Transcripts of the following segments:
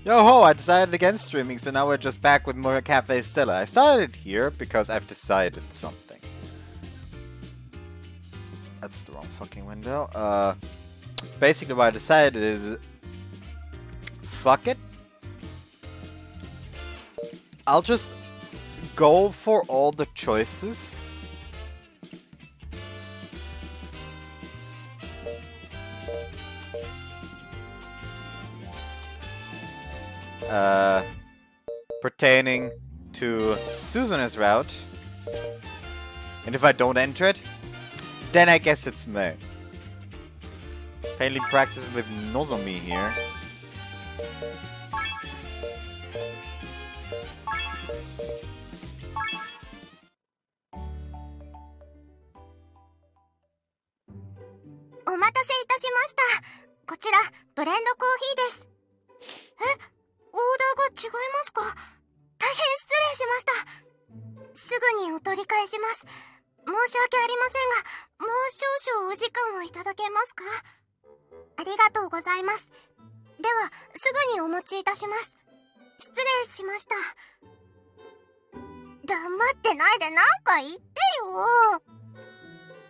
Yo ho, I decided against streaming, so now we're just back with more Café Stella. I started here because I've decided something. That's the wrong fucking window. Basically what I decided is... fuck it. I'll just go for all the choices. Pertaining to Susan's route. And if I don't enter it, then I guess it's Mei. Apparently practicing with Nozomi here.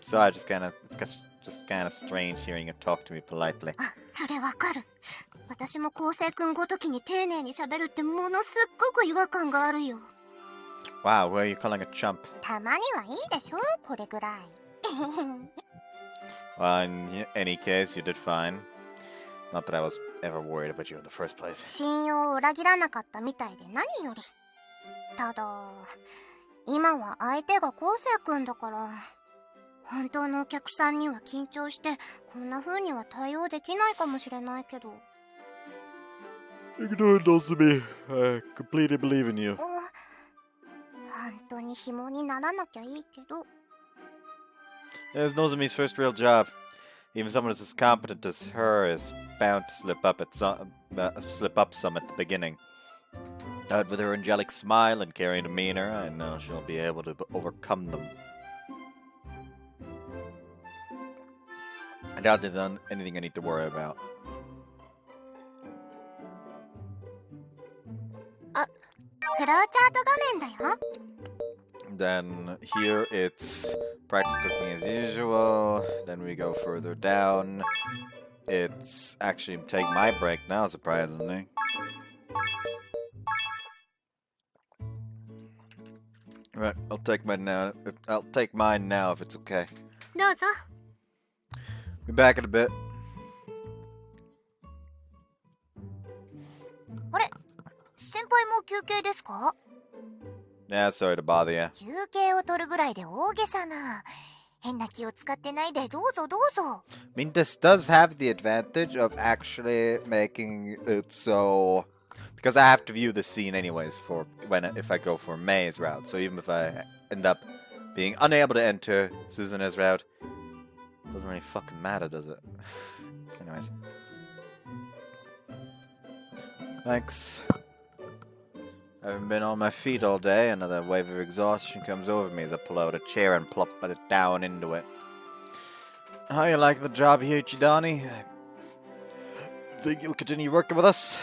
So I just kind of strange hearing you talk to me politely. Wow, who are you calling a chump? Well, in any case, you did fine. Not that I was ever worried about you in the first place. Ignore Nozomi. I completely believe in you. It's Nozomi's first real job. Even someone as competent as her is bound to slip up some at the beginning. But with her angelic smile and caring demeanor, I know she'll be able to overcome them. I doubt there's anything I need to worry about. Then here it's practice cooking as usual. Then we go further down. It's actually take my break now, surprisingly. Right, I'll take mine now. I'll take mine now if it's okay. Be back in a bit. Yeah, sorry to bother you. I mean, this does have the advantage of actually making it so... Because I have to view the scene anyways for if I go for Mei's route. So even if I end up being unable to enter Susan's route, doesn't really fucking matter, does it? Anyways. Thanks. I haven't been on my feet all day. Another wave of exhaustion comes over me as I pull out a chair and plop it down into it. How you like the job here, Yuchidani? Think you'll continue working with us?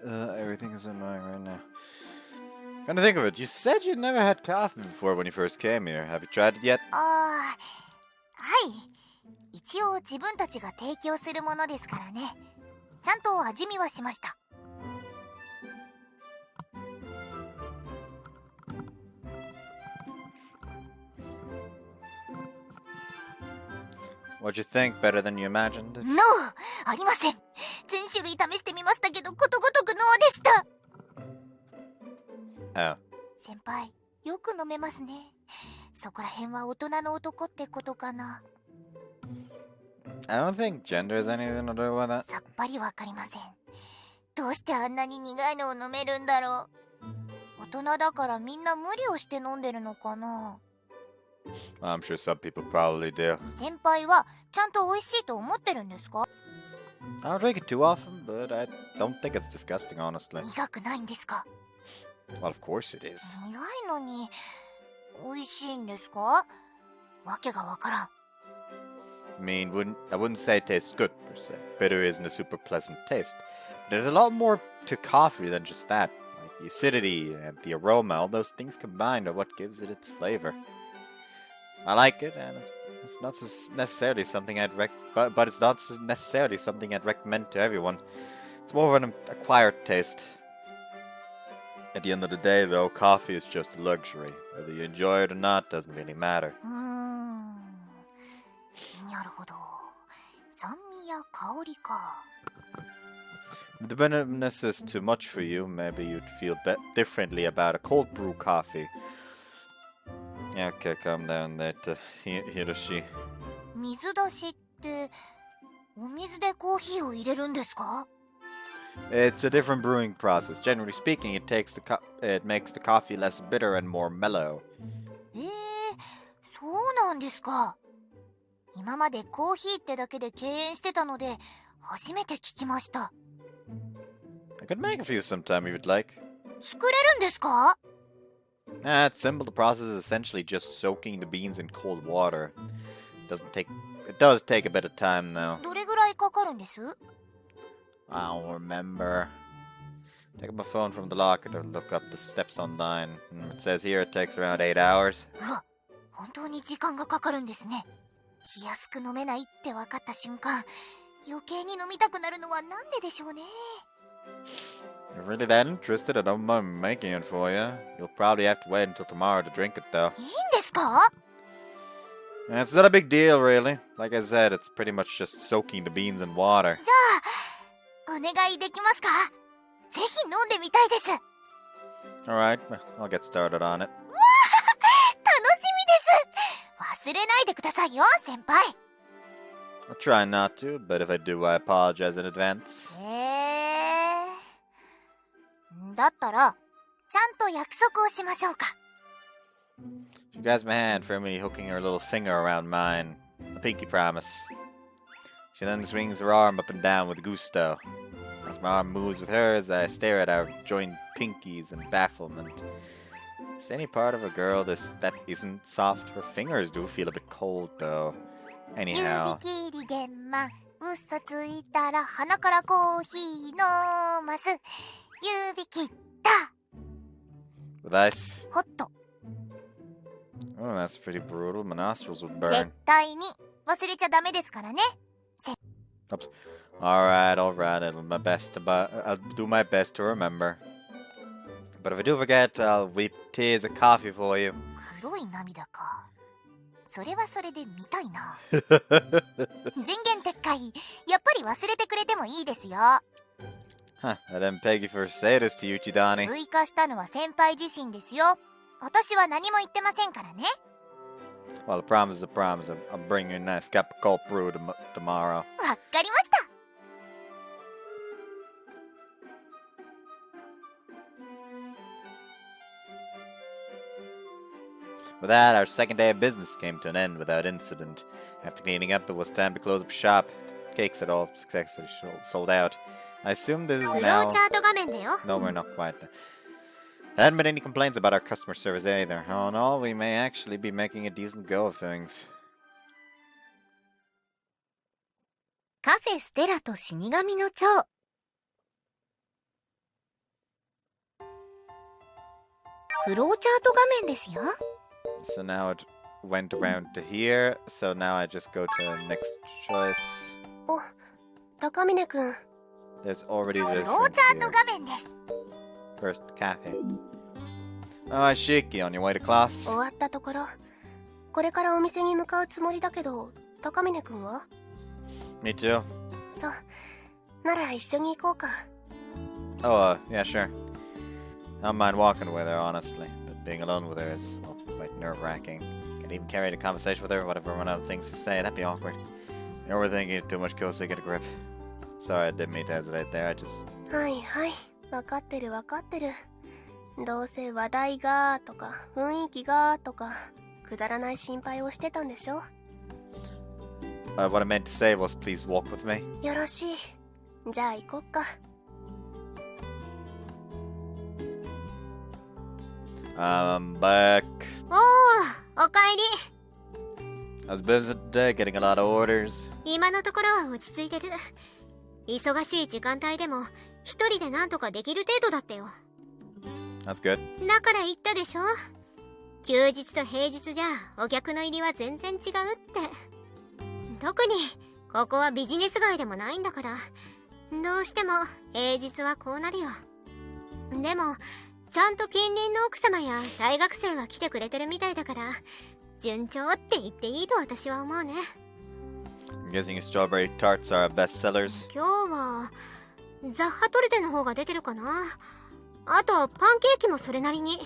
Everything is annoying right now. Come to think of it, you said you never had coffee before when you first came here. Have you tried it yet? What'd you think? Better than you imagined? No! ありません。全種類試してみましたけど、ことごとくノーでした。Oh. 先輩、よく飲めますね。そこら辺は大人の男ってことかな。I don't think gender has anything to do with it. さっぱりわかりません。どうしてあんなに苦いのを飲めるんだろう。大人だからみんな無理をして飲んでるのかな。I'm sure some people probably do. 先輩はちゃんと美味しいと思ってるんですか？ I don't drink it too often, but I don't think it's disgusting, honestly. 苦くないんですか？ Well, of course it is. 苦いのに美味しいんですか？わけがわからん。I mean, I wouldn't say it tastes good, per se. Bitter isn't a super pleasant taste. But there's a lot more to coffee than just that. Like the acidity and the aroma, all those things combined are what gives it its flavor. I like it, and it's not necessarily something but it's not necessarily something I'd recommend to everyone. It's more of an acquired taste. At the end of the day, though, coffee is just a luxury. Whether you enjoy it or not doesn't really matter. なるほど。酸味や香りか。If the bitterness is too much for you, maybe you'd feel differently about a cold brew coffee. Yeah, okay, calm down there, Hiroshi. 水出しってお水でコーヒーを入れるんですか？ It's a different brewing process. Generally speaking, it makes the coffee less bitter and more mellow. そうなんですか。今までコーヒーってだけで敬遠してたので初めて聞きました。I could make a few sometime if you'd like. 作れるんですか？ It's simple. The process is essentially just soaking the beans in cold water. It does take a bit of time, though. どれぐらいかかるんです？ I don't remember. Take my phone from the locker to look up the steps online. It says here it takes around 8 hours. うわ、本当に時間がかかるんですね。気安く飲めないって分かった瞬間、余計に飲みたくなるのはなんででしょうね。If you're really that interested, I don't mind making it for you. You'll probably have to wait until tomorrow to drink it, though. いいんですか？ It's not a big deal, really. Like I said, it's pretty much just soaking the beans in water. じゃあ、お願いできますか？ぜひ飲んでみたいです。Alright, I'll get started on it. 楽しみです。忘れないでくださいよ、先輩。I'll try not to, but if I do, I apologize in advance. だったら、ちゃんと約束をしましょうか。She grabs my hand, firmly hooking her little finger around mine. A pinky promise. She then swings her arm up and down with gusto. As my arm moves with hers, I stare at our joined pinkies in bafflement. Is any part of a girl that isn't soft? Her fingers do feel a bit cold, though. Anyhow. 指切り玄満、嘘ついたら鼻からコーヒー飲ます。指切った。With ice. ホット。Oh, that's pretty brutal. My nostrils would burn. 絶対に忘れちゃダメですからね。Oops. Alright. I'll do my best to remember. But if I do forget, I'll weep tears of coffee for you. 黒い涙か。それはそれで見たいな。前言撤回。やっぱり忘れてくれてもいいですよ。Huh, I didn't peg you for say this to Yuchidani. 追加したのは先輩自身ですよ。私は何も言ってませんからね。Well, a promise is a promise. I'll bring you a nice cup of cold brew tomorrow. わかりました。With that, our second day of business came to an end without incident. After cleaning up, it was time to close up shop. Cakes had all successfully sold out. I assume this is フロ now... ーチャート画面だよ。 No, we're not quite there. There hadn't been any complaints about our customer service either. All in all, we may actually be making a decent go of things. カフェステラと死神の蝶。フローチャート画面ですよ。So now it went around to here. So now I just go to next choice. お、高峰くん。 There's already フ this ローチャート画面です。 First cafe. Oh, Shiki, on your way to class? 終わったところ。これからお店に向かうつもりだけど、高峰くんは？ Me too. そう。なら一緒に行こうか。 Oh, yeah, sure. I don't mind walking with her, honestly. But being alone with her is, well, quite nerve-wracking. Can't even carry a conversation with her, whatever run out of things to say. That'd be awkward. You're overthinking it too much, Kosei, get a grip. Sorry, I didn't mean to hesitate there. I just... はいはい。わかってるわかってる。どうせ話題がとか雰囲気がとかくだらない心配をしてたんでしょ。What I meant to say was please walk with me. よろしい。じゃあ行こっか。I'm back. おー、おかえり。I was busy today getting a lot of orders. 今のところは落ち着いてる。忙しい時間帯でも一人でなんとかできる程度だったよ。That's good. だから言ったでしょ。休日と平日じゃお客の入りは全然違うって。特にここはビジネス街でもないんだから、どうしても平日はこうなるよ。でもちゃんと近隣の奥様や大学生が来てくれてるみたいだから、順調って言っていいと私は思うね。I'm guessing your strawberry tarts are best sellers. 今日はザッハトルテの方が出てるかな。あとパンケーキもそれなりに。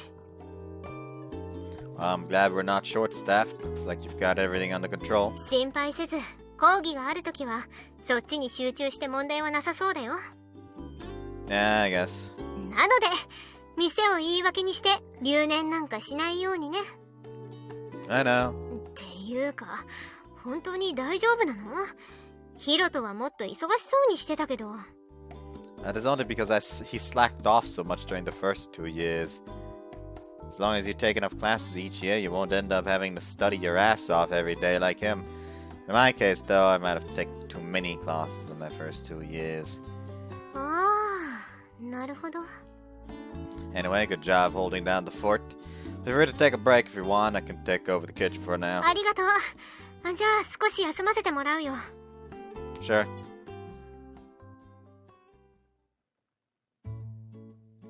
I'm glad we're not short-staffed. Looks like you've got everything under control. 心配せず、講義があるときはそっちに集中して問題はなさそうだよ。Yeah, I guess. なので店を言い訳にして留年なんかしないようにね。I know. っていうか本当に大丈夫なの？ヒロトはもっと忙しそうにしてたけど。That is only because he slacked off so much during the first 2 years. As long as you take enough classes each year, you won't end up having to study your ass off every day like him. In my case, though, I might have taken too many classes in my first 2 years. ああ、なるほど。Anyway, good job holding down the fort. Feel free to take a break if you want. I can take over the kitchen for now. ありがとう。じゃあ少し休ませてもらうよ。Sure.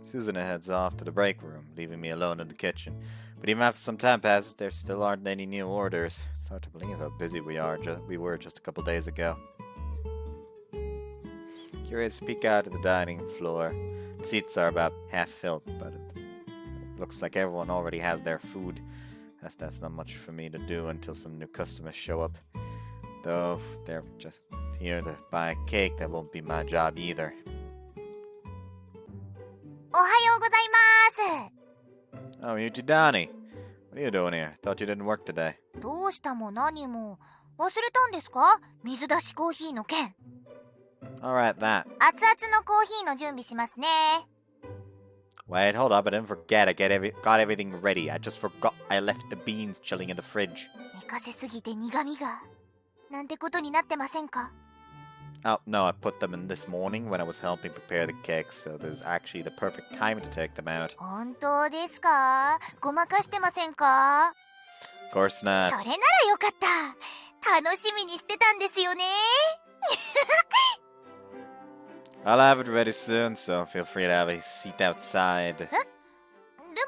Susanna heads off to the break room, leaving me alone in the kitchen. But even after some time passes, there still aren't any new orders. It's hard to believe how busy we were just a couple days ago. Curious to peek out at the dining floor. The seats are about half filled, but it looks like everyone already has their food. Guess that's not much for me to do until some new customers show up. Though if they're just here to buy a cake, that won't be my job either. おはようございます。 Oh, Yuchidani. What are you doing here? Thought you didn't work today. どうしたも何も忘れたんですか？水出しコーヒーの件。 Alright, that. 熱々のコーヒーの準備しますね。 Wait, hold up. I didn't forget. I got everything ready. I just forgot I left the beans chilling in the fridge. 寝かせすぎて苦味がなんてことになってませんか？ Oh, no, I put them in this morning when I was helping prepare the cakes, so there's actually the perfect time to take them out. 本当ですか？ごまかしてませんか？ Of course そ not. れならよかった。楽しみにしてたんですよね。 I'll have it ready soon, so feel free to have a seat outside. で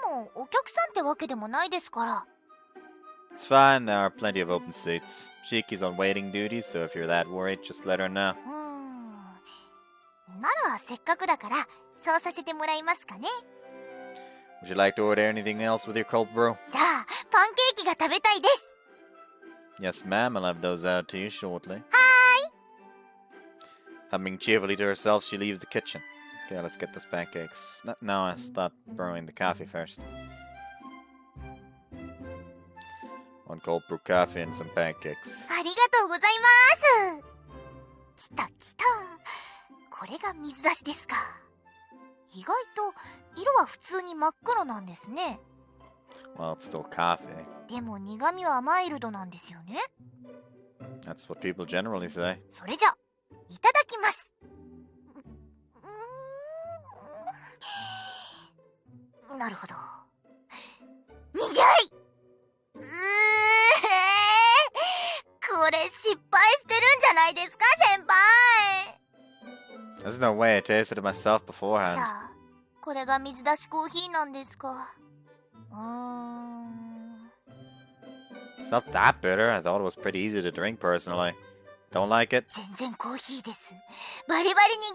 もお客さんってわけでもないですから。 It's fine, there are plenty of open seats. Shiki's on waiting duty, so if you're that worried, just let her know. ならせっかくだからそうさせてもらいますかね。 Would you like to order anything else with your cold brew? じゃあパンケーキが食べたいです。 Yes, ma'am, I'll have those out to you shortly. Humming cheerfully to herself, she leaves the kitchen. Okay, let's get those pancakes. No, I stopped brewing the coffee first. 1 cold brew coffee and some pancakes. ありがとうございます。きたきた。これが水出しですか。意外と色は普通に真っ黒なんですね。 Well, it's still coffee. でも苦味はマイルドなんですよね。 That's what people generally say. それじゃいただきます。なるほど。苦い。これ失敗してるんじゃないですか、先輩。 There's no way I tasted it myself じ beforehand. ゃあこれが水出しコーヒーなんですか。It's not that bitter. I thought it was pretty easy to drink personally. Don't like it? 全然コーヒーです。バリバリ苦い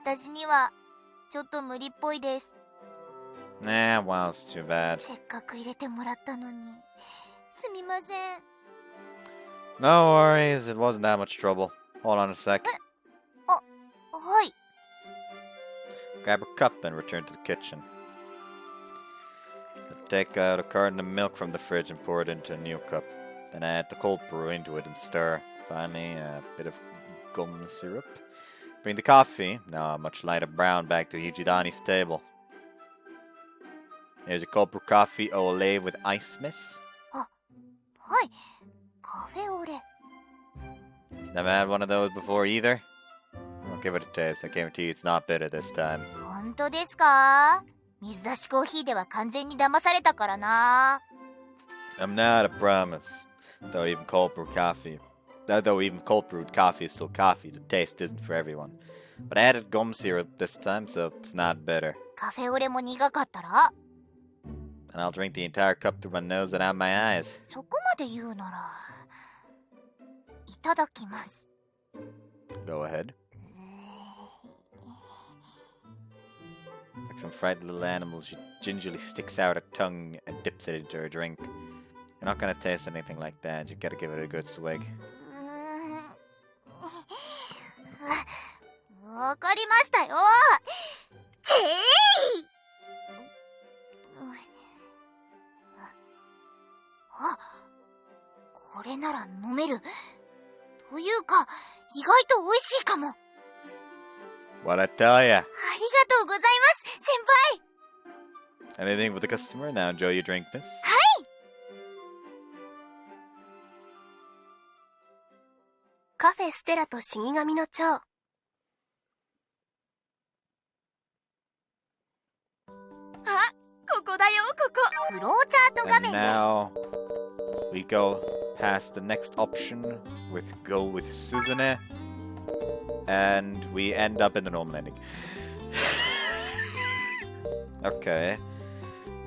です。私にはちょっと無理っぽいです。 Nah, well, it's too bad. せっかく入れてもらったのにすみません。 No worries, it wasn't that much trouble. Hold on a sec. はい。 Grab a cup and return to the kitchen. Take out a carton of milk from the fridge and pour it into a new cup. Then add the cold brew into it and stir. Finally, a bit of gum syrup. Bring the coffee, now a much lighter brown, back to Yuchidani's table. Here's your cold brew coffee au lait with ice, miss. はい。カフェオレ。 Never had one of those before either? Well, give it a taste. I guarantee you it's not bitter this time. 本当ですか？水出しコーヒーでは完全に騙されたからな。 I'm not a promise. Though even cold brewed coffee is still coffee, the taste isn't for everyone. But I added gum syrup this time, so it's not bitter. カフェオレも苦かったら？ And I'll drink the entire cup through my nose and out my eyes. そこまで言うなら、いただきます。 Go ahead. Like some frightened little animal, she gingerly sticks out her tongue and dips it into her drink. You're not gonna taste anything like that. You gotta give it a good swig. わかりましたよ。チェイ！あ、これなら飲める。というか、意外と美味しいかも。 What I tell ya? ありがとうございます、先輩。 Anything for the customer? Now enjoy your drink, miss. はい。カフェステラと死神の蝶。あ、ここだよ、ここ。フローチャート画 And 面です。 now we go past the next option go with Suzune, and we end up in the normal ending. Okay.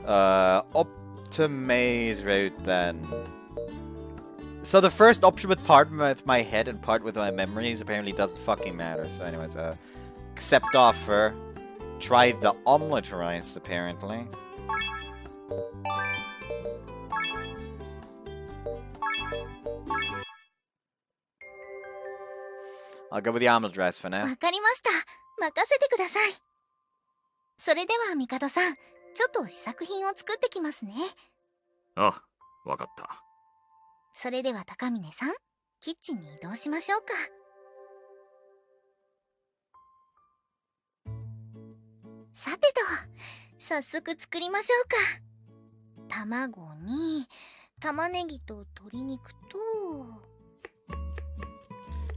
Up to Mei-Route then. So the first option with part with my head and part with my memories apparently doesn't fucking matter. So anyways, accept offer. Try the omelette rice apparently. I'll go with the omelette rice for now. わかりました。任せてください。それではミカドさん、ちょっと試作品を作ってきますね。あ、わかった。それでは高峰さん、キッチンに移動しましょうか。さてと、早速作りましょうか。卵に玉ねぎと鶏肉と。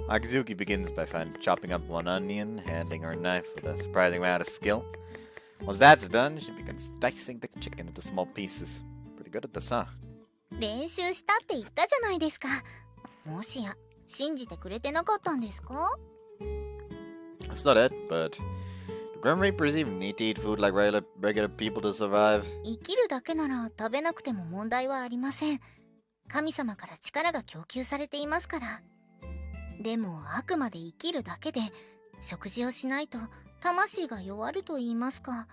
Akizuki begins by chopping up one onion, handling her knife with a surprising amount of skill. Once that's done, she begins dicing the chicken into small pieces. Pretty good at this, huh? 練習したって言ったじゃないですか。もしや信じてくれてなかったんですか？ That's not it, but do Grim Reapers even need to eat food like regular people to survive? 生きるだけなら食べなくても問題はありません。神様から力が供給されていますから。でもあくまで生きるだけで食事をしないと魂が弱ると言いますか、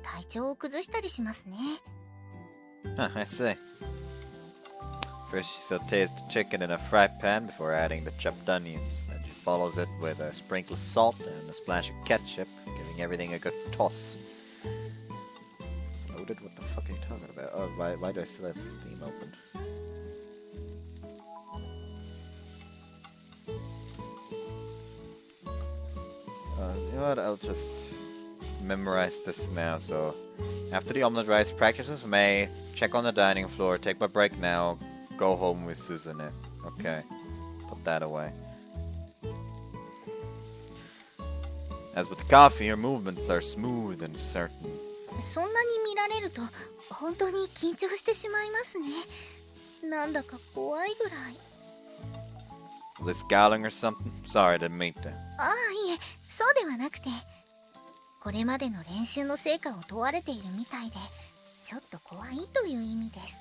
体調を崩したりしますね。Huh, I see. First she sautés the chicken in a fry pan before adding the chopped onions. Then she follows it with a sprinkle of salt and a splash of ketchup, giving everything a good toss. Loaded? What the fuck are you talking about? Oh, why do I still have Steam open? You know what? I'll just memorize this now. So, after the omelette rice, practice with May, check on the dining floor, take my break now, go home with Suzune. Okay, put that away. As with the coffee, her movements are smooth and certain. そんなに見られると本当に緊張してしまいますね。なんだか怖いぐらい。Was I scowling or something? Sorry, I didn't mean to. ああ、いえ、そうではなくて、これまでの練習の成果を問われているみたいで、ちょっと怖いという意味です。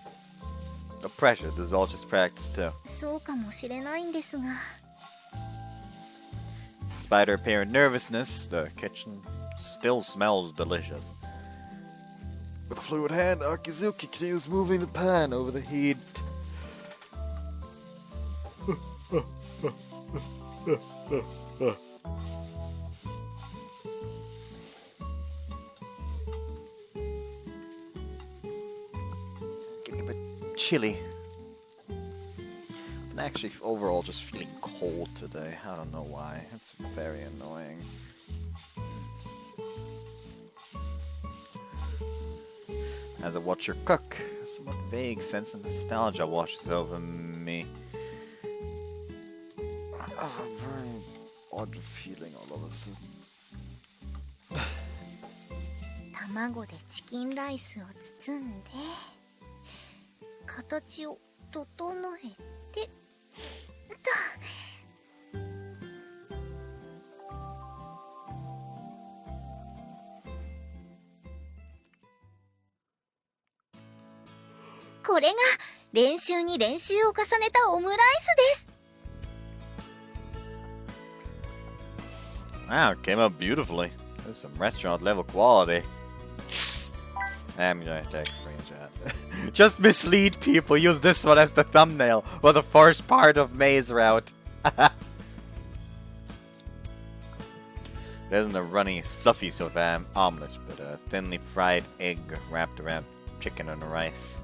No pressure, this is all just practice too. そうかもしれないんですが。Despite her apparent nervousness, the kitchen still smells delicious. With a fluid hand, Akizuki continues moving the pan over the heat. chilly. I'm actually overall just feeling cold today. I don't know why. It's very annoying. As I watch her cook, a somewhat vague sense of nostalgia washes over me. A very odd feeling all of a sudden. 卵でチキンライスを包んで形を整えてこれが練習に練習を重ねたオムライスです。 Wow, it came out beautifully. This is some restaurant level quality. I'm gonna have to screenshot. Just mislead people. Use this one as the thumbnail for the first part of Mei-Route. It isn't a runny, fluffy sort of omelette, but a thinly fried egg wrapped around chicken and rice.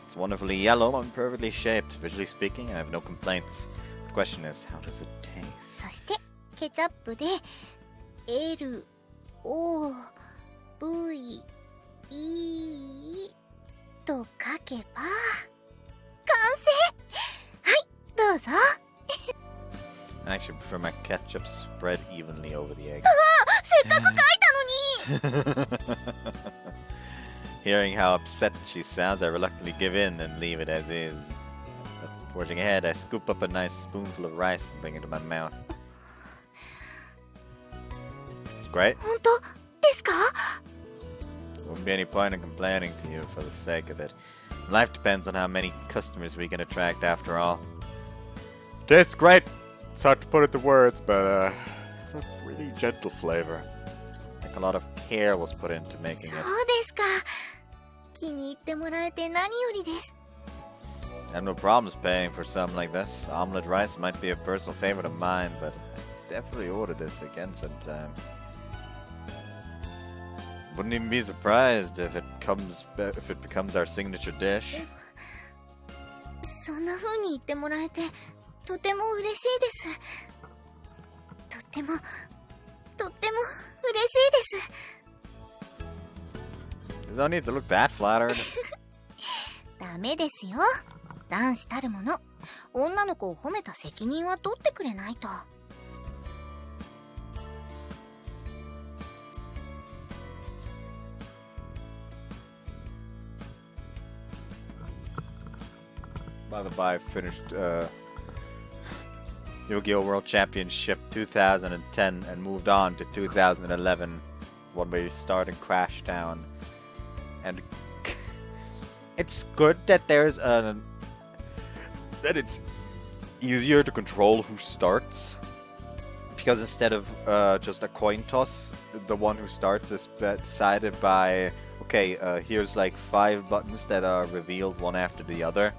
It's wonderfully yellow and perfectly shaped. Visually speaking, I have no complaints. The question is, how does it taste? そしてケチャップで L O V E と書けば完成。はいどうぞ。 I actually prefer my ketchup spread evenly over the egg. せっかく書いたのに。 Hearing how upset she sounds, I reluctantly give in and leave it as is. Forging ahead, I scoop up a nice spoonful of rice and bring it to my mouth. It's great. 本当ですか？ Wouldn't be any point in complaining to you for the sake of it. Life depends on how many customers we can attract after all. Tastes great. It's hard to put into words, but it's a really gentle flavor. Like a lot of care was put into making そ it. うですか。気に入ってもらえて何よりです。 I have no problems paying for something like this. Omelette rice might be a personal favorite of mine, but I definitely order this again sometime. Wouldn't even be surprised if it becomes our signature dish. そんな風に言ってもらえてとても嬉しいです。とっても嬉しいです。 There's no need to look that flattered. ダメですよ。男子たるもの。女の子を褒めた責任は取ってくれないと。 By the by, finished Yu-Gi-Oh! World Championship 2010 and moved on to 2011, when we started Crashdown. And it's good that that it's easier to control who starts, because instead of just a coin toss, the one who starts is decided by, okay, here's like 5 buttons that are revealed one after the other.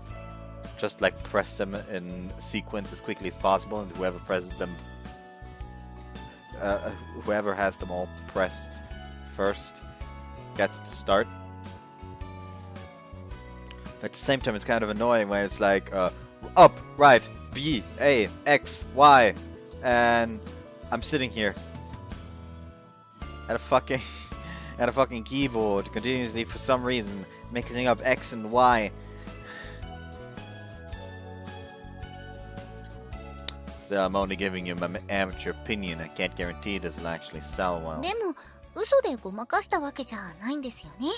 Just like press them in sequence as quickly as possible, and whoever presses them, whoever has them all pressed first gets to start. At the same time, it's kind of annoying when it's like up, right, B, A, X, Y, and I'm sitting here at a fucking keyboard continuously for some reason mixing up X and Y. Still, I'm only giving you my amateur opinion. I can't guarantee this will actually sell well. でも嘘でごまかしたわけじゃないんですよね。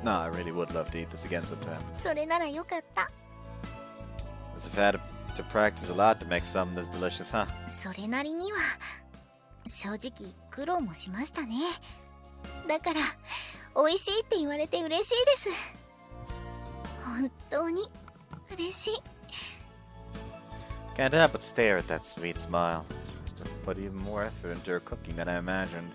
No, I really would love to eat this again sometime. それならよかった。 Because I've had to practice a lot to make something this delicious, huh? それなりには正直苦労もしましたね。だから美味しいって言われて嬉しいです。本当に嬉しい。 Can't help but stare at that sweet smile. She must have put even more effort into her cooking than I imagined.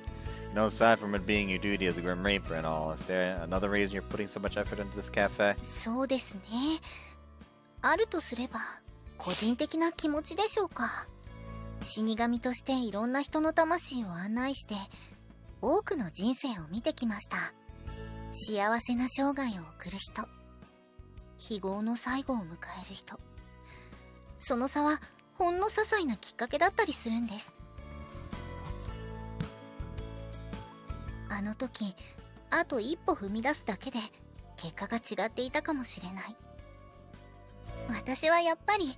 You know, aside from it being your duty as a Grim Reaper and all, is there another reason you're putting so much effort into this cafe? そうですね。あるとすれば個人的な気持ちでしょうか。死神としていろんな人の魂を案内して多くの人生を見てきました。幸せな生涯を送る人、非業の最後を迎える人。その差はほんの些細なきっかけだったりするんです。あの時あと一歩踏み出すだけで結果が違っていたかもしれない。私はやっぱり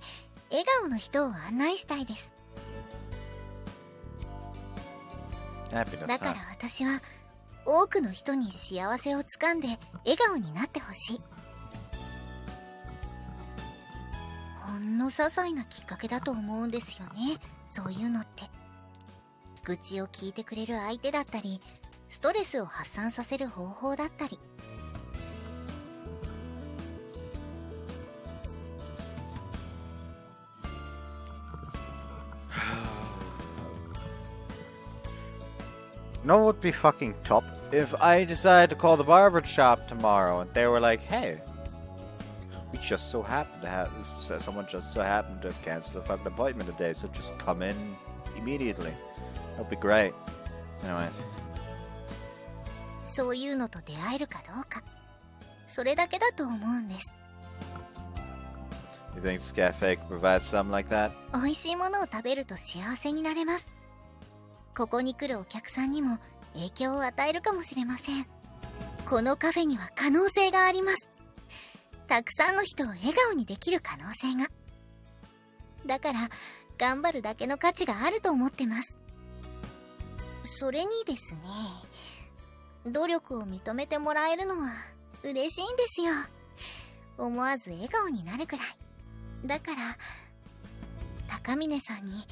笑顔の人を案内したいです。だから私は多くの人に幸せをつかんで笑顔になってほしい。ほんの些細なきっかけだと思うんですよね、そういうのって。愚痴を聞いてくれる相手だったり、ストレスを発散させる方法だったり。You know what would be fucking top? If I decided to call the barber shop tomorrow and they were like, hey, we just so happened to have, someone just so happened to cancel a fucking appointment today, so just come in immediately. That'd be great. Anyways. そういうのと出会えるかどうか、それだけだと思うんです。You think this cafe could provide something like that? 美味しいものを食べると幸せになれます。ここに来るお客さんにも影響を与えるかもしれません。このカフェには可能性があります。たくさんの人を笑顔にできる可能性が。だから頑張るだけの価値があると思ってます。それにですね、努力を認めてもらえるのは嬉しいんですよ。思わず笑顔になるくらい。だから高峰さんに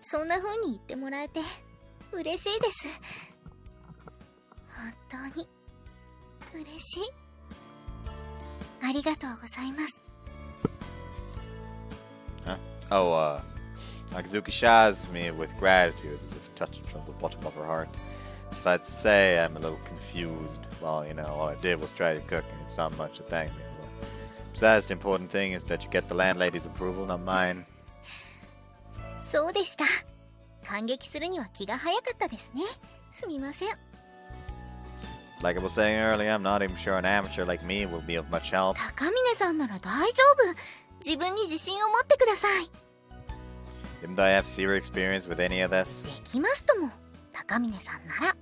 そんな風に言ってもらえて嬉しいです。本当に嬉しい。ありがとうございます。Huh? Akizuki showers me with gratitude as if touched from the bottom of her heart. Suffice to say, I'm a little confused. Well, you know, all I did was try to cook, and it's not much to thank me for. Besides, the important thing is that you get the landlady's approval, not mine. そうでした。感激するには気が早かったですね。すみません。Like I was saying earlier, I'm not even sure an amateur like me will be of much help. 高峰さんなら大丈夫。自分に自信を持ってください。Even though I have zero experience with any of this. できますとも。高峰さんなら。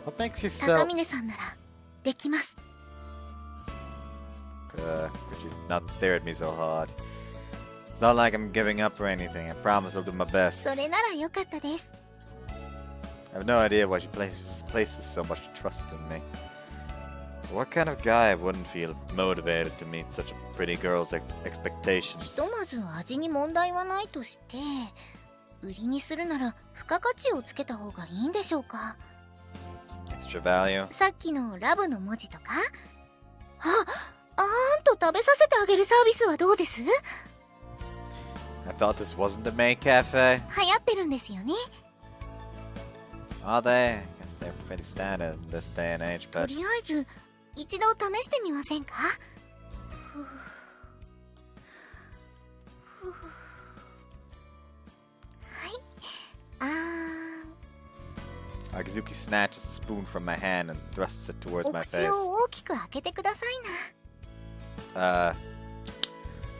What makes you 高 so... 峰さんならできます。Could you not stare at me so hard? It's not like I'm giving up or anything. I promise I'll do my best. それならよかったです。I have no idea why she places so much trust in me. What kind of guy wouldn't feel motivated to meet such a pretty girl's expectations? ひとまず味に問題はないとして、売りにするなら付加価値をつけた方がいいんでしょうか。Extra value? さっきのラブの文字とか。あんと食べさせてあげるサービスはどうです？ I thought this wasn't a Mei cafe. 流行ってるんですよね。Are they? I guess they're pretty standard in this day and age, と but... りあえず一度試してみませんか？はい。Akizuki snatches a spoon from my hand and thrusts it towards お my 口 face. を大きく開けてくださいな。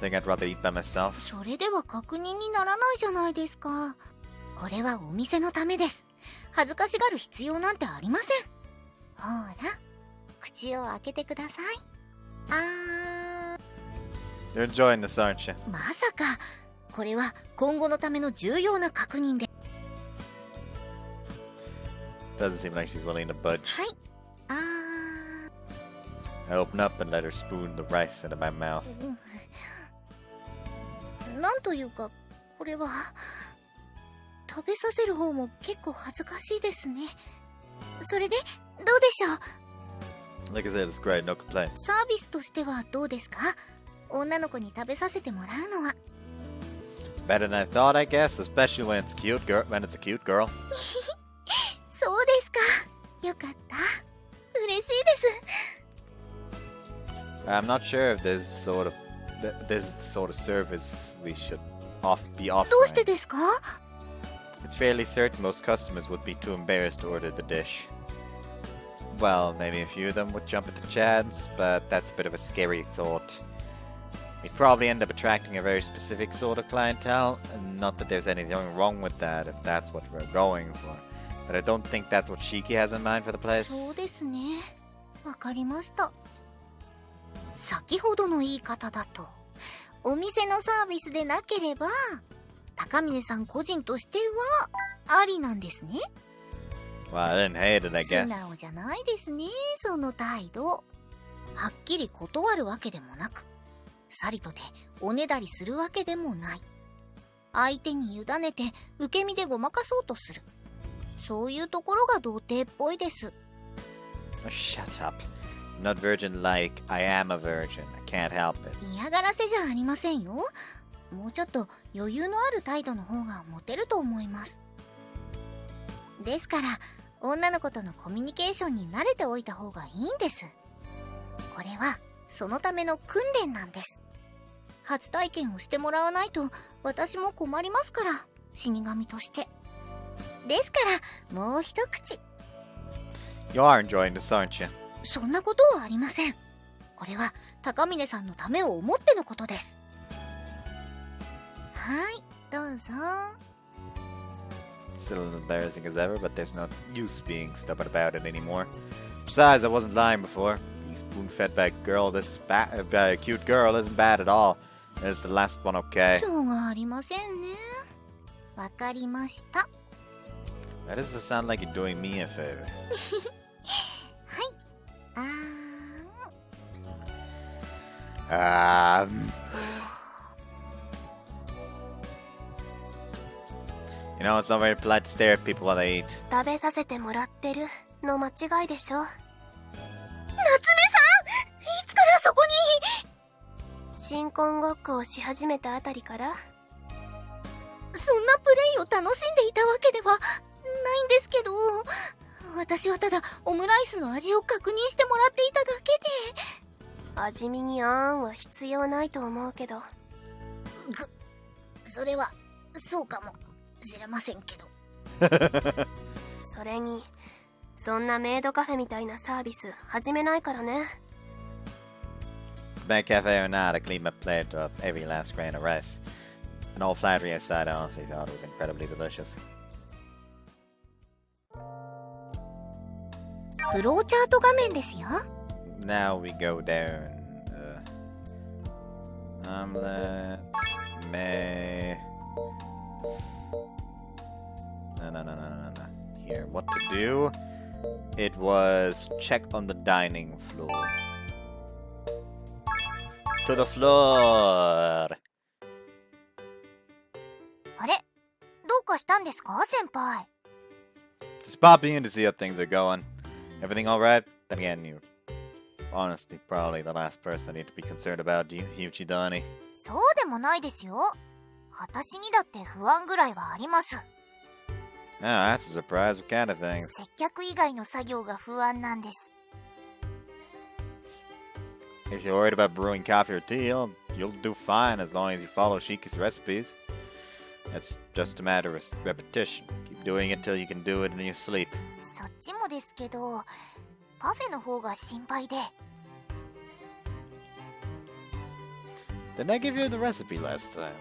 Think I'd rather eat by myself. それでは確認にならないじゃないですか。これはお店のためです。恥ずかしがる必要なんてありません。ほら、口を開けてください。You're enjoying this, aren't you? まさか、これは今後のための重要な確認で。Doesn't seem like she's willing to budge. はい。I open up and let her spoon the rice into my mouth. なんというか、これは食べさせる方も結構恥ずかしいですね。それでどうでしょう？ Like I said, it's great, no complaints. サービスとしてはどうですか？女の子に食べさせてもらうのは。Better than I thought, I guess, especially when it's cute, when it's a cute girl. そうですか。よかった。嬉しいです。I'm not sure if this sort of service we should be offering. どうしてですか？ It's fairly certain most customers would be too embarrassed to order the dish. Well, maybe a few of them would jump at the chance, but that's a bit of a scary thought. We'd probably end up attracting a very specific sort of clientele, and not that there's anything wrong with that if that's what we're going for. But I don't think that's what Shiki has in mind for the place. そうですね。わかりました。先ほどの言い方だと、お店のサービスでなければ、高峰さん個人としてはありなんですね。Well, I didn't hate it, I 素 guess. 直じゃないですね、その態度。はっきり断るわけでもなく、さりとておねだりするわけでもない。相手に委ねて受け身でごまかそうとする。そういうところが童貞っぽいです。Oh, shut up. I'm not virgin like I am a virgin. I can't help it. 嫌がらせじゃありませんよ。もうちょっと余裕のある態度の方がモテると思います。ですから女の子とのコミュニケーションに慣れておいた方がいいんです。これはそのための訓練なんです。初体験をしてもらわないと私も困りますから、死神として。ですからもう一口。 You are enjoying this, aren't you? そんなことはありません。これは高峰さんのためを思ってのことです。はい、どうぞ。Still as embarrassing as ever, but there's no use being stubborn about it anymore. Besides, I wasn't lying before. Being spoon-fed by a girl, by a cute girl isn't bad at all. And it's the last one, okay? しょうがありませんね。わかりました。That doesn't sound like you're doing me a favor. はい。あー。You know, it's not very polite to stare at people while they eat. 食べさせてもらってるの間違いでしょ。夏目さん、いつからそこに？新婚ごっこをし始めたあたりから。そんなプレイを楽しんでいたわけではないんですけど、私はただオムライスの味を確認してもらっていただけで。味見にあーんは必要ないと思うけど。それはそうかもしれませんけど。それにそんなメイドカフェみたいなサービス始めないからね。Bad cafe or not, I cleaned my plate of every last grain of rice. And all flattery aside, I honestly thought it was incredibly delicious. フローチャート画面ですよ。Now we go down. Omelette, Mei. No. Here, what to do? It was check on the dining floor. To the floor! あれ、どうかしたんですか、先輩。 Just popping in to see how things are going. Everything alright? Then again, you're honestly probably the last person I need to be concerned about, Yuchidani. そうでもないですよ。私にだって不安ぐらいはあります。Oh, that's a surprise. What kind of things? 接客以外の作業が不安なんです。If you're worried about brewing coffee or tea, you'll do fine as long as you follow Shiki's recipes. It's just a matter of repetition. Keep doing it till you can do it in your sleep. そっちもですけど、パフェの方が心配で。Didn't I give you the recipe last time?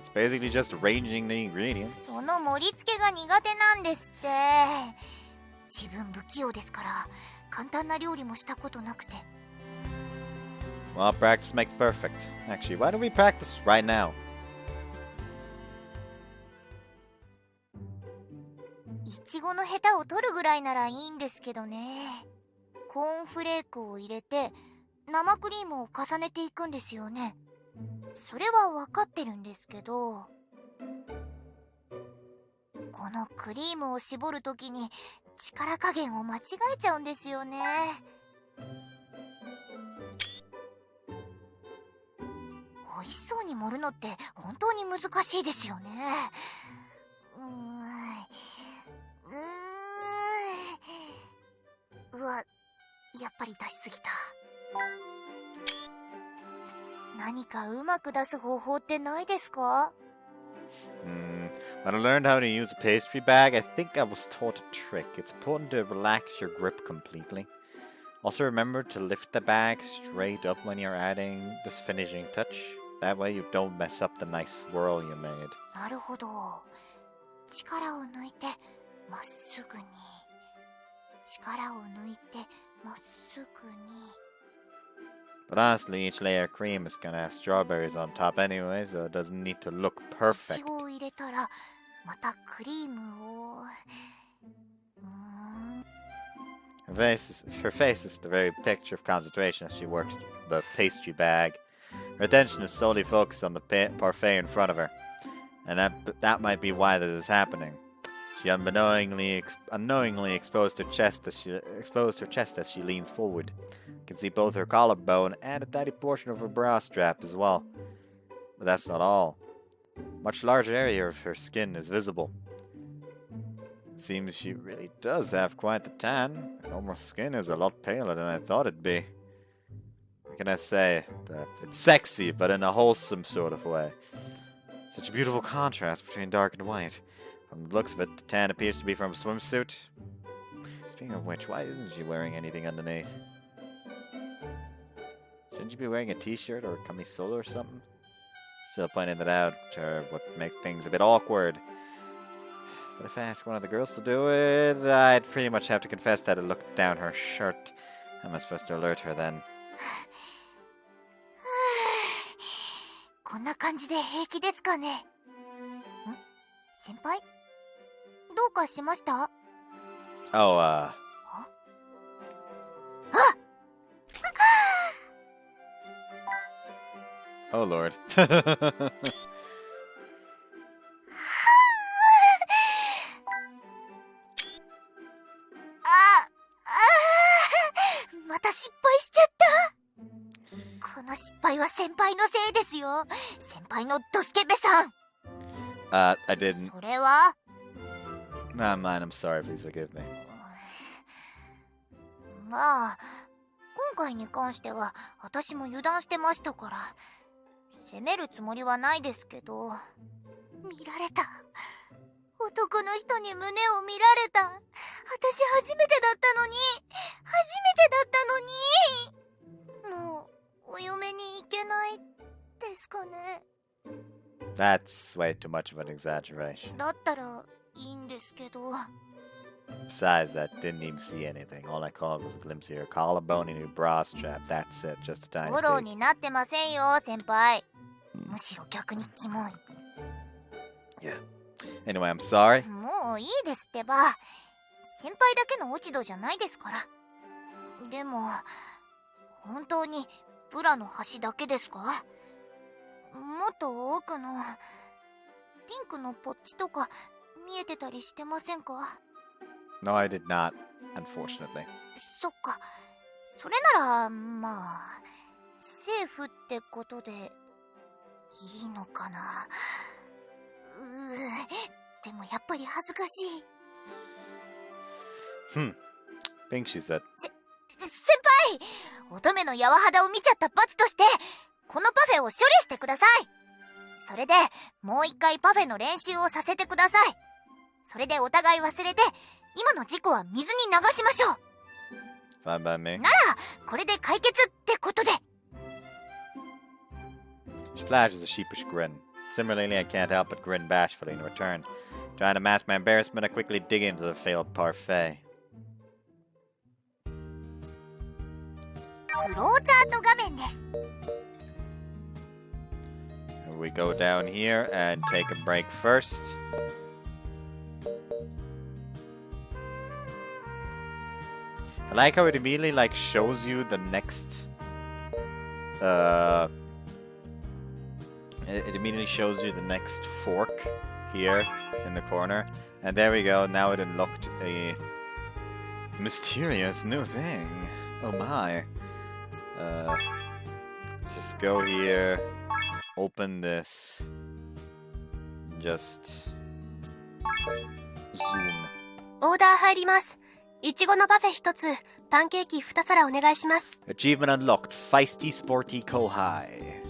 It's basically just arranging the ingredients. その盛り付けが苦手なんですって。自分不器用ですから、簡単な料理もしたことなくて。Well, practice makes perfect. Actually, why don't we practice right now? いちごのヘタを取るぐらいならいいんですけどね。コーンフレークを入れて生クリームを重ねていくんですよね。それは分かってるんですけど、このクリームを絞るときに力加減を間違えちゃうんですよね。美味しそうに盛るのって本当に難しいですよね。うわ、やっぱり出しすぎた。何かうまく出す方法ってないですか？ When I learned how to use a pastry bag, I think I was taught a trick. It's important to relax your grip completely. Also remember to lift the bag straight up when you're adding this finishing touch. That way you don't mess up the nice swirl you made. なるほど。力を抜いてまっすぐに。力を抜いてまっすぐに。 But honestly, each layer of cream is gonna have strawberries on top anyway, so it doesn't need to look い perfect. ちごを入れたらまたクリームを。Her face is the very picture of concentration as she works the pastry bag. Her attention is solely focused on the parfait in front of her, and that might be why this is happening. She unknowingly exposed her chest as she leans forward. You can see both her collarbone and a tiny portion of her bra strap as well. But that's not all. Much larger area of her skin is visible. It seems she really does have quite the tan. Her normal skin is a lot paler than I thought it'd be. What can I say? It's sexy, but in a wholesome sort of way. Such a beautiful contrast between dark and white. From the looks of it, the tan appears to be from a swimsuit. Speaking of which, why isn't she wearing anything underneath? Shouldn't she be wearing a t-shirt or a camisole or something? Still pointing that out to her would make things a bit awkward. But if I ask one of the girls to do it, I'd pretty much have to confess that it looked down her shirt. How am I supposed to alert her then? こんな感じで平気ですかね。ん？先輩？どうかしました？ Oh, Oh, Lord. また失敗しちゃった。この失敗は先輩のせいですよ。先輩のドスケベさん。I didn't. それは Nah, mine. I'm sorry. Please forgive me. まあ、今回に関しては私も油断してましたから責めるつもりはないですけど、見られた。男の人に胸を見られた。私初めてだったのに。もうお嫁に行けないですかね。 That's way too much of an exaggeration. だったらいいんですけど。 Besides that, didn't even see anything. All I caught was a glimpse of your collarbone and your bra strap. That's it, just a tiny フォロー bit. になってませんよ、先輩。むしろ逆にキモい。 Yeah. Anyway, I'm sorry. もういいですってば。先輩だけの落ち度じゃないですから。でも本当にブラの端だけですか？もっと奥のピンクのポッチとか見えてたりしてませんか？ No, I did not, unfortunately. そっか。それならまあセーフってことでいいのかな。でもやっぱり恥ずかしい。Pink, she said. 先輩、乙女の柔肌を見ちゃった罰としてこのパフェを処理してください。それでもう一回パフェの練習をさせてください。それでお互い忘れて今の事故は水に流しましょう。 Fine by me. ならこれで解決ってことで。 She flashes a sheepish grin. Similarly, I can't help but grin bashfully in return. Trying to mask my embarrassment, I quickly dig into the failed parfait. フローチャート画面です。 We go down here and take a break first. I like how it immediately shows you the next it immediately shows you the next fork here in the corner. And there we go, now it unlocked a mysterious new thing. Oh my. Let's just go here, open this, just zoom. オーダー入ります。いちごのパフェ1つ、パンケーキ2皿お願いします。 Achievement unlocked, Feisty Sporty Kohai.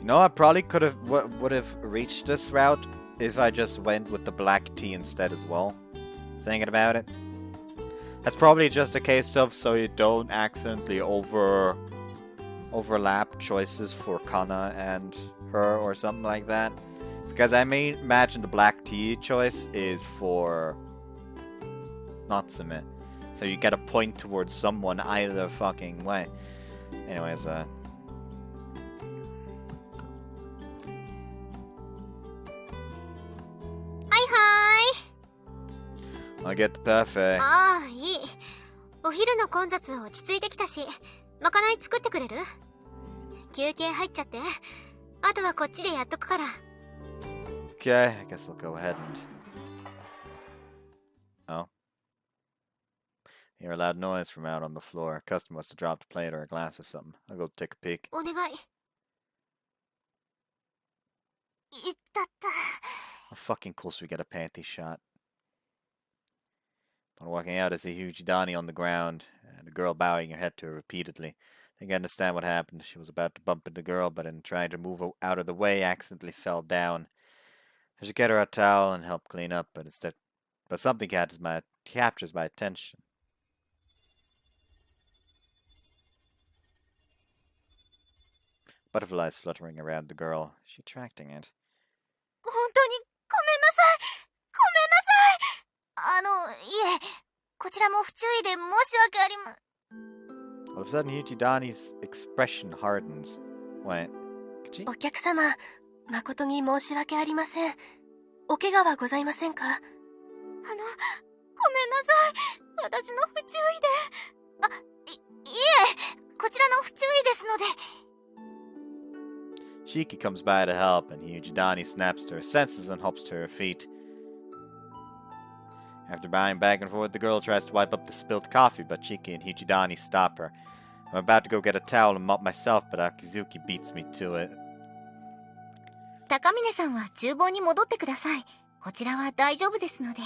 You No, I probably would have reached this route if I just went with the black tea instead as well. Thinking about it. That's probably just a case of so you don't accidentally overlap choices for Kana and her or something like that. Because I may imagine the black tea choice is for Natsume. So you get a point towards someone either fucking way. Anyways,はいはい。 I'll get the parfait. ああ、いい。お昼の混雑落ち着いてきたし、まかない作ってくれる？休憩入っちゃって。あとはこっちでやっとくから。Okay, I guess I'll go ahead and... Oh. Hear a loud noise from out on the floor. A customer must have dropped a plate or a glass or something. I'll go take a peek. お願い。いったった。 How fucking close we get a panty shot. Upon walking out, I see Yuchidani on the ground, and a girl bowing her head to her repeatedly. I think I understand what happened. She was about to bump into the girl, but in trying to move out of the way, accidentally fell down. I should get her a towel and help clean up, but something captures my attention. Butterflies fluttering around the girl. Is she attracting it? 本当にごめんなさい。ごめんなさい。いえ、こちらも不注意で申し訳ありま。 All of a sudden, Yuchidani's expression hardens. Wait, could she? お客様、誠に申し訳ありません。お怪我はございませんか？ごめんなさい。私の不注意で。いえ、こちらの不注意ですので。 Shiki comes by to help, and Yuchidani snaps to her senses and hops to her feet. After bowing back and forth, the girl tries to wipe up the spilled coffee, but Shiki and Yuchidani stop her. I'm about to go get a towel and mop myself, but Akizuki beats me to it. 高峰さんは厨房に戻ってください。こちらは大丈夫ですので。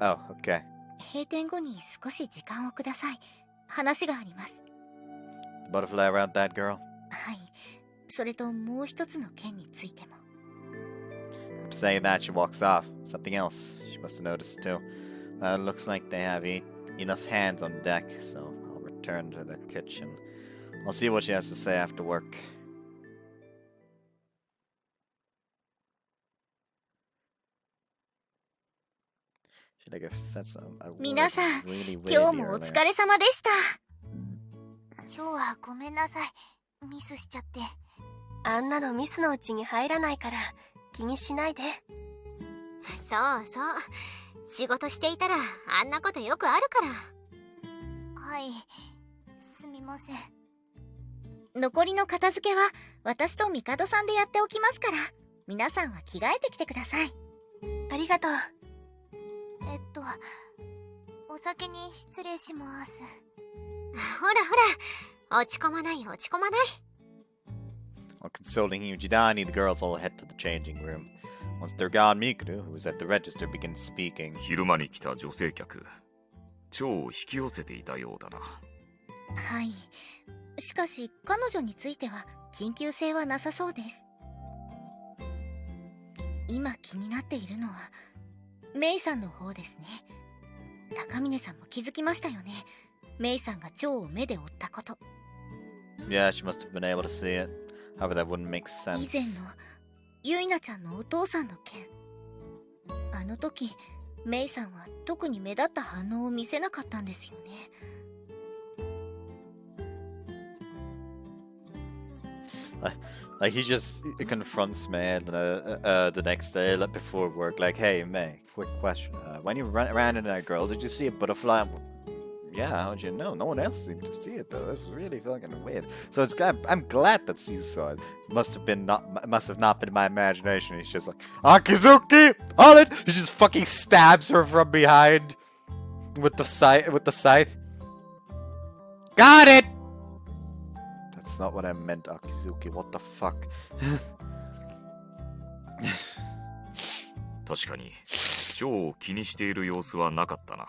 Oh, okay. 閉店後に少し時間をください。話があります。 The butterfly around that girl? はい。それともう一つの件についても。 After saying that, she walks off. Something else she must have noticed too. Looks like they have enough hands on deck, so I'll return to the kitchen. I'll see what she has to say after work. Should I give that's a 皆さん、 really 今日もお疲れ様でした。今日はごめんなさい。ミスしちゃって。あんなのミスのうちに入らないから気にしないで。そうそう。仕事していたらあんなことよくあるから。はい。すみません。残りの片付けは私と帝さんでやっておきますから、皆さんは着替えてきてください。ありがとう。お先に失礼します。ほらほら、落ち込まない落ち込まない。 While consoling Yuchidani, the girls all head to the changing room. Once they're gone, Mikuru, who was at the register, begins speaking. 昼間に来た女性客、蝶を引き寄せていたようだな。はい。しかし彼女については緊急性はなさそうです。今気になっているのはメイさんの方ですね。高峰さんも気づきましたよね。メイさんが蝶を目で追ったこと。 Yeah, she must have been able to see it. However, that wouldn't make 以 sense. 前のユイナちゃんのお父さんの件。あの時メイさんは特に目立った反応を見せなかったんですよね。Like he just confronts May the next day, like before work, like, "Hey May, quick question. When you ran into that girl, did you see a butterfly?" Yeah, how'd you know? No one else seemed to see it though. That's really fucking weird. So I'm glad that you saw it. Must have not been my imagination. He's just like, Akizuki, on it. He just fucking stabs her from behind with the scythe. Got it. That's not what I meant, Akizuki. What the fuck? 確かに蝶を気にしている様子はなかったな。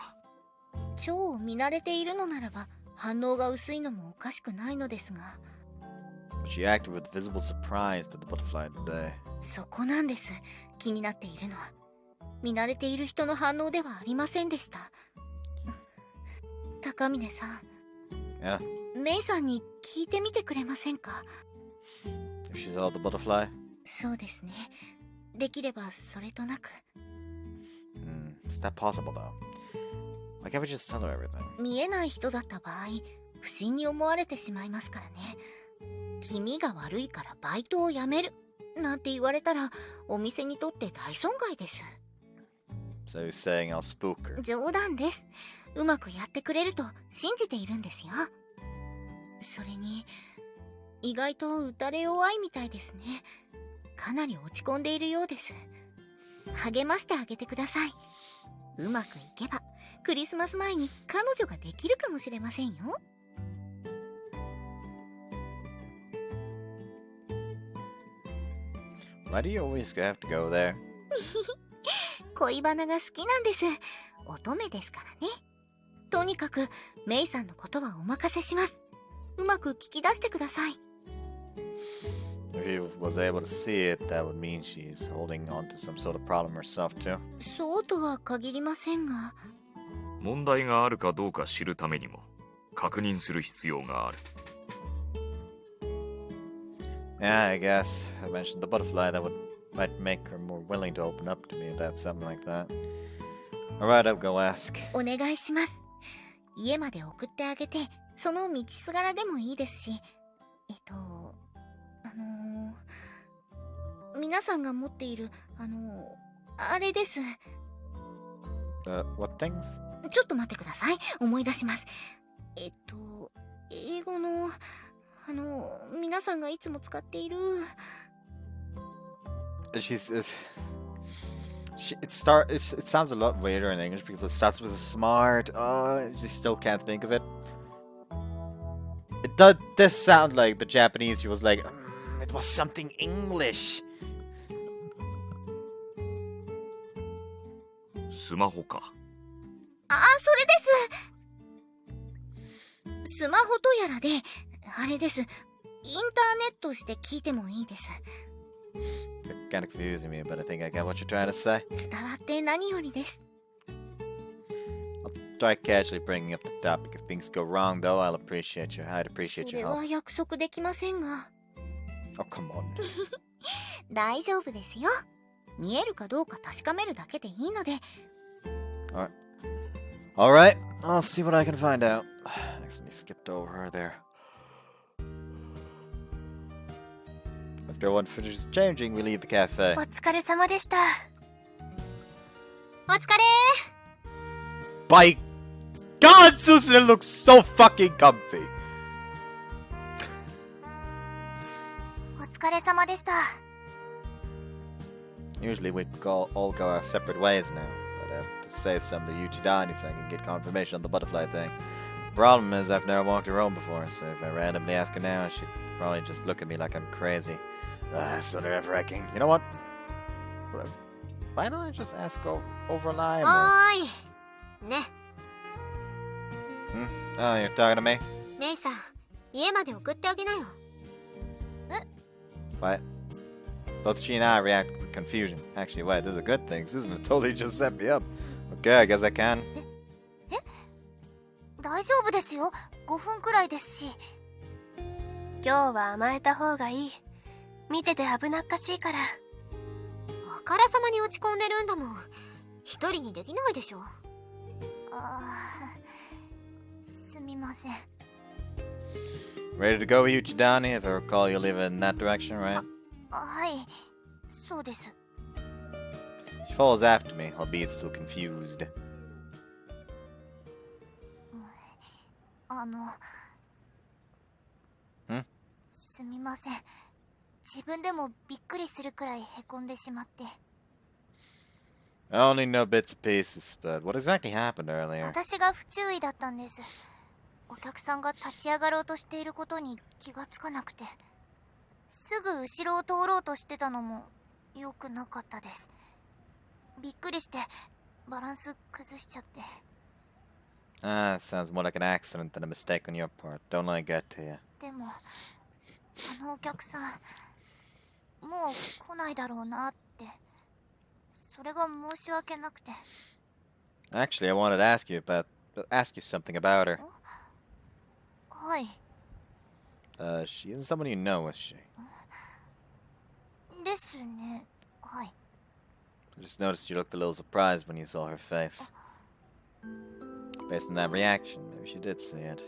蝶を見慣れているのならば反応が薄いのもおかしくないのですが。She acted with visible surprise to the butterfly today. そこなんです。気になっているのは。見慣れている人の反応ではありませんでした。高峰さん。Yeah? メイさんに聞いてみてくれませんか？ If she saw the butterfly? そうですね。できればそれとなく。Is that possible though? Why can't we just tell her everything? 見えない人だった場合、不審に思われてしまいますからね。気味が悪いからバイトを辞めるなんて言われたらお店にとって大損害です。 So you're saying I'll spook her? 冗談です。うまくやってくれると信じているんですよ。それに意外と打たれ弱いみたいですね。かなり落ち込んでいるようです。励ましてあげてください。うまくいけばクリスマス前に彼女ができるかもしれませんよ。Why do you always have to go there? 恋バナが好きなんです。乙女ですからね。とにかくメイさんのことはお任せします。うまく聞き出してください。If he was able to see it, that would mean she's holding on to some sort of problem herself too. そうとは限りませんが。問題があるかどうか知るためにも確認する必要がある。Yeah, I guess. I mentioned the butterfly that might make her more willing to open up to me about something like that. Alright, I'll go ask. お願いします。家まで送ってあげて、その道すがらでもいいですし、皆さんが持っている、あれです。What things? ちょっと待ってください。思い出します。英語の、皆さんがいつも使っている。It sounds a lot weirder in English because it starts with a smart. I just still can't think of it. It does sound like the Japanese. She was like, it was something English. スマホか。あ、それです。スマホとやらで、あれです。インターネットして聞いてもいいです。You're kind of confusing me, but I think I get what you're trying to say. 伝わって何よりです。I'll try casually bringing up the topic. If things go wrong, though, I'd appreciate そ your れ help. は約束できませんが。Oh, come on. 大丈夫ですよ。見えるかどうか確かめるだけでいいので。Alright, I'll see what I can find out. Accidentally skipped over her there. After one finishes changing, we leave the cafe. お疲れ様でした。お疲れ By God, Susan, it looks so fucking comfy. お疲れ様でした。Usually we all go our separate ways now, but I have to say something to Yuchidani so I can get confirmation on the butterfly thing. Problem is, I've never walked her home before, so if I randomly ask her now, she'd probably just look at me like I'm crazy. So nerve-wracking. You know what? Why don't I just ask over line? おーいね Oh, you're talking to me? メイさん家まで送ってあげなよ What? Both she and I react with confusion. Actually, wait, this is a good thing. Susan totally just set me up. Okay, I guess I can. 大丈夫ですよ。5分くらいですし。今日は甘えた方がいい。見てて危なっかしいから。あからさまに落ち込んでるんだもん一人にできないでしょすみません。 Ready to go, Yuchidani? If I recall, you live in that direction, right? はい、そうです。 She follows after me, albeit still confused. すみません。自分でもびっくりするくらいへこんでしまって。I only know bits and pieces, but what exactly happened earlier? 私が不注意だったんです。お客さんが立ち上がろうとしていることに気がつかなくて、すぐ後ろを通ろうとしてたのも良くなかったです。びっくりしてバランス崩しちゃって。Sounds more like an accident than a mistake on your part. Don't let it get to you. でもあのお客さんもう来ないだろうなって、それが申し訳なくて。 Actually, I wanted to ask you something about her. はい。 She isn't someone you know, is she? ですね。はい。 I just noticed you looked a little surprised when you saw her face. Based on that reaction, maybe she did see it.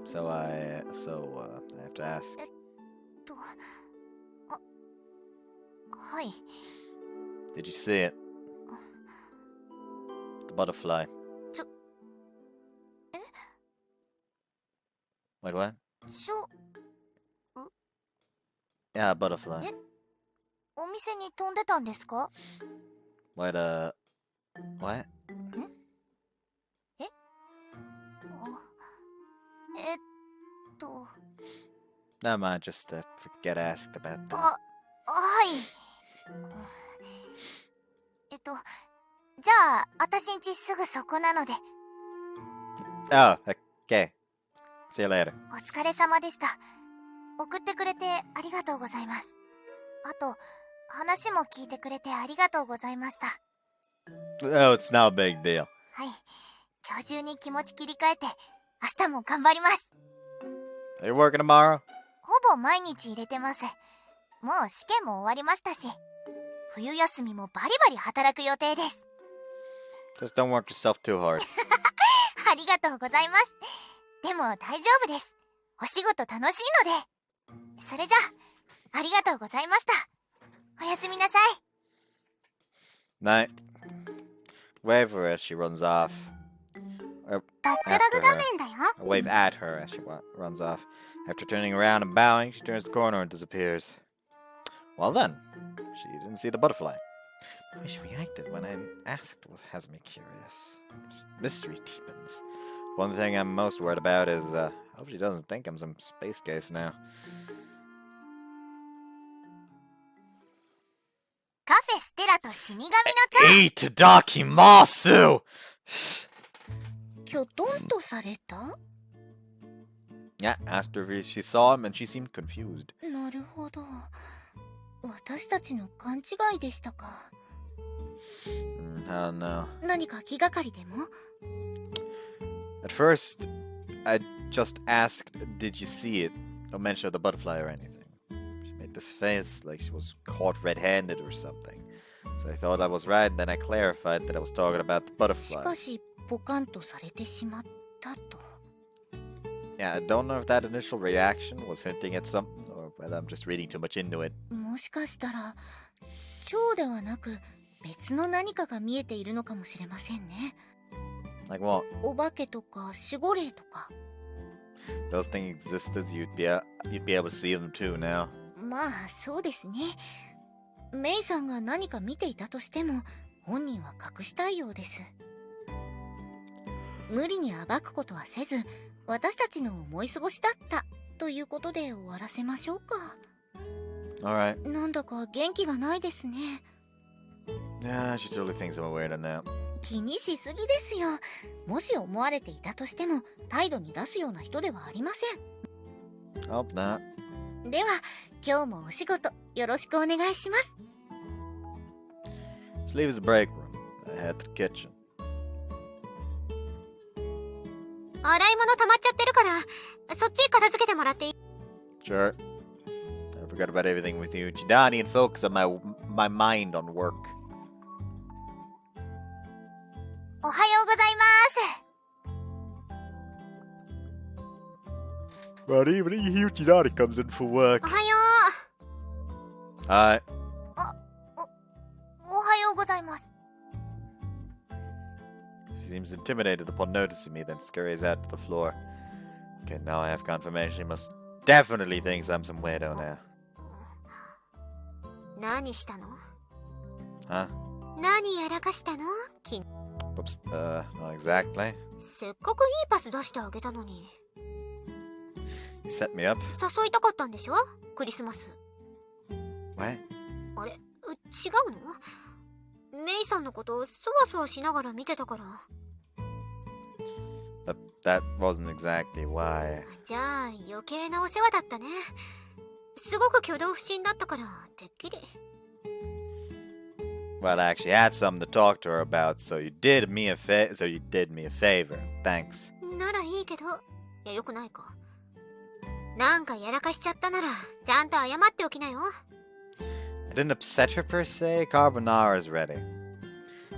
So I have to ask. はい。 Did you see it? The butterfly. え？ Wait, what? ちょ、 Yeah, a butterfly. え？お店に飛んでたんですか？ What, what? え？えっと。 Never mind, just forget I asked about that. はい。じゃあ、私んちすぐそこなので。 Oh, okay. See you later. お疲れ様でした。送ってくれてありがとうございます。あと、話も聞いてくれてありがとうございました。 Oh, it's not a big deal. はい。今日中に気持ち切り替えて、明日も頑張ります。 Are you working tomorrow? ほぼ毎日入れてます。もう試験も終わりましたし、冬休みもバリバリ働く予定です。 Just don't work yourself too hard. ありがとうございます。でも大丈夫です。お仕事楽しいので。それじゃあ、ありがとうございました。おやすみなさい。 Night. Wave her as she runs off. バックログ画面だよ。 I wave at her as she runs off. After turning around and bowing, she turns the corner and disappears. Well then, she didn't see the butterfly. The way she reacted when I asked has me curious. Mystery deepens. One thing I'm most worried about is, I hope she doesn't think I'm some space case now. カフェステラと死神の蝶。Itadakimasu! きょとんとされた？ Yeah, asked her if she saw him and she seemed confused. なるほど。私たちの勘違いでしたか。I don't know. 何か気がかりでも？ At first, I just asked, did you see it? No mention of the butterfly or anything. She made this face like she was caught red-handed or something. So I thought I was right, then I clarified that I was talking about the し butterfly. かしポカンとされてしまったと。 Yeah, I don't know if that initial reaction was hinting at something or whether I'm just reading too much into it. もしかしたら蝶ではなく別の何かが見えているのかもしれませんね。 Like what? お化けとか守護霊とか。 Those things existed, you'd be able to see them too now. まあそうですね。メイさんが何か見ていたとしても本人は隠したいようです。無理に暴くことはせず、私たちの思い過ごしだったということで終わらせましょうか。 Alright. なんだか元気がないですね。 Yeah, she totally thinks I'm a weirdo now. 気にしすぎですよ。もし思われていたとしても態度に出すような人ではありません。 Hope not. では今日もお仕事よろしくお願いします。 She leaves the break room. I head to the kitchen. 洗い物溜まっちゃってるから、そっち片付けてもらっていい？ Sure. I forgot about everything with you, Yuchidani, and focus on my mind on work. おはようございます。 But even Yuchidani comes in for work. おはよ Hi. おはようございます。 She seems intimidated upon noticing me, then scurries out to the floor. Okay, now I have confirmation. She must definitely thinks I'm some weirdo now. う。何したの？ Huh? 何やらかしたの？ Oops. Not exactly. せっかくいいパス出してあげたのに。 You set me up. 誘いたかったんでしょ？クリスマス。 What? あれ？違うの？メイさんのことそわそわしながら見てたから。 But that wasn't exactly why. じゃあ余計なお世話だったね。すごく挙動不審だったからてっきり。 Well, I actually had something to talk to her about, so you did me a favor. Thanks. ならいいけど、いやよくないか。なんかやらかしちゃったならちゃんと謝っておきなよ。 I didn't upset her per se. Carbonara is ready.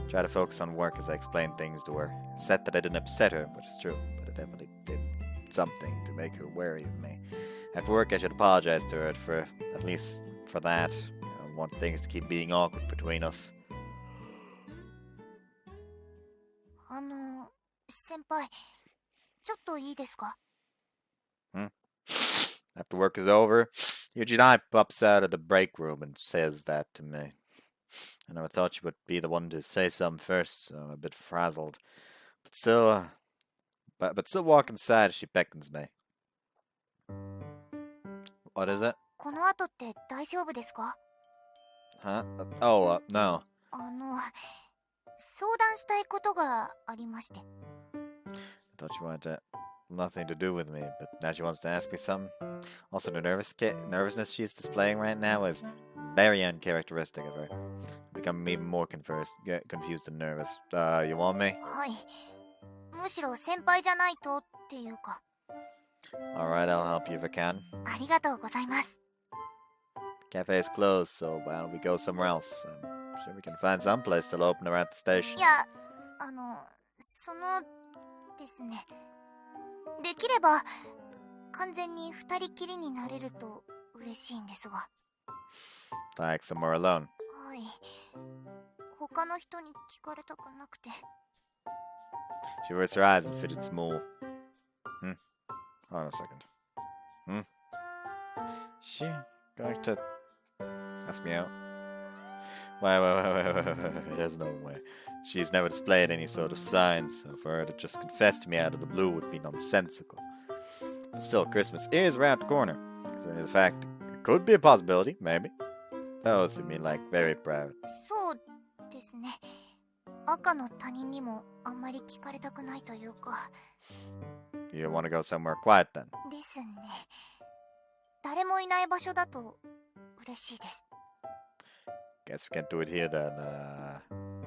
Try to focus on work as I explained things to her. Said that I didn't upset her, but it's true. But I definitely did something to make her wary of me. At work, I should apologize to her for at least for that. I don't want things to keep being awkward between us. 先輩、ちょっといいですか? After work is over, Yuchidani pops out of the break room and says that to me. I never thought she would be the one to say something first, so I'm a bit frazzled. But still walk inside as she beckons me. What is it? この後って大丈夫ですか? Huh? No. 相談したいことがありまして。 I thought she wanted nothing to do with me, but now she wants to ask me something. Also, the nervousness she's displaying right now is very uncharacteristic of her. I'm becoming even more confused and nervous. You want me? はい。むしろ先輩じゃないとっていうか。 Alright, I'll help you if I can. ありがとうございます。 Cafe is closed, so why don't we go somewhere else? I'm sure we can find some place that'll open around the station. いや、ですね。できれば完全に二人きりになれると嬉しいんですが。 Like somewhere alone. はい。他の人に聞かれたくなくて。 She averts her eyes and fidgets more. Hold on a second. She going to ask me out? Wait. There's no way. She's never displayed any sort of signs, so for her to just confess to me out of the blue would be nonsensical. But still, Christmas is around the corner. Considering the fact it could be a possibility, maybe. Those would be like very proud. そうですね。赤の他人にもあんまり聞かれたくないというか。 You want to go somewhere quiet then? ですね。誰もいない場所だと嬉しいです。 Guess we can't do it here then.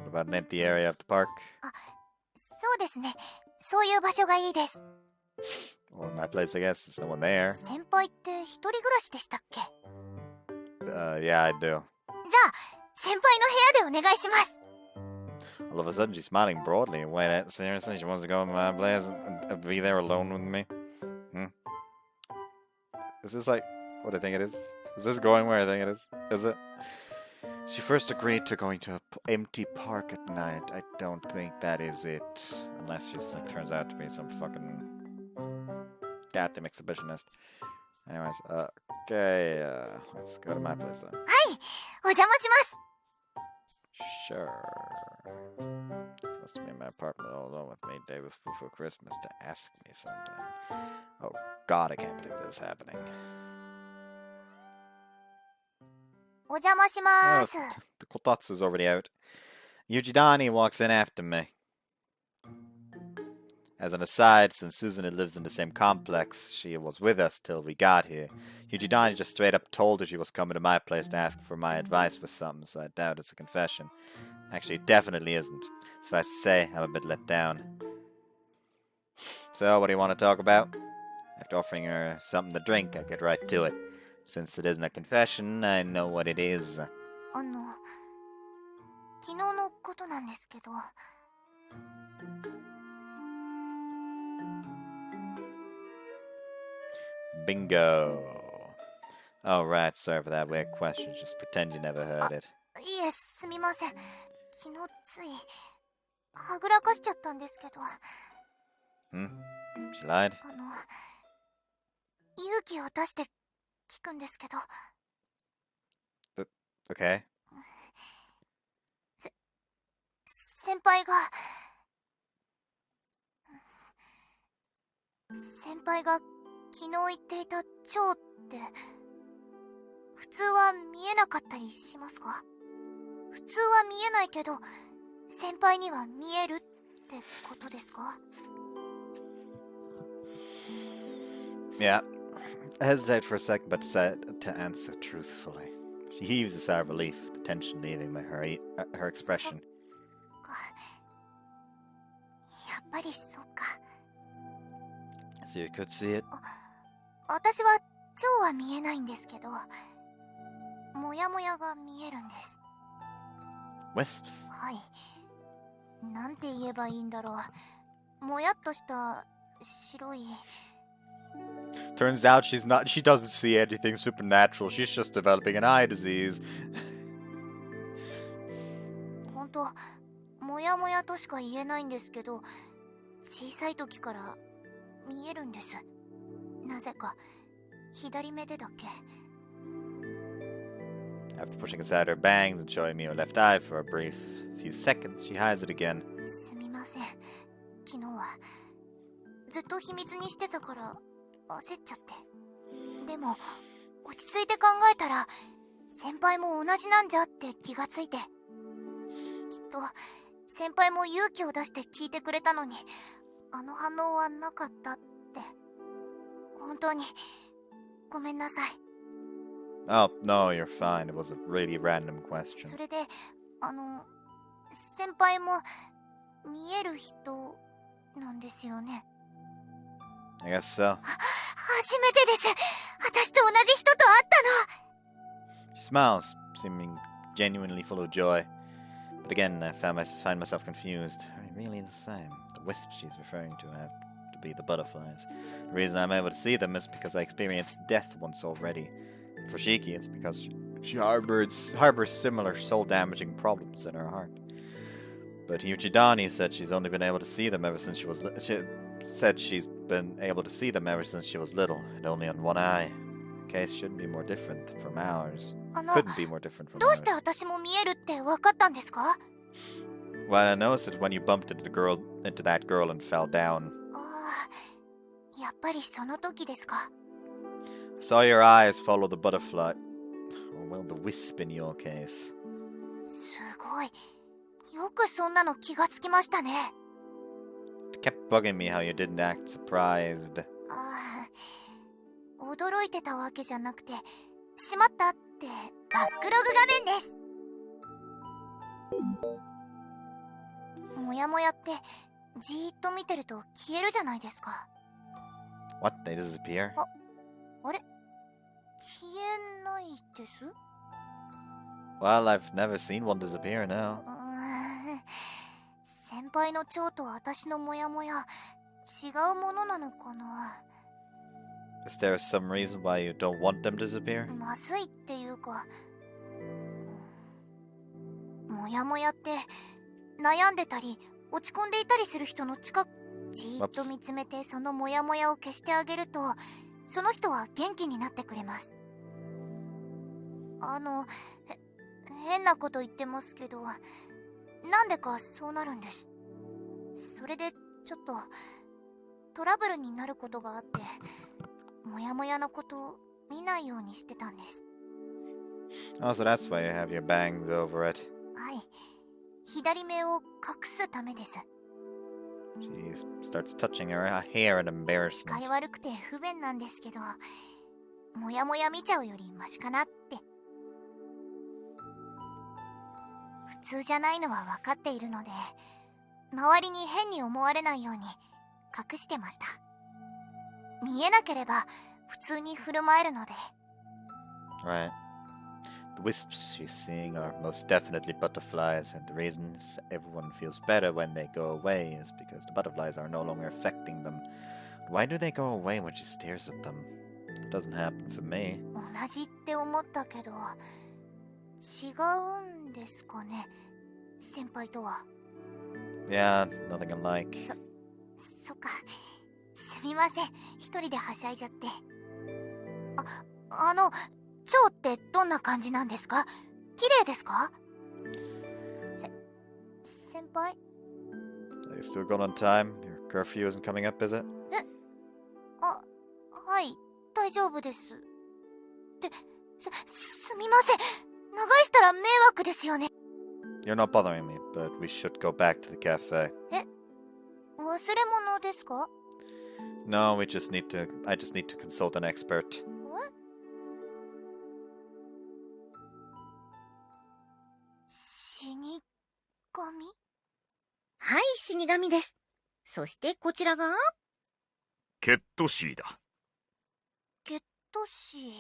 What about an empty area of the park? そうですね。そういう場所がいいです。 Well, my place, I guess. There's no one there. 先輩って一人暮らしでしたっけ? Yeah, I do. じゃあ、先輩の部屋でお願いします。 All of a sudden, she's smiling broadly. Wait, seriously? She wants to go in my place and be there alone with me? Is this like what I think it is? Is this going where I think it is? Is it? She first agreed to going to an empty park at night. I don't think that is it. Unless she turns out to be some fucking goddamn exhibitionist. Anyways, okay, let's go to my place then. はい、お邪魔します。 Sure. She wants to be in my apartment all alone with me day before Christmas to ask me something. Oh God, I can't believe this is happening. お邪魔しま Oh, す。 the kotatsu's already out. Yuchidani walks in after me. As an aside, since Suzuna lives in the same complex, she was with us till we got here. Yuchidani just straight up told her she was coming to my place to ask for my advice with something, so I doubt it's a confession. Actually, it definitely isn't. Suffice to say, I'm a bit let down. So, what do you want to talk about? After offering her something to drink, I get right to it. Since it isn't a confession, I know what it is. 昨日のことなんですけど。Bingo. Oh, right, sorry for that weird question. Just pretend you never heard it. いえ、すみません。昨日ついはぐらかしちゃったんですけど。She lied? 勇気を出して聞くんですけど。Okay. 先輩が昨日言っていた蝶って普通は見えなかったりしますか？普通は見えないけど先輩には見えるってことですか？ Yeah. hesitate for a second, but said to answer truthfully. She heaves a sigh of relief, the tension leaving her expression. やっぱりそうか。 So you could see it? 私は蝶は見えないんですけど、もやもやが見えるんです。 Wisps. はい。なんて言えばいいんだろう。もやっとした白い。 Turns out she doesn't see anything supernatural. She's just developing an eye disease. 本当、もやもやとしか言えないんですけど、小さい時から見えるんです。なぜか左目でだけ。 After pushing aside her bangs and showing me her left eye for a brief few seconds, she hides it again. すみません。昨日はずっと秘密にしてたから焦っちゃって。でも落ち着いて考えたら先輩も同じなんじゃって気がついて、きっと先輩も勇気を出して聞いてくれたのにあの反応はなかったって。本当にごめんなさい。 Oh, no, you're fine. It was a really random question. それで先輩も見える人なんですよね。 I guess so. 初めてです。私と同じ人と会ったの。 She smiles, seeming genuinely full of joy. But again, I find myself confused. Are they really the same? The wisps she's referring to have to be the butterflies. The reason I'm able to see them is because I experienced death once already. For Shiki, it's because she harbors similar soul-damaging problems in her heart. But Yuchidani said she's only been able to see them ever since she was little, and only on one eye. The case shouldn't be more different from ours. Couldn't be more different from どう ours. して私も見えるって分かったんですか？ Well, I noticed it when you bumped into that girl and fell down. ああ、やっぱりその時ですか。 I saw your eyes follow the butterfly. Oh, well, the wisp in your case. すごい。よくそんなの気がつきましたね。 It kept bugging me how you didn't act surprised. ああ、驚いてたわけじゃなくて、しまったってバックログ画面です。もやもやってじーっと見てると消えるじゃないですか。 What? They disappear? あれ？消えないです？ Well, I've never seen one disappear now. 先輩の蝶と私のモヤモヤ違うものなのかな。 Is there some reason why you don't want them to disappear? まずいっていうか、モヤモヤって悩んでたり落ち込んでいたりする人の近くじーっと見つめてそのモヤモヤを消してあげると、その人は元気になってくれます。変なこと言ってますけど、なんでかそうなるんです。それでちょっとトラブルになることがあって、モヤモヤのことを見ないようにしてたんです。 Oh, so that's why you have your bangs over it. はい、左目を隠すためです。 She starts touching her hair in 視 embarrassment. 界悪くて不便なんですけど、モヤモヤ見ちゃうよりマシかなって。普通じゃないのは分かっているので、周りに変に思われないように隠してました。見えなければ普通に振る舞えるので。 Right. The wisps she's seeing are most definitely butterflies, and the reason everyone feels better when they go away is because the butterflies are no longer affecting them. Why do they go away when she stares at them? That doesn't happen for me. 同じって思ったけど、違うんですかね、先輩とは。 Yeah, nothing alike. そっか、すみません、一人ではしゃいじゃって。蝶ってどんな感じなんですか？綺麗ですか？先輩？ Are you still going on time? Your curfew isn't coming up, is it? はい、大丈夫です。すみません、長居したら迷惑ですよね。 You're not bothering me, but we should go back to the cafe. 忘れ物ですか？ No, I just need to consult an expert. 死神？はい、死神です。そしてこちらがケットシーだ。ゲットシー。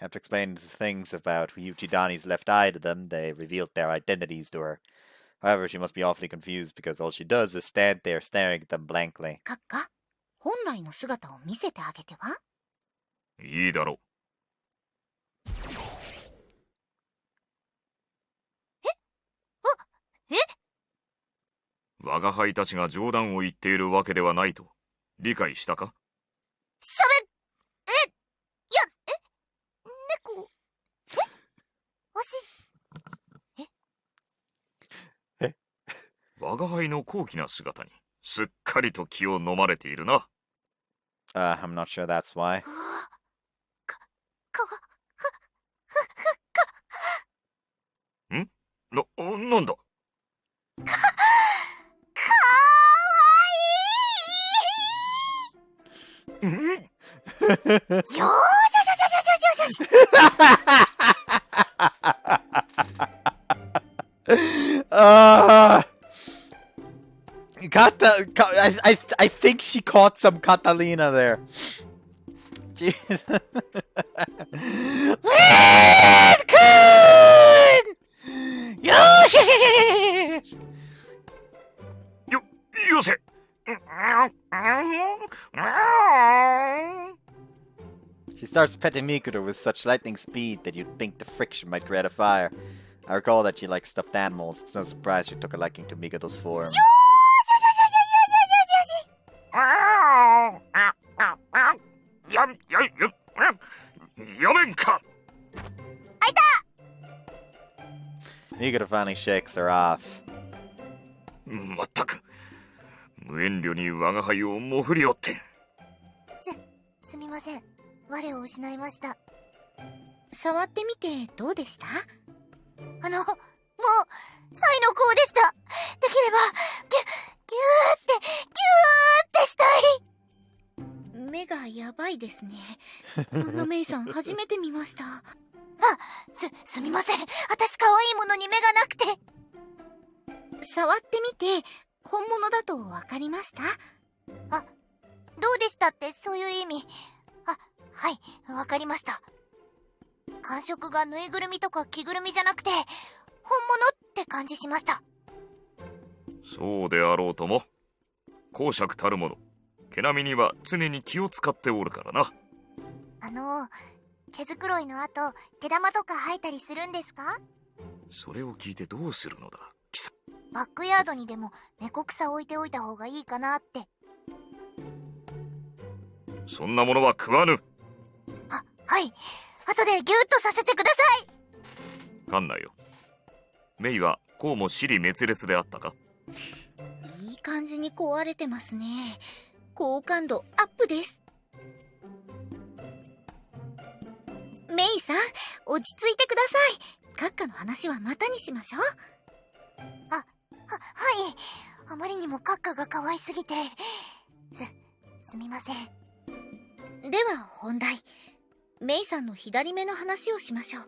After explaining things about Yuchidani's left eye to them, they revealed their identities to her. However, she must be awfully confused because all she does is stand there staring at them blankly. 閣下、本来の姿を見せてあげては？いいだろう。我が輩たちが冗談を言っているわけではないと理解したか？猫？わし？我が輩の高貴な姿にすっかりと気を飲まれているな。I'm not sure that's why. なんだ？よーしよしよしよしよしよし。I think she caught some Catalina there. Jesus.よせ。She starts petting Mikuta with such lightning speed that you'd think the friction might create a fire. I recall that she likes stuffed animals. It's no surprise she took a liking to Mikuta's form. やめんか。 Mikuta finally shakes her off. まったく無遠慮に我が輩をもふりおって。すみません。我を失いました。触ってみてどうでした？もう、サイの甲でした。できれば、ギューってしたい。目がやばいですね。こんなメイさん初めて見ました。すみません。私可愛いものに目がなくて。触ってみて本物だと分かりました？どうでしたってそういう意味。はい、わかりました。感触がぬいぐるみとか着ぐるみじゃなくて、本物って感じしました。そうであろうとも、公爵たるもの、毛並みには常に気を使っておるからな。毛づくろいの後、毛玉とか生えたりするんですか？それを聞いてどうするのだ、貴様。バックヤードにでも猫草置いておいた方がいいかなって。そんなものは食わぬ。はい。後でギュッとさせてください。カンナよ。メイはこうも尻滅裂であったか？いい感じに壊れてますね。好感度アップです。メイさん、落ち着いてください。閣下の話はまたにしましょう。はい。あまりにも閣下が可愛すぎて。すみません。では本題。メイさんの左目の話をしましょう。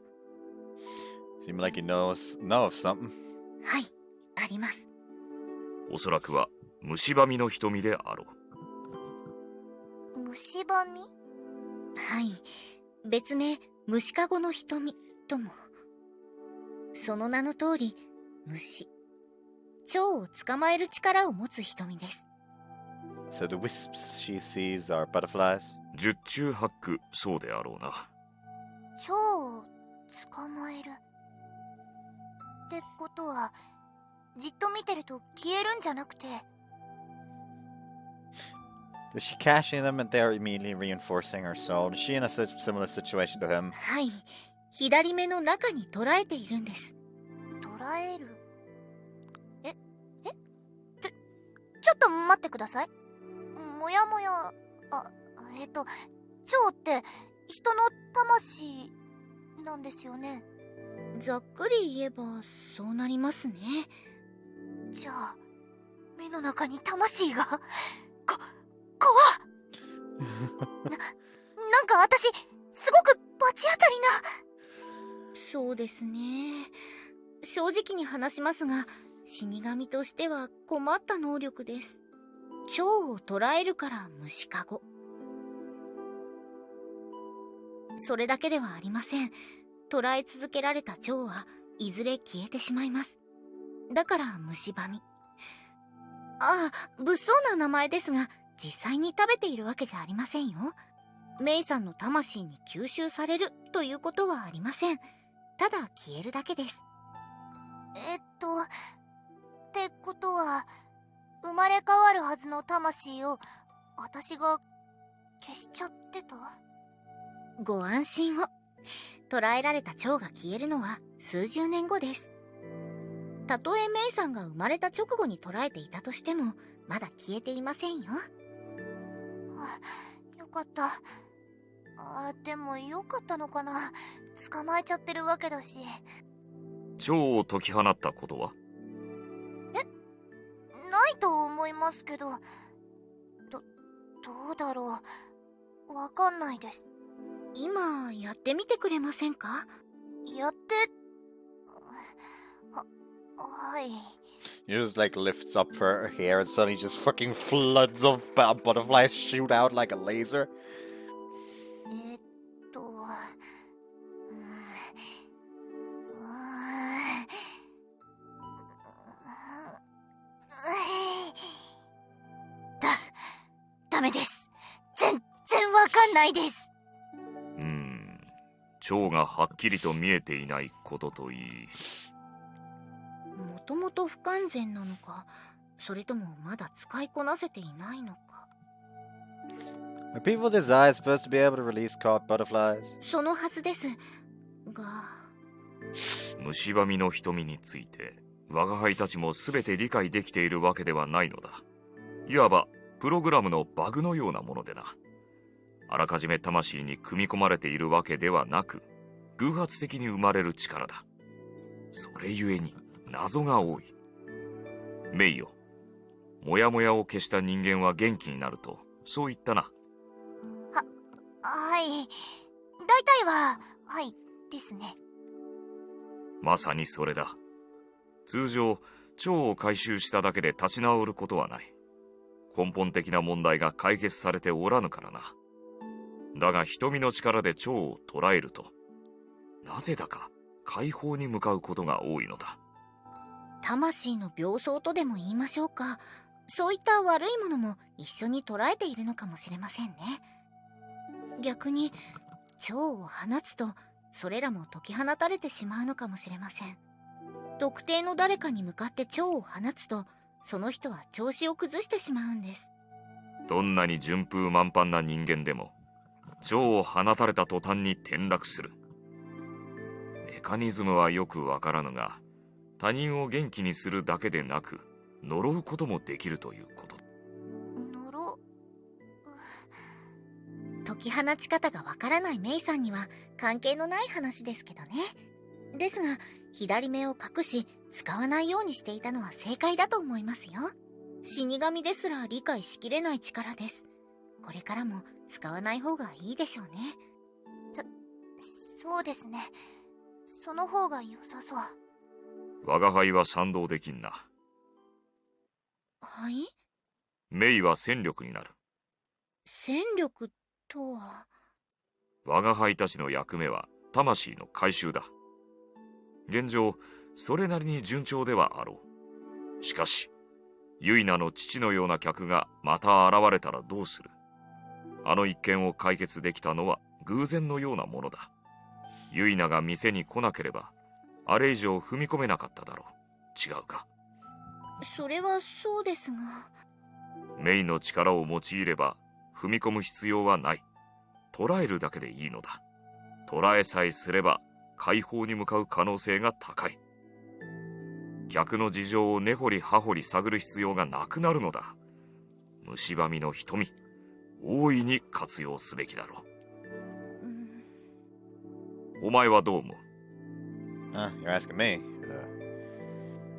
Seem like you know of something. はい、あります。おそらくは虫歯みの瞳であろう。虫歯み？はい、別名虫かごの瞳とも。その名の通り、虫、蝶を捕まえる力を持つ瞳です。So the wisps she sees are butterflies? 十中八九そうであろうな。蝶を捕まえるってことは、じっと見てると消えるんじゃなくて。Is she catching them and they're immediately reinforcing her soul? Is she in a similar situation to him? はい、左目の中に捉えているんです。捉える？ちょっと待ってください。もやもや、蝶って人の魂なんですよね。ざっくり言えばそうなりますね。じゃあ目の中に魂がなんか私すごく罰当たりな。そうですね。正直に話しますが、死神としては困った能力です。蝶を捕らえるから虫かご。それだけではありません。捕らえ続けられた蝶はいずれ消えてしまいます。だから虫歯。ああ、物騒な名前ですが、実際に食べているわけじゃありませんよ。メイさんの魂に吸収されるということはありません。ただ消えるだけです。ってことは、生まれ変わるはずの魂を私が消しちゃってた？ご安心を。捕らえられた蝶が消えるのは数十年後です。たとえメイさんが生まれた直後に捕らえていたとしても、まだ消えていませんよ。よかった。でもよかったのかな。捕まえちゃってるわけだし。蝶を解き放ったことは？ないと思いますけど。どうだろう。わかんないです。今やってみてくれませんか？やって、はい。He just like lifts up her hair and suddenly just fucking floods of butterflies shoot out like a laser. ダメです。全然わかんないです。蝶がはっきりと見えていないことといい。もともと不完全なのか、それともまだ使いこなせていないのか。Are people with his eyes supposed to be able to release caught butterflies? そのはずですが。虫歯の瞳について我が輩たちも全て理解できているわけではないのだ。いわばプログラムのバグのようなものでな。あらかじめ魂に組み込まれているわけではなく、偶発的に生まれる力だ。それゆえに謎が多い。メイよ、モヤモヤを消した人間は元気になると、そう言ったな。はい。大体は、はいですね。まさにそれだ。通常、蝶を回収しただけで立ち直ることはない。根本的な問題が解決されておらぬからな。だが瞳の力で蝶を捕らえると、なぜだか解放に向かうことが多いのだ。魂の病巣とでも言いましょうか。そういった悪いものも一緒に捉えているのかもしれませんね。逆に蝶を放つと、それらも解き放たれてしまうのかもしれません。特定の誰かに向かって蝶を放つと、その人は調子を崩してしまうんです。どんなに順風満帆な人間でも、蝶を放たれた途端に転落する。メカニズムはよくわからぬが、他人を元気にするだけでなく、呪うこともできるということ。解き放ち方がわからないメイさんには関係のない話ですけどね。ですが、左目を隠し使わないようにしていたのは正解だと思いますよ。死神ですら理解しきれない力です。これからも使わない方がいいでしょうね。そうですね。その方が良さそう。我が輩は賛同できんな。はい？メイは戦力になる。戦力とは？我が輩たちの役目は魂の回収だ。現状、それなりに順調ではあろう。しかし、ユイナの父のような客がまた現れたらどうする？あの一件を解決できたのは偶然のようなものだ。ユイナが店に来なければ、あれ以上踏み込めなかっただろう。違うか？それはそうですが。メイの力を用いれば、踏み込む必要はない。捉えるだけでいいのだ。捉えさえすれば、解放に向かう可能性が高い。客の事情を根掘り葉掘り探る必要がなくなるのだ。虫歯の瞳、大いに活用すべきだろう。お前はどう思う？ You're asking me.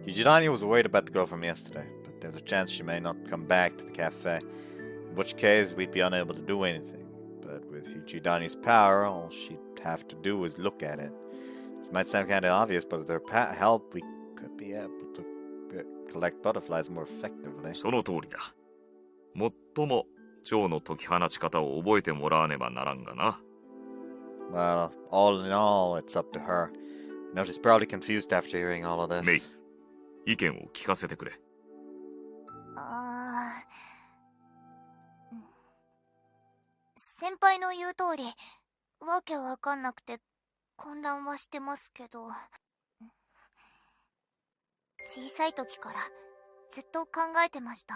Yuchidani was worried about the girl from yesterday, but there's a chance she may not come back to the cafe. In which case, we'd be unable to do anything. But with Yuchidani's power, all she'd have to do is look at it. This might sound kind of obvious, but with her help, we could be able to collect butterflies more effectively. その通りだ。もっとも蝶の解き放ち方を覚えてもらわねばならんがな。Well, all in all, it's up to her. No, she's probably confused after hearing all of this. メイ、意見を聞かせてくれ。先輩の言う通り、わけわかんなくて混乱はしてますけど、小さい時からずっと考えてました。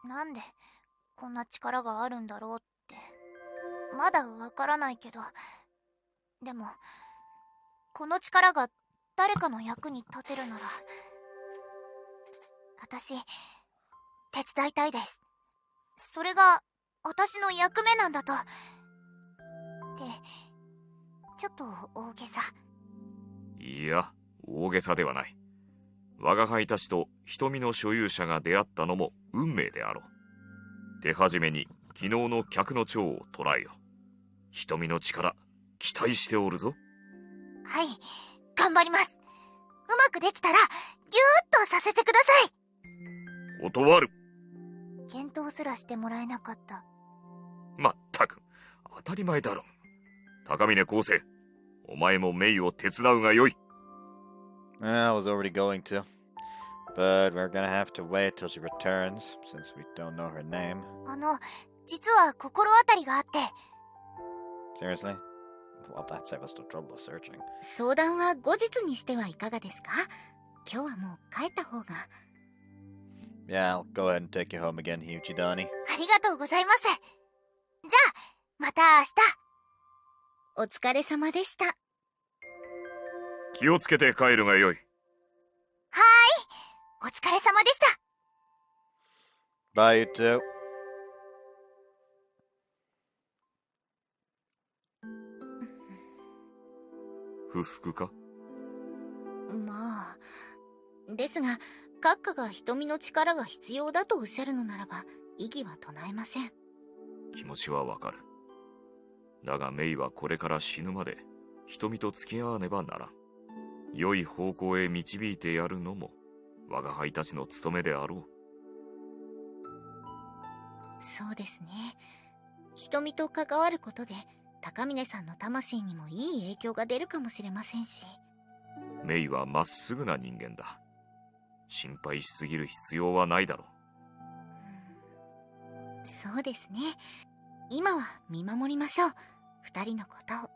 なんでこんな力があるんだろうって。まだわからないけど、でもこの力が誰かの役に立てるなら、私手伝いたいです。それが私の役目なんだと。ってちょっと大げさ。いや、大げさではない。我が輩たちと瞳の所有者が出会ったのも運命であろう。手始めに昨日の客の蝶を捕らえよ。瞳の力期待しておるぞ。はい、頑張ります。うまくできたらギューッとさせてください。断る。検討すらしてもらえなかった。まったく当たり前だろ。高峰昴生、お前もメイを手伝うがよい。I was already going to, but we're gonna have to wait till she returns, since we don't know her name. 実は心当たりがあって。Seriously? Well, that saved us the trouble of searching. 相談は後日にしてはいかがですか？今日はもう帰った方が。Yeah, I'll go ahead and take you home again, Yuchidani. ありがとうございます。じゃあ、また明日。お疲れ様でした。気をつけて帰るがよい。はーい、お疲れ様でした。Bye, you two. 不服か？まあ、ですが閣下が瞳の力が必要だとおっしゃるのならば異議は唱えません。気持ちはわかる。だがメイはこれから死ぬまで瞳と付き合わねばならん。良い方向へ導いてやるのも我が輩たちの務めであろう。そうですね。瞳と関わることで高峰さんの魂にもいい影響が出るかもしれませんし。メイはまっすぐな人間だ。心配しすぎる必要はないだろう。そうですね。今は見守りましょう。二人のことを。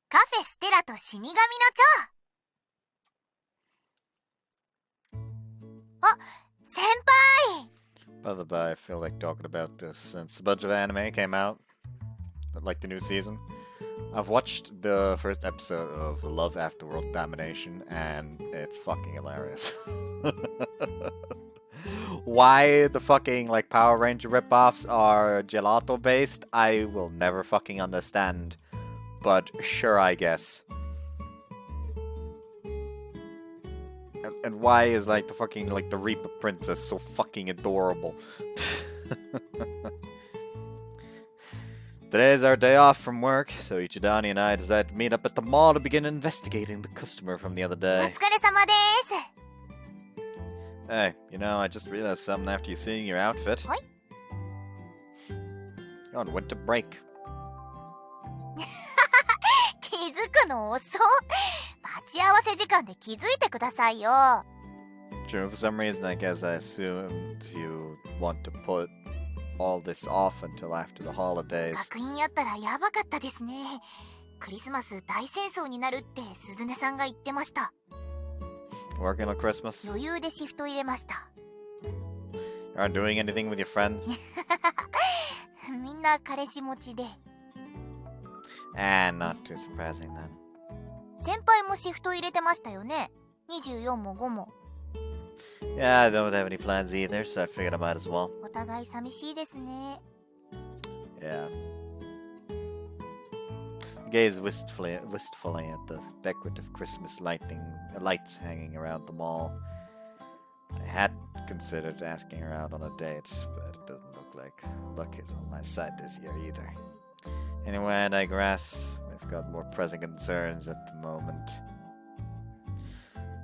カフェステラと死神の蝶。あ、先輩。By the by, I feel like talking about this since a bunch of anime came out, like the new season. I've watched the first episode of Love After World Domination, and it's fucking hilarious. Why the fucking like Power Ranger ripoffs are gelato based, I will never fucking understand. But sure, I guess. And why is like the fucking like the Reaper Princess so fucking adorable? Today's our day off from work, so Yuchidani and I decided to meet up at the mall to begin investigating the customer from the other お day. 疲れ様です。 Hey, you know, I just realized something after you seeing your outfit. What? You're on winter break. 気づくの遅っ。待ち合わせ時間で気づいてくださいよ。 True, for some reason, I guess I assumed you want to put all this off until after the holidays. 学院やったらやばかったですね。クリスマス大戦争になるって鈴音さんが言ってました。 Working on Christmas? 余裕でシフト入れました。 You aren't doing anything with your friends? みんな彼氏持ちで。 Ah, not too surprising then. 先輩もシフト入れてましたよね。24も5も。 Yeah, I don't have any plans either, so I figured I might as well. お互い寂しいですね。 Yeah. gaze wistfully at the decorative Christmas lights hanging around the mall. I had considered asking her out on a date, but it doesn't look like luck is on my side this year either. Anyway, I digress. We've got more pressing concerns at the moment.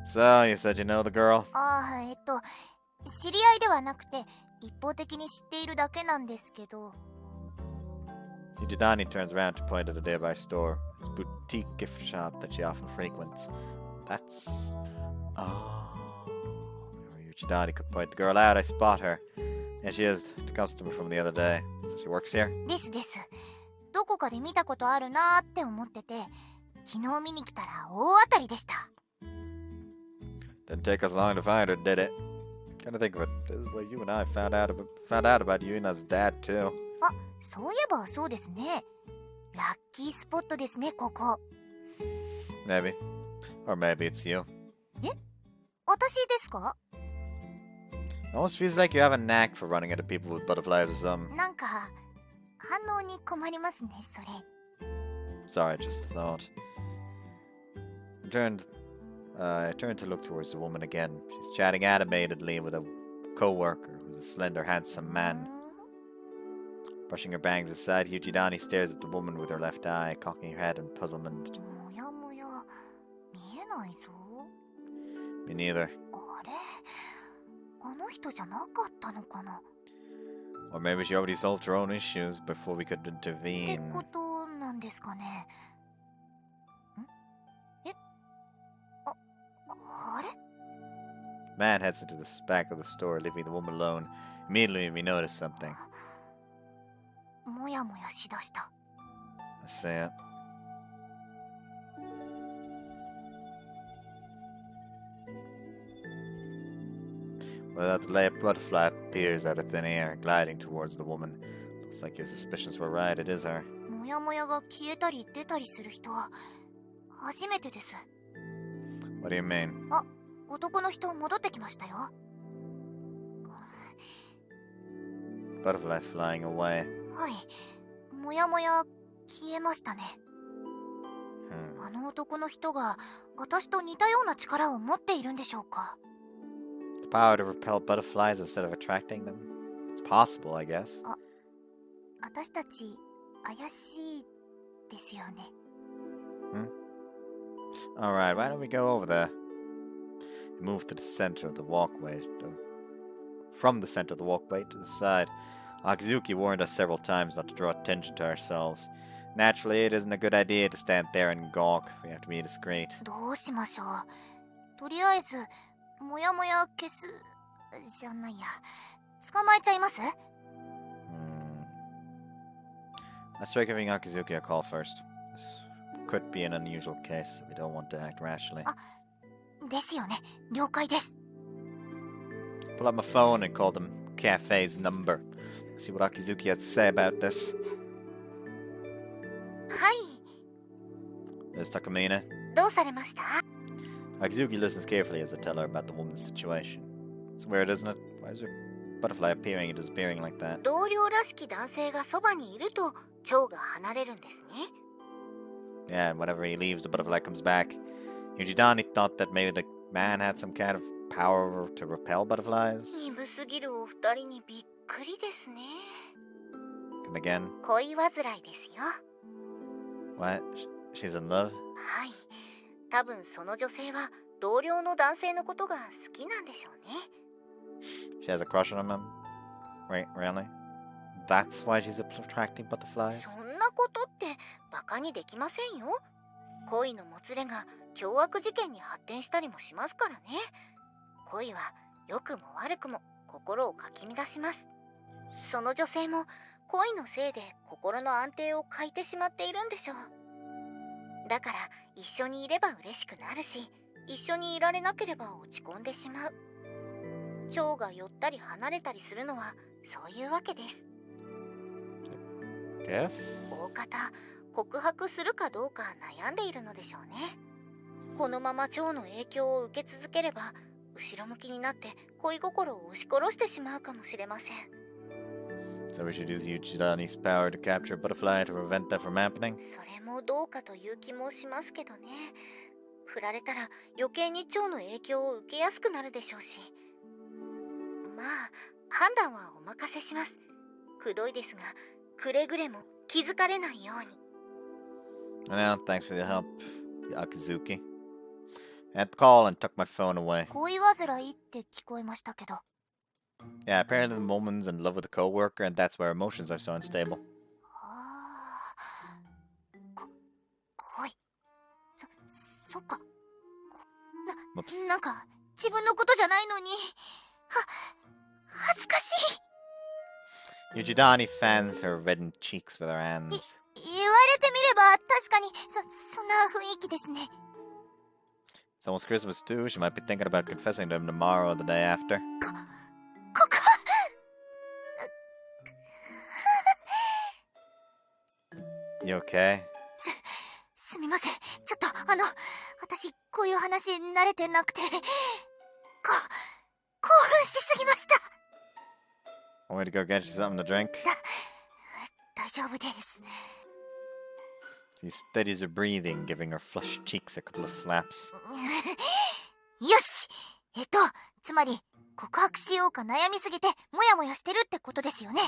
So, you said you know the girl? 知り合いではなくて一方的に知っているだけなんですけど。 Yuchidani turns around to point at a nearby store. It's a boutique gift shop that she often frequents. That's... Oh... Yuchidani could point the girl out. I spot her. Yeah, she is the customer from the other day. So she works here? ですです。どこかで見たことあるなーって思ってて、昨日見に来たら大当たりでした。 Didn't take us long to find her, did it? Kinda think of it. This is where you and I found out about Yuna's dad, too. あ、そういえばそうですね。ラッキースポットですね、ここ。 Maybe. Or maybe it's you. え？私ですか？ It almost feels like you have a knack for running into people with butterflies or something. なんか反応に困りますね、それ。 Sorry, I just thought. I turned to look towards the woman again. She's chatting animatedly with a co-worker who's a slender, handsome man. Brushing her bangs aside, Yuchidani stares at the woman with her left eye, cocking her head in puzzlement. もやもや、見えないぞ。 Me neither. あれ？あの人じゃなかったのかな？ Or maybe she already solved her own issues before we could って intervene. ことなんですかね。ん？え？あれ？ Man heads into the back of the store, leaving the woman alone. Immediately, we notice something. もやもやしだした。 I say it. Without delay, a butterfly appears out of thin air, gliding towards the woman. Looks like your suspicions were right, it is her. もやもやが消えたり出たりする人は初めてです。 What do you mean? あ、男の人戻ってきましたよ。 Butterflies flying away. はい、もやもや消えましたね。 Hmm. あの男の人が私と似たような力を持っているんでしょうか。 The power to repel butterflies instead of attracting them? It's possible, I guess. 私たち怪しいですよね。 Alright, why don't we go over there? We move to the center of the walkway. From the center of the walkway to the side. Akizuki warned us several times not to draw attention to ourselves. Naturally, it isn't a good idea to stand there and gawk. We have to be discreet. どうしましょう。とりあえずもやもや消すじゃないや。捕まえちゃいます？ Let's try giving Akizuki a call first. This could be an unusual case. We don't want to act rashly. ですよね。了解です。 Pull out my phone and call them Café's number. See what Akizuki has to say about this. はい、 There's Takamine. どうされました？ Akizuki listens carefully as I tell her about the woman's situation. It's weird, isn't it? Why is her butterfly appearing and disappearing like that? 同僚らしき男性がそばにいると蝶が離れるんですね。 Yeah, and whenever he leaves, the butterfly comes back. Yuchidani thought that maybe the man had some kind of power to repel butterflies. 鈍すぎるお二人にびっくりですね。 Come again? 恋煩いですよ。 What? She's in love? はい。多分その女性は同僚の男性のことが好きなんでしょうね。 She has a crush on him? Wait, really? That's why she's attracting butterflies? そんなことってバカにできませんよ。恋のもつれが凶悪事件に発展したりもしますからね。恋は良くも悪くも心をかき乱します。その女性も恋のせいで心の安定を欠いてしまっているんでしょう。だから一緒にいれば嬉しくなるし、一緒にいられなければ落ち込んでしまう。蝶が寄ったり離れたりするのはそういうわけです。 Guess? 大方告白するかどうか悩んでいるのでしょうね。このまま蝶の影響を受け続ければ後ろ向きになって恋心を押し殺してしまうかもしれません。So we should use Yuchidani's power to capture a butterfly to prevent that from happening? それもどうかという気もしますけどね。振られたら余計に蝶の影響を受けやすくなるでしょうし。まあ、判断はお任せします。くどいですが、くれぐれも気づかれないように。Well, thanks for the help, Akizuki. I had to call and tuck my phone away. 恋煩いって聞こえましたけど。Yeah, apparently the woman's in love with a coworker, and that's why her emotions are so unstable. ああ、恋。そっか。Whoops. なんか自分のことじゃないのに。恥ずかしい。 Yuchidani fans her reddened cheeks with her hands. 言われてみれば確かにそんな雰囲気ですね。 It's almost Christmas too. She might be thinking about confessing to him tomorrow or the day after. ここ You okay? すみません。ちょっと私こういう話慣れてなくて興奮しすぎました。 Want me to go get you something to drink? 大丈夫です。 She steadies her breathing, giving her flushed cheeks a couple of slaps. よし。つまり告白しようか悩みすぎてモヤモヤしてるってことですよね。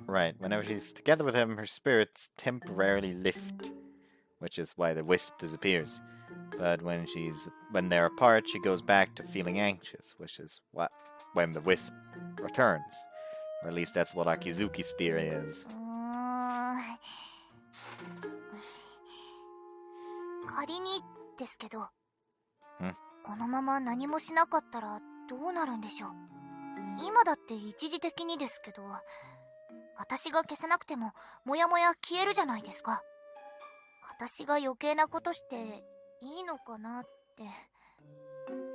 Right, whenever she's together with him, her spirits temporarily lift, which is why the wisp disappears. But when they're apart, she goes back to feeling anxious, which is when the wisp returns. Or at least that's what Akizuki's theory is. 仮にですけど、ん？このまま何もしなかったらどうなるんでしょう。今だって一時的にですけど、私が消せなくてもモヤモヤ消えるじゃないですか。私が余計なことしていいのかなって。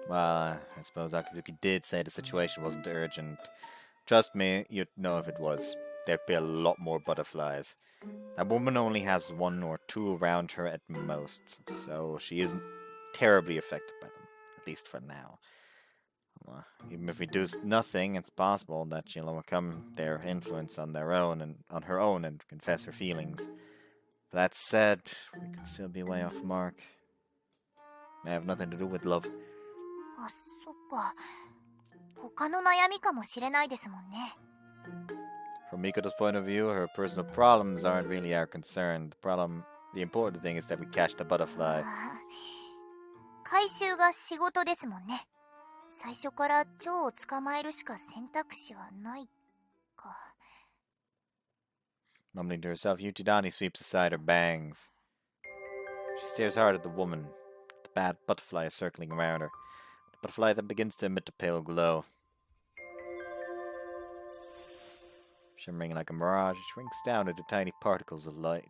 Well, I suppose Akizuki did say the situation wasn't urgent. Trust me, you'd know if it was. There'd be a lot more butterflies. That woman only has 1 or 2 around her at most, so she isn't terribly affected by them, at least for now. Even if we do nothing, it's possible that she'll overcome their influence on her own and confess her feelings. That said, we could still be way off mark. May have nothing to do with love. あ、そっか。他の悩みかもしれないですもんね。 From Mikoto's point of view, her personal problems aren't really our concern. The important thing is that we catch the butterfly. 回収が仕事ですもんね。最初から蝶を捕まえるしか選択肢はないか。 Mumbling to herself, Yuchidani sweeps aside her bangs. She stares hard at the woman. The bad butterfly is circling around her. The butterfly then begins to emit a pale glow. Shimmering like a mirage, it shrinks down into tiny particles of light.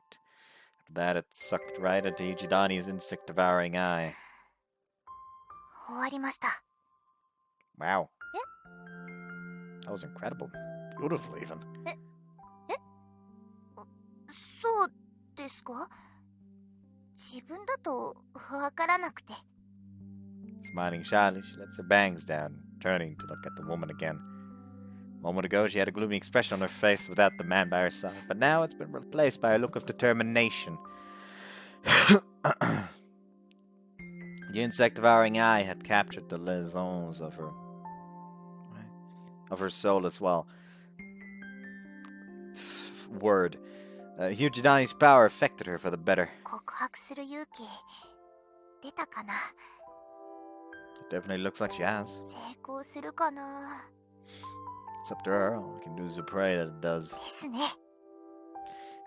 After that, it's sucked right into Yuchidani's insect-devouring eye. 終わりました。 Wow. That was incredible. Beautiful, even. そうですか？自分だとわからなくて。 Smiling shyly, she lets her bangs down, turning to look at the woman again. A moment ago, she had a gloomy expression on her face without the man by her side, but now it's been replaced by a look of determination. The insect-devouring eye had captured the liaisons of her soul as well. Word. Yuchidani's power affected her for the better. 告白する勇気出たかな。 It definitely looks like she has. 成功するかな。 It's up to her. All we can do is to pray that it does. ですね。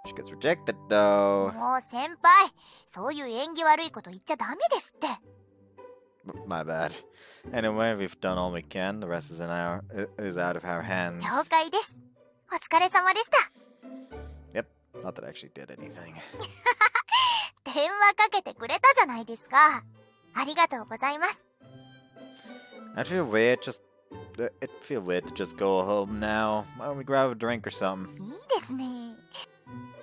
If she gets rejected, though. もう先輩、そういう縁起悪いこと言っちゃダメですって。 My bad. Anyway, we've done all we can. The rest is out of our hands. 了解です。お疲れ様でした。 Yep. Not that I actually did anything. 電話かけてくれたじゃないですか。ありがとうございます。 It feel weird to just go home now. Why don't we grab a drink or something? いいですね。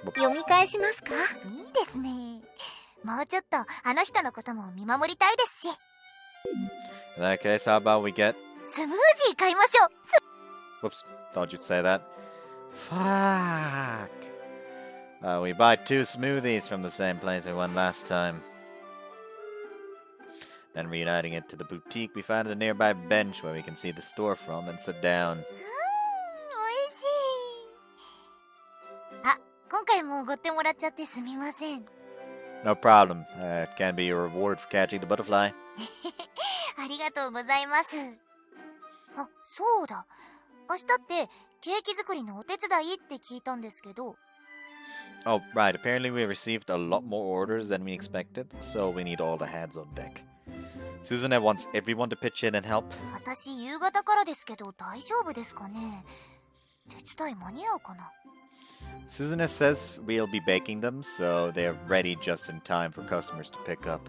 Whoops. 読み返しますか？いいですね。もうちょっとあの人のことも見守りたいですし。 In that case, how about we get... スムージー買いましょう。Whoops, thought you'd say that. Fuck. We buy 2 smoothies from the same place we went last time. Then reuniting it to the boutique, we find a nearby bench where we can see the store from and sit down. 美味しい。あ、今回もおごってもらっちゃってすみません。 No problem. It can be your reward for catching the butterfly. ありがとうございます。あ、そうだ。明日ってケーキ作りのお手伝いって聞いたんですけど。 Oh, right. Apparently we received a lot more orders than we expected, so we need all the hands on deck. Suzune wants everyone to pitch in and help. 私夕方からですけど大丈夫ですかね。手伝い間に合うかな。 Suzune says we'll be baking them, so they're ready just in time for customers to pick up.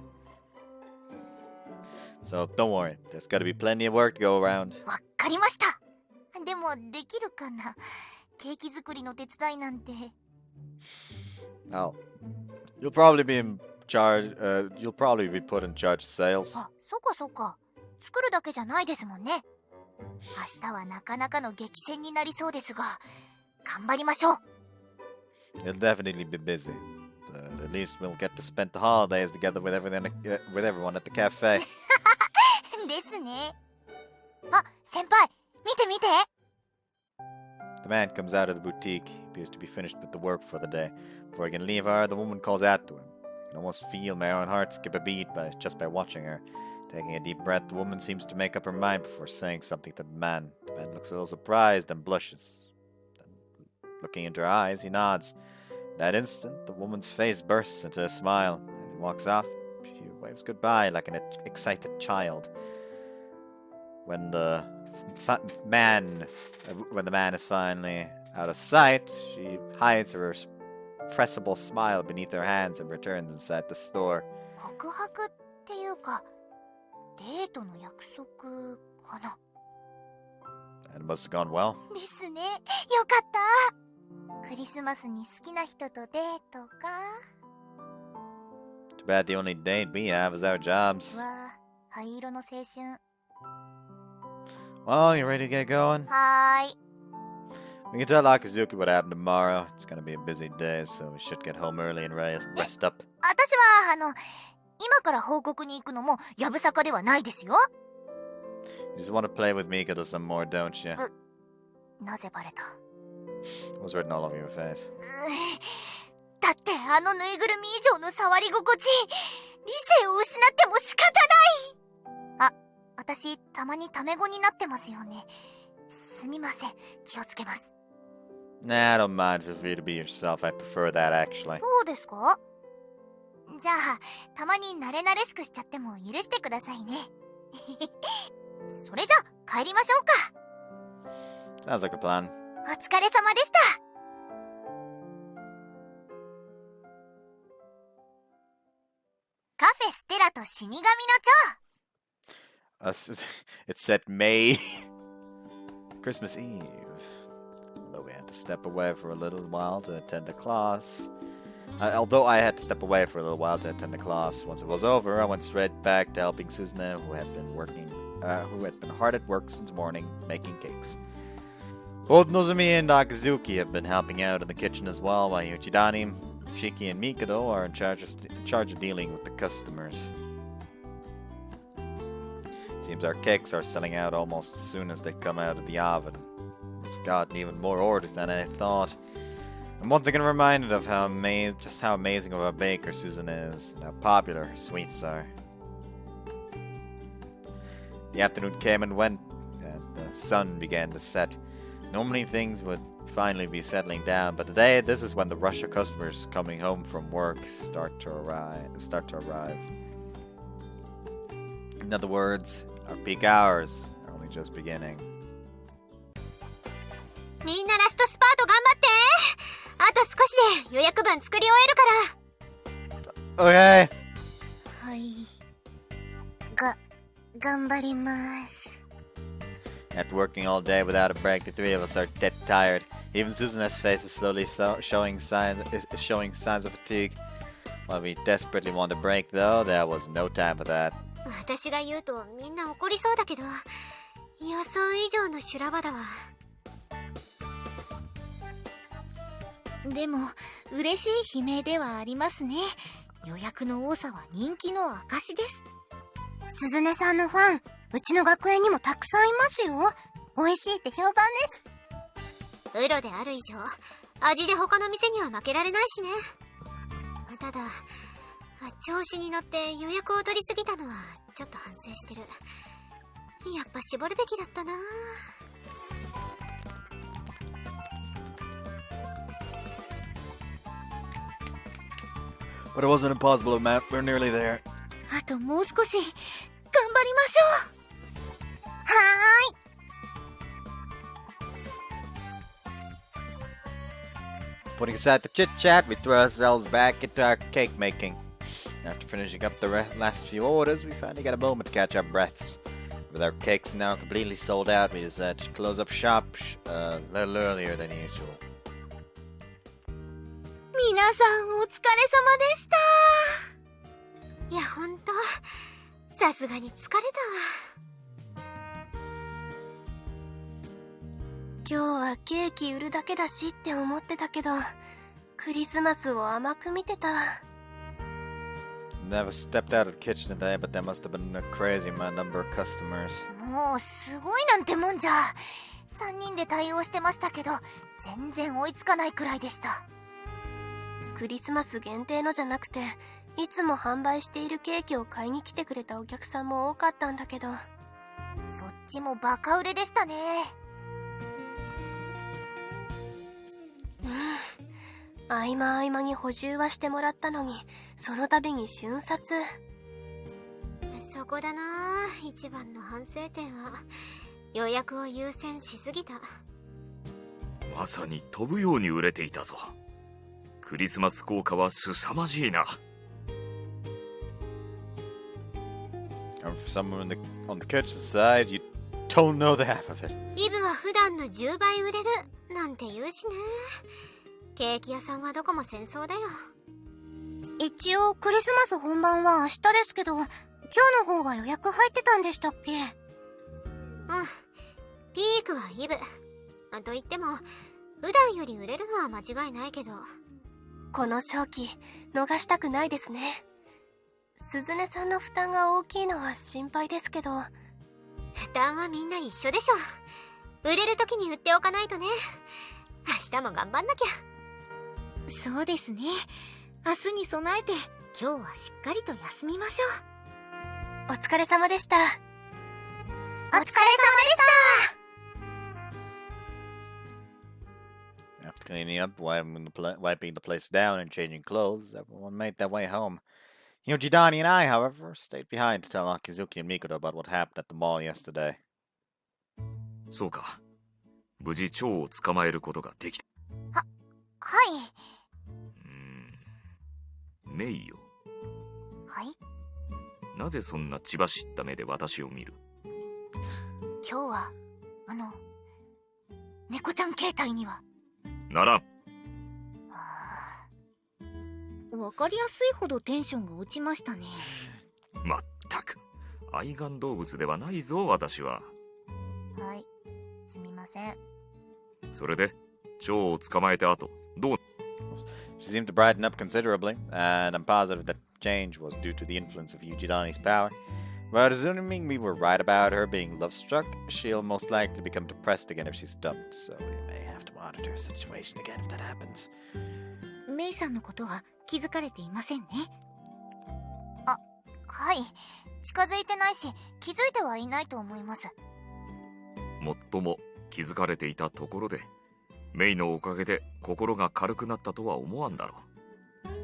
So don't worry, there's gotta be plenty of work to go around. わかりました。でもできるかな。ケーキ作りの手伝いなんて。 Oh, you'll probably be in charge. You'll probably be put in charge of sales. あ、そうかそうか。作るだけじゃないですもんね。明日はなかなかの激戦になりそうですが、頑張りましょう。 You'll definitely be busy, but at least we'll get to spend the holidays together with everyone at the cafe. ですね。あ、先輩、見て見て。 The man comes out of the boutique. He appears to be finished with the work for the day. Before he can leave her, the woman calls out to him. I can almost feel my own heart skip a beat just by watching her. Taking a deep breath, the woman seems to make up her mind before saying something to the man. The man looks a little surprised and blushes. Then, looking into her eyes, he nods. In that instant, the woman's face bursts into a smile. As he walks off, she waves goodbye like an excited child. When the man is finally out of sight, she hides her irrepressible smile beneath her hands and returns inside the store. 告白っていうか、デートの約束かな。 And it must have gone well. ですね。よかった。クリスマスに好きな人とデートか。 Too bad the only date we have is our jobs. わあ、灰色の青春。 Well, you ready to get going? はーい。 We can tell Akazuki what happened tomorrow. It's gonna be a busy day, so we should get home early and rest up. 私は今から報告に行くのもやぶさかではないですよ。 You just want to play with Mikado some more, don't you? なぜバレた？ It was written all over your face. だってあのぬいぐるみ以上の触り心地、理性を失っても仕方ない。あ、私たまにタメ語になってますよね。すみません、気をつけます。 Nah, I don't mind. Feel free to be yourself. I prefer that, actually. そうですか？じゃあ、たまに慣れ慣れしくしちゃっても許してくださいね。それじゃ、帰りましょうか。 Sounds like a plan. お疲れ様でした。カフェステラと死神の蝶。 It said May. Christmas Eve. Although we had to step away for a little while to attend a class. Although I had to step away for a little while to attend a class, once it was over, I went straight back to helping Suzune, who had been hard at work since morning, making cakes. Both Nozomi and Akazuki have been helping out in the kitchen as well, while Yuchidani, Shiki, and Mikado are in charge of dealing with the customers. Seems our cakes are selling out almost as soon as they come out of the oven. We've gotten even more orders than I thought. I'm once again reminded of just how amazing of a baker Susan is, and how popular her sweets are. The afternoon came and went, and the sun began to set. Normally things would finally be settling down, but today this is when the rush of customers coming home from work start to arrive. In other words, our peak hours are only just beginning. みんなラストスパート頑張って。あと少しで予約版作り終えるから。 Okay. はい。頑張ります。 After working all day without a break, the three of us are dead tired. Even Suzune's face is slowly showing signs of fatigue. While we desperately want a break, though, there was no time for that. 私が言うとみんな怒りそうだけど、予想以上の修羅場だわ。でも嬉しい悲鳴ではありますね。予約の多さは人気の証です。鈴音さんのファン、うちの学園にもたくさんいますよ。美味しいって評判です。プロである以上、味で他の店には負けられないしね。ただ、調子に乗って予約を取りすぎたのはちょっと反省してる。やっぱ絞るべきだったな。But it wasn't impossible, Matt. We're nearly there. あともう少し頑張りましょう。はーい。 Putting aside the chit-chat, we throw ourselves back into our cake making. After finishing up the last few orders, we finally got a moment to catch our breaths. With our cakes now completely sold out, we decided to close up shop a little earlier than usual. 皆さんお疲れ様でした。いや、ほんとさすがに疲れたわ。今日はケーキ売るだけだしって思ってたけど、クリスマスを甘く見てた。 Never stepped out of the kitchen today, but there must have been a crazy number of customers. もうすごいなんてもんじゃ。3人で対応してましたけど、全然追いつかないくらいでした。クリスマス限定のじゃなくて、いつも販売しているケーキを買いに来てくれたお客さんも多かったんだけど。そっちもバカ売れでしたね。合間合間に補充はしてもらったのに、その度に瞬殺。そこだな、一番の反省点は予約を優先しすぎた。まさに飛ぶように売れていたぞ。クリスマス効果は凄まじいな。And for someone on the kitchen side, you don't know the half of it. イブは普段の10倍売れるなんて言うしね。ケーキ屋さんはどこも戦争だよ。一応クリスマス本番は明日ですけど、今日の方が予約入ってたんでしたっけ？うん、ピークはイブ。と言っても普段より売れるのは間違いないけど。この商機逃したくないですね。鈴音さんの負担が大きいのは心配ですけど。負担はみんな一緒でしょ。売れる時に売っておかないとね。明日も頑張んなきゃ。そうですね。明日に備えて今日はしっかりと休みましょう。お疲れ様でした。お疲れ様でした。After cleaning up, wiping the place down, and changing clothes, everyone made their way home. Yuchidani and I, however, stayed behind to tell Akizuki and Mikoto about what happened at the mall yesterday. そうか。無事蝶を捕まえることができた。はい。メイよ。はい。なぜそんな血走った目で私を見る？今日は猫ちゃん携帯にはならん。う。わかりやすいほどテンションが落ちましたね。まったく愛玩動物ではないぞ私は。はい、すみません。それで蝶を捕まえた後どう？ She seemed to brighten up considerably, and I'm positive that change was due to the influence of Yuchidani's power. But assuming we were right about her being love-struck, she'll most likely become depressed again if she's dumped, so we may have to monitor her situation again if that happens. メイさんのことは気づかれていませんね。はい、近づいてないし気づいてはいないと思います。もっとも気づかれていたところでメイのおかげで心が軽くなったとは思わんだろ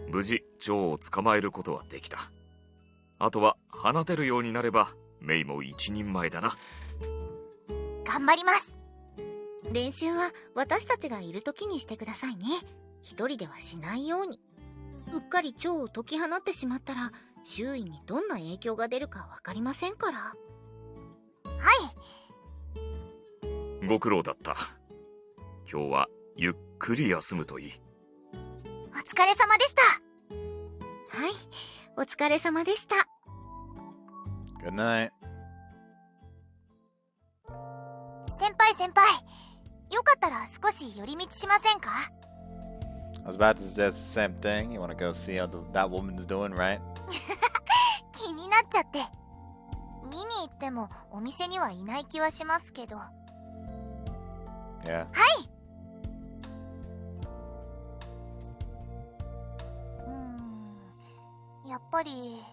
う。無事蝶を捕まえることはできた。あとは放てるようになればメイも一人前だな。頑張ります。練習は私たちがいる時にしてくださいね。一人ではしないように。うっかり蝶を解き放ってしまったら周囲にどんな影響が出るかわかりませんから。はい。ご苦労だった。今日はゆっくり休むといい。お疲れ様でした。はい、お疲れ様でした。Good night. 先輩、よかったら少し寄り道しませんか？ I was about to suggest the same thing. You want to go see how that woman's doing, right? 気になっちゃって。見に行ってもお店にはいない気はしますけど。Yeah. やっぱり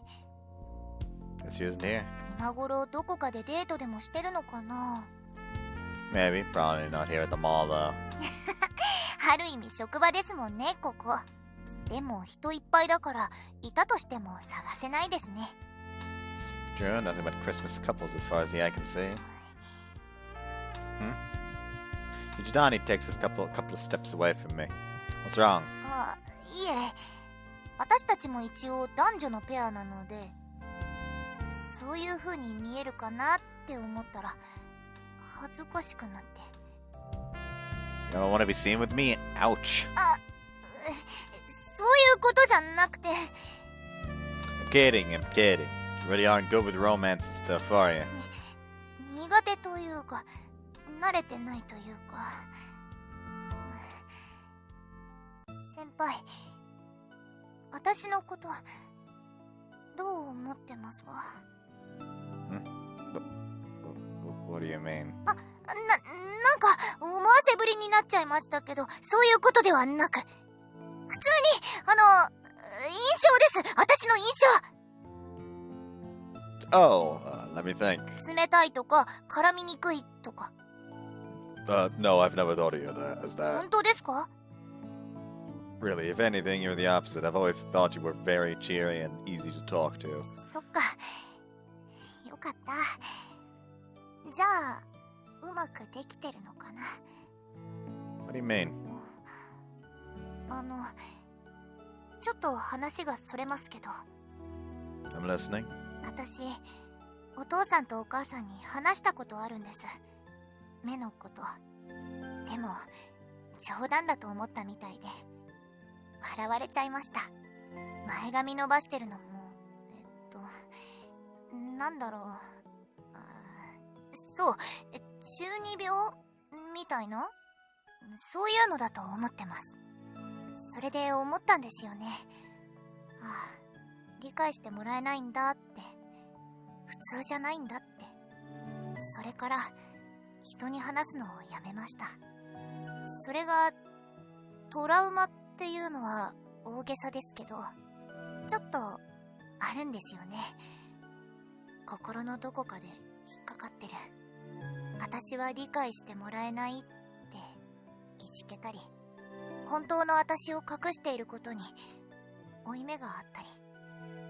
Guess she isn't here. 今頃どこかでデートでもしてるのかな。 Maybe. Probably not here at the mall, though. ある意味職場ですもんね、ここ。でも人いっぱいだからいたとしても探せないですね。 True, nothing but Christmas couples as far as the eye can see. Yuchidani takes a couple of steps away from me. What's wrong? あ、いえ、私たちも一応男女のペアなので、そういう風に見えるかなって思ったら恥ずかしくなって。 You don't want to be seen with me? Ouch. そういうことじゃなくて。 I'm kidding, I'm kidding. You really aren't good with romance and stuff, are you? 苦手というか、慣れてないというか。先輩、私のことどう思ってますか？ What do you mean? なんか思わせぶりになっちゃいましたけど、そういうことではなく、普通に印象です。私の印象。 Oh, let me think. 冷たいとか絡みにくいとか。 No, I've never thought of you as that. 本当ですか？ Really, if anything, you're the opposite. I've always thought you were very cheery and easy to talk to. そっか。よかった。じゃあ、うまくできてるのかな。 What do you mean? ちょっと話がそれますけど、 I'm listening. 私、お父さんとお母さんに話したことあるんです。目のこと。でも、冗談だと思ったみたいで、笑われちゃいました。前髪伸ばしてるのも、なんだろう。そう、中二病みたいな？そういうのだと思ってます。それで思ったんですよね。ああ、理解してもらえないんだって。普通じゃないんだって。それから、人に話すのをやめました。それが、トラウマっていうのは大げさですけど、ちょっと、あるんですよね。心のどこかで引っかかってる。私は理解してもらえないっていじけたり、本当の私を隠していることに負い目があったり、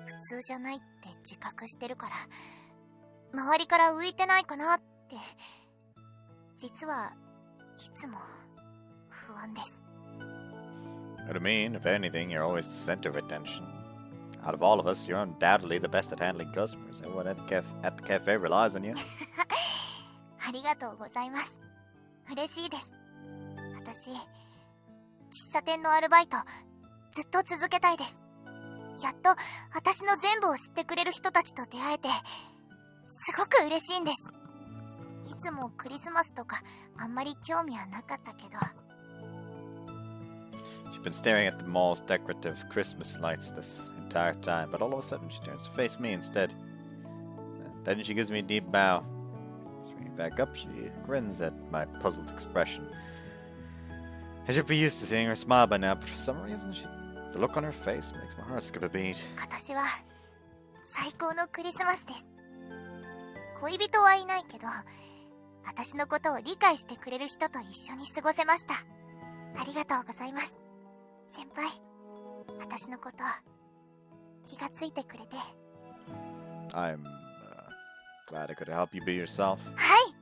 普通じゃないって自覚してるから、周りから浮いてないかなって、実はいつも不安です。 What do you mean? If anything, you're always the center of attention. Out of all of us, you're undoubtedly the best at handling customers. Everyone at the cafe relies on you. ありがとうございます。嬉しいです。私、喫茶店のアルバイト、ずっと続けたいです。やっと、私の全部を知ってくれる人たちと出会えて、すごく嬉しいんです。いつもクリスマスとか、あんまり興味はなかったけど。 She's been staring at the mall's decorative Christmas lights this entire time, but all of a sudden she turns to face me instead. Then she gives me a deep bow. Swinging back up, she grins at my puzzled expression. I should be used to seeing her smile by now, but for some reason, the look on her face makes my heart skip a beat. 今年は最高のクリスマスです。恋人はいないけど、私のことを理解してくれる人と一緒に過ごせました。ありがとうございます。先輩、私のこと気がついてくれて。I'm glad I could help you be yourself. はい。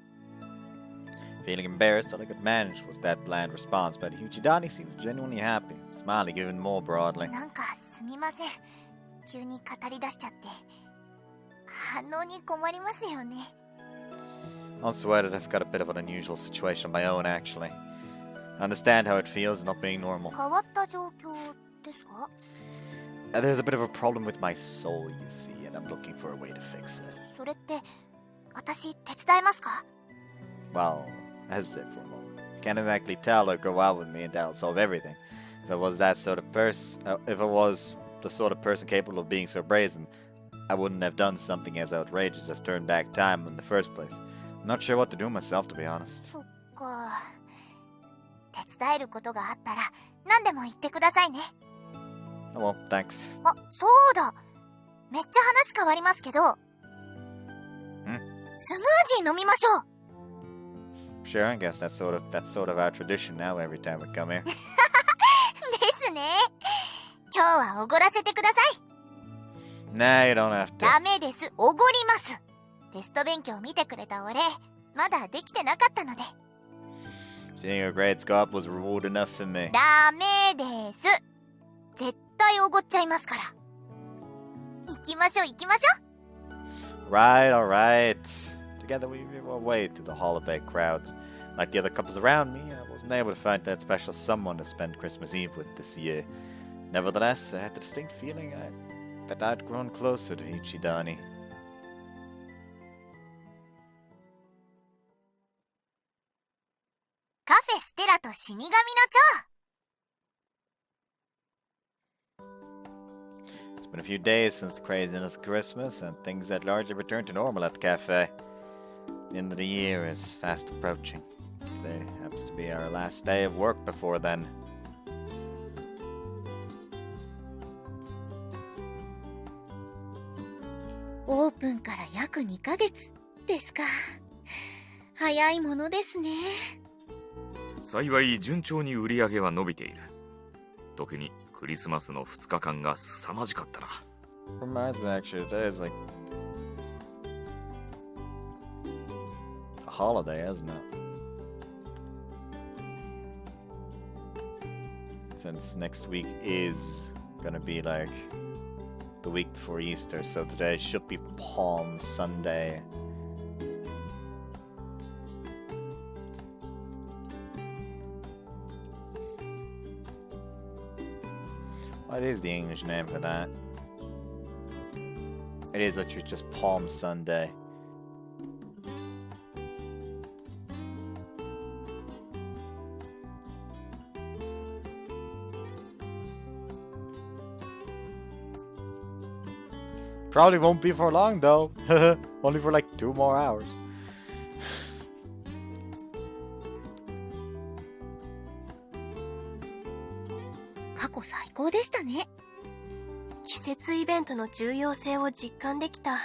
Feeling embarrassed, all I could manage was that bland response, but Yuchidani seemed genuinely happy, smiling even more broadly. なんかすみません。急に語り出しちゃって。反応に困りますよね。I'll swear that I've got a bit of an unusual situation of my own, actually. I understand how it feels not being normal. 変わった状況ですか？ There's a bit of a problem with my soul, you see, and I'm looking for a way to fix it. それって、私手伝えますか？ Well, hesitate for a moment. Can't exactly tell or go out with me and that'll solve everything. If I was that sort of person, if I was the sort of person capable of being so brazen, I wouldn't have done something as outrageous as turn back time in the first place. I'm not sure what to do myself, to be honest. そっか。手伝えることがあったら何でも言ってくださいね。 Oh well, thanks. あ、そうだ。めっちゃ話変わりますけど。スムージー飲みましょう。 Sure, I guess that's sort of our tradition now every time we come here. ですね。今日はおごらせてください。 Nah, you don't have to. ダメです。おごります。テスト勉強見てくれたお礼、まだできてなかったので。 Seeing your grades go up was reward enough for me. ダメです。絶対おごっちゃいますから。行きましょう行きましょう。 Right, alright. Together we made our way through the holiday crowds. Like the other couples around me, I wasn't able to find that special someone to spend Christmas Eve with this year. Nevertheless, I had the distinct feeling that I'd grown closer to Yuchidani. カフェステラと死神の蝶。 It's been a few days since the craziness of Christmas, and things had largely returned to normal at the cafe. The end of the year is fast approaching. Today happens to be our last day of work before then. オープンから約2ヶ月ですか。早いものですね。幸い順調に売り上げは伸びている。特にクリスマスの2日間が凄まじかったな。 Reminds me actually, today is like a holiday, isn't it? Since next week is gonna be like the week before Easter, so today should be Palm Sunday. What is the English name for that? It is literally just Palm Sunday. Probably won't be for long though. Only for like 2 more hours. 過去最高でしたね。季節イベントの重要性を実感できた。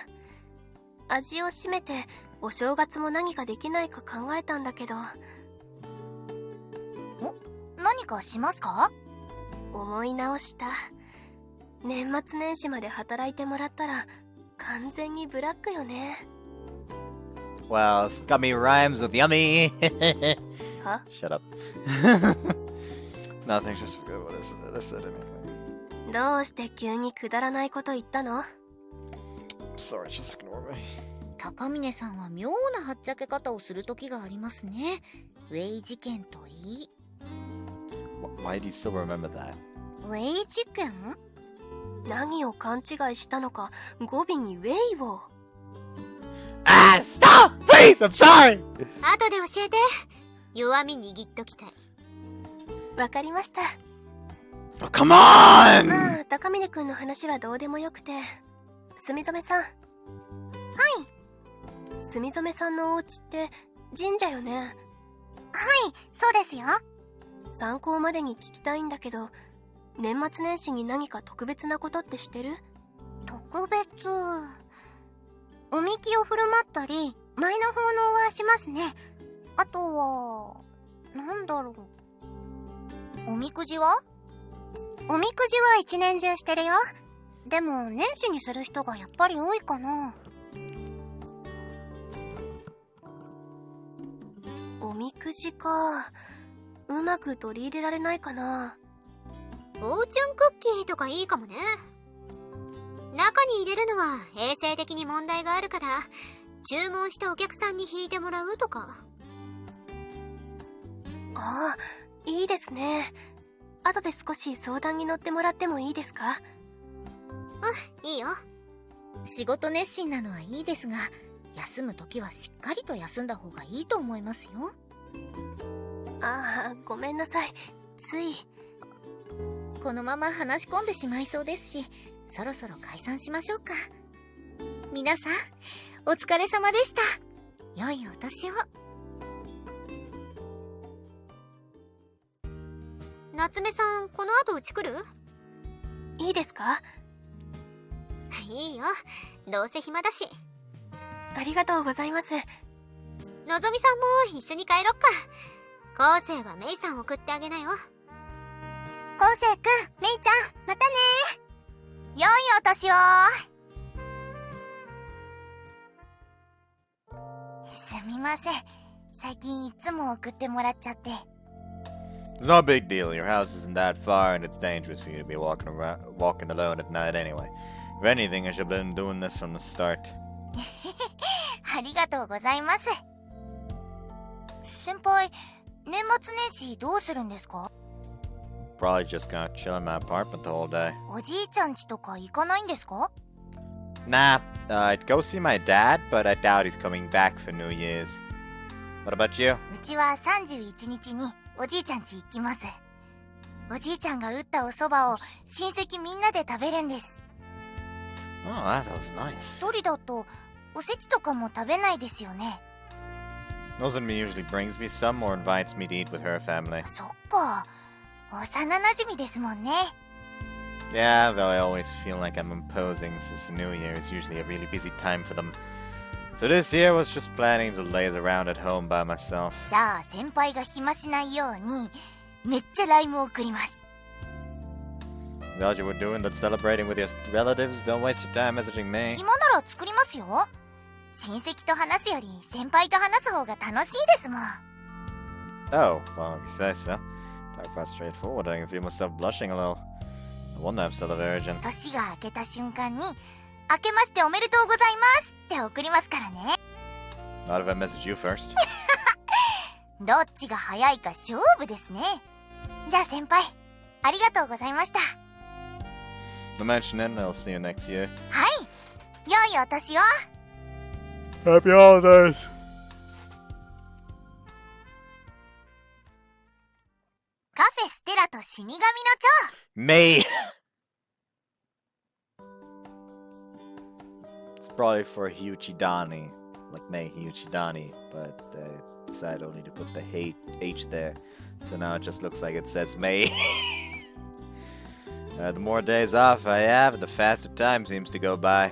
味を占めてお正月も何かできないか考えたんだけど。何かしますか？思い直した。年末年始まで働いてもらったら完全にブラックよね。 Well, scummy rhymes with yummy. Huh? Shut up. Nothing, just forget what I said anything. どうして急にくだらないこと言ったの？ Sorry, just ignore me. 高峰さんは妙なはっちゃけ方をする時がありますね。ウェイ事件といい。Why do you still remember that? ウェイ事件？何を勘違いしたのか語尾にウェイを。Ah, stop! Please, I'm sorry! 後で教えて。弱み握っときたい。わかりました。Oh, come on! まあ、高峰くんの話はどうでもよくて。墨染さん。はい。墨染さんのお家って神社よね。はい、そうですよ。参考までに聞きたいんだけど、年末年始に何か特別なことってしてる？特別。おみきを振る舞ったり、舞の奉納はしますね。あとは、なんだろう。おみくじは？おみくじは一年中してるよ。でも年始にする人がやっぱり多いかな。おみくじか。うまく取り入れられないかな。フォーチュンクッキーとかいいかもね。中に入れるのは衛生的に問題があるから、注文したお客さんに引いてもらうとか。ああ、いいですね。後で少し相談に乗ってもらってもいいですか？うん、いいよ。仕事熱心なのはいいですが、休む時はしっかりと休んだ方がいいと思いますよ。ああ、ごめんなさい。つい。このまま話し込んでしまいそうですし、そろそろ解散しましょうか。皆さん、お疲れ様でした。良いお年を。夏目さん、この後うち来る？いいですか？いいよ、どうせ暇だし。ありがとうございます。のぞみさんも一緒に帰ろっか。昴生はメイさん送ってあげなよ。昴生くん、メイちゃん、またね。良いお年を。すみません、最近いつも送ってもらっちゃって。 It's no big deal. Your house isn't that far, and it's dangerous for you to be walking alone at night anyway. If anything, I should have been doing this from the start. ありがとうございます。先輩、年末年始どうするんですか？ Probably just gonna chill in my apartment the whole day. おじいちゃん家とか行かないんですか？ Nah, I'd go see my dad, but I doubt he's coming back for New Year's. What about you? うちは31日におじいちゃん家行きます。おじいちゃんが打ったお蕎麦を親戚みんなで食べるんです。 Oh, that sounds nice. 一人だとおせちとかも食べないですよね。 Nozomi usually brings me some or invites me to eat with her family. そっか、幼馴染ですもんね。 Yeah, though I always feel like I'm imposing since the New Year is usually a really busy time for them. So this year I was just planning to laze around at home by myself. じゃあ先輩が暇しないようにめっちゃライムを送ります。 Thought you were doing that celebrating with your relatives. Don't waste your time messaging me. 暇なら作りますよ。親戚と話すより先輩と話す方が楽しいですもん。 Oh, well, if you say so. Talk about straightforward. I can feel myself blushing a little. I wonder if I'm still a virgin. 年が明けた瞬間に明けましておめでとうございますって送りますからね。 Not if I message you first. どっちが早いか勝負ですね。じゃあ先輩、ありがとうございました。 No mentioning. I'll see you next year. はい、良いお年を。 Happy holidays. カフェステラと死神の Mei. It's probably for Yuchidani, like Mei Yuchidani, but I decided only to put the H there, so now it just looks like it says Mei. The more days off I have, the faster time seems to go by.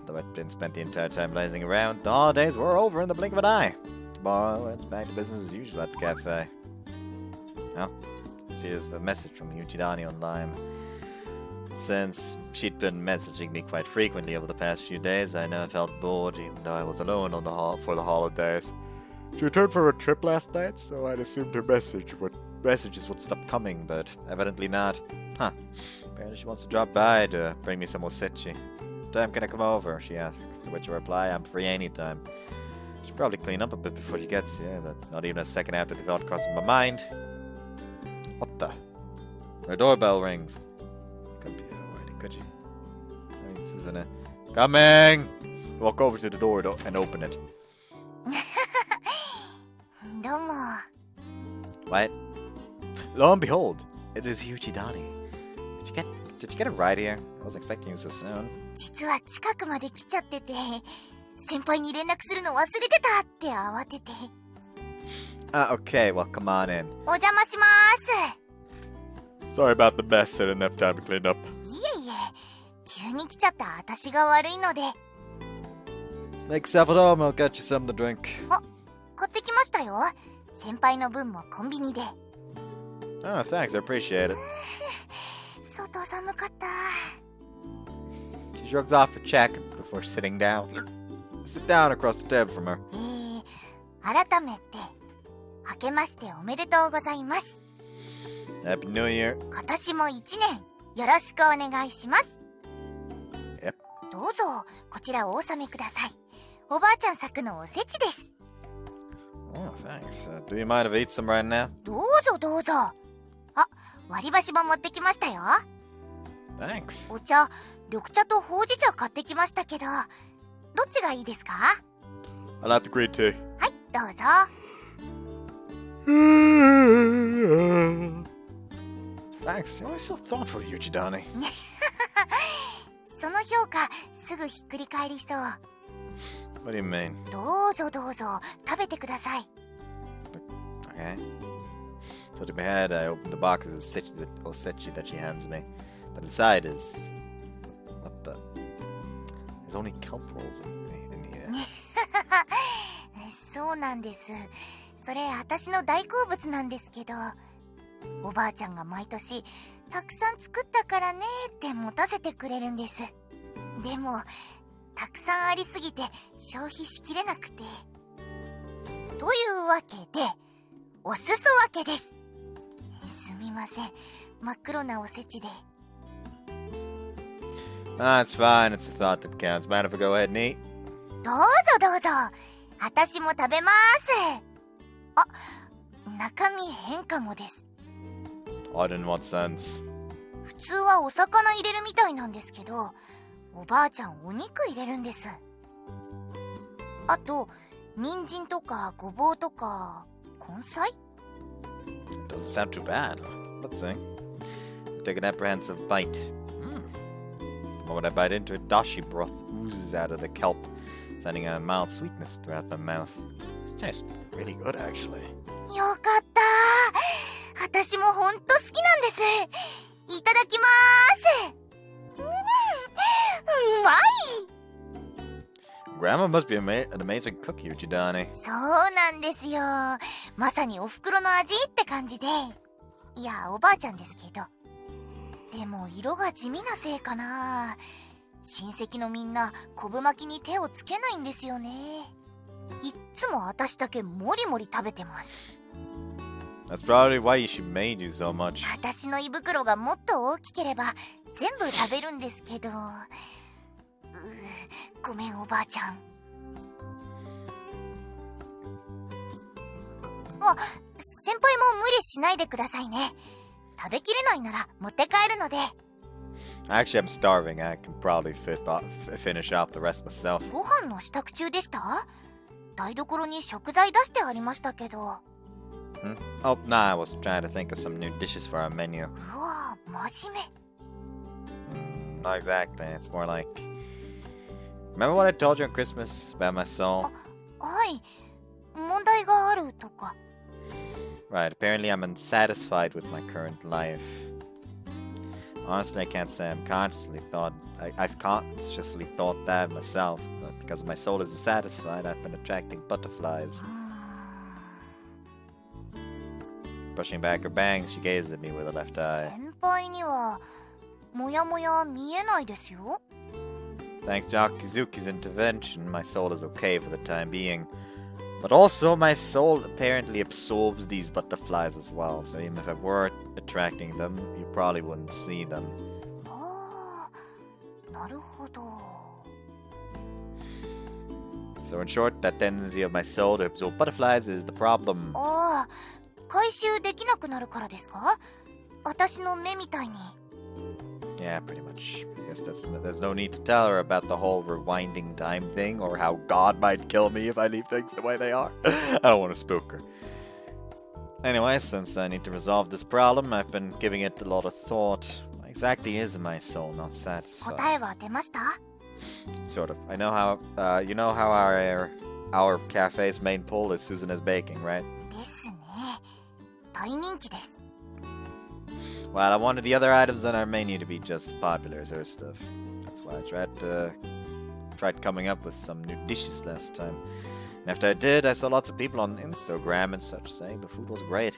Though I've been spent the entire time lazing around, the holidays were over in the blink of an eye. Tomorrow it's back to business as usual at the cafe. Oh, here's a message from Yuchidani online. Since she'd been messaging me quite frequently over the past few days, I never felt bored even though I was alone on for the holidays. She returned from her trip last night, so I'd assumed her messages would stop coming, but evidently not. Huh. Apparently she wants to drop by to bring me some osechi. What time can I come over? She asks, to which I reply, I'm free anytime. Should probably clean up a bit before she gets here, but not even a second after the thought crosses my mind. What the? Her doorbell rings. Couldn't be already, could you? I mean, this isn't it. Coming! Walk over to the door and open it. どうも。 What? Lo and behold, it is Yuchidani. Did you get a ride here? I wasn't expecting you so soon. 実は近くまで来ちゃってて、先輩に連絡するの忘れてたって慌てて。 Okay, well, come on in. お邪魔しまーす。 Sorry about the mess, I didn't have time to clean up. いえいえ、急に来ちゃった私が悪いので。 Make yourself at home, I'll get you something to drink. 買ってきましたよ。先輩の分もコンビニで。 Oh, thanks, I appreciate it. 外寒かった。 She shrugs off a check before sitting down. Sit down across the table from her. 改めて、明けましておめでとうございます。 Happy New Year. 今年も1年、よろしくお願いします。 Yep. どうぞ、こちらお納めください。おばあちゃん作のおせちです。 Oh, thanks. Do you mind if I eat some right now? どうぞどうぞ。あ、割り箸も持ってきましたよ。 Thanks. お茶、緑茶とほうじ茶買ってきましたけど、どっちがいいですか？ I like the green tea. はい、どうぞ。 Well, Thanks. You're always so thoughtful, Yuchidani. その評価すぐひっくり返りそう。 What do you mean? どうぞどうぞ食べてください。 Okay. So to my head, I open the box of osechi that she hands me. But inside is... What the... There's only kelp rolls in here. そうなんです。それ私の大好物なんですけど、おばあちゃんが毎年たくさん作ったからねって持たせてくれるんです。でもたくさんありすぎて消費しきれなくて。というわけでお裾分けです。すみません、真っ黒なおせちで。It's fine. It's the thought that counts. Mind if I go ahead and eat? どうぞどうぞ、私も食べます。あ、中身変かもです。 Odd in what sense? 普通はお魚入れるみたいなんですけど、おばあちゃんお肉入れるんです。あと人参とかごぼうとか根菜。 Doesn't sound too bad. Let's see. Take an apprehensive bite. The moment I bite into it, dashi broth oozes out of the kelp, sending a mild sweetness throughout my mouth. This tastes really good, actually. よかった。私もほんと好きなんです。いただきまーす。うまい。 Grandma must be an amazing cook, Yuchidani. そうなんですよ。まさにお袋の味って感じで。いや、おばあちゃんですけど。でも色が地味なせいかな。親戚のみんな昆布巻きに手をつけないんですよね。いっつも私だけもりもり食べてます。 That's probably why she made you so much. 私の胃袋がもっと大きければ全部食べるんですけど。ごめんおばあちゃん。あ、先輩も無理しないでくださいね。食べきれないなら持って帰るので。 Actually, I'm starving. I can probably finish off the rest myself. ご飯の支度中でした？台所に食材出してありましたけど。Oh, nah, I was trying to think of some new dishes for our menu. うわぁ、真面目。 Not exactly. It's more like... Remember what I told you on Christmas about my soul? はい、問題があるとか。 Right, apparently I'm unsatisfied with my current life. Honestly, I can't say I've consciously thought that myself, but because my soul isn't satisfied, I've been attracting butterflies. Brushing back her bangs, she gazes at me with a left eye. 先輩にはもやもや見えないですよ。 Thanks to Akizuki's intervention, my soul is okay for the time being. But also, my soul apparently absorbs these butterflies as well, so even if I were attracting them, you probably wouldn't see them. ああ、なるほど。 So in short, that tendency of my soul to absorb butterflies is the problem. ああ、回収できなくなるからですか？私の目みたいに。 Yeah, pretty much. I guess there's no need to tell her about the whole rewinding time thing or how God might kill me if I leave things the way they are. I don't want to spook her. Anyway, since I need to resolve this problem, I've been giving it a lot of thought. Why exactly is my soul not satisfied? 答えは出ました？ Sort of. I know how, you know how our cafe's main pull is Susan's baking, right? ですね。大人気です。 Well, I wanted the other items on our menu to be just as popular as her stuff. That's why I tried coming up with some new dishes last time. And after I did, I saw lots of people on Instagram and such saying the food was great.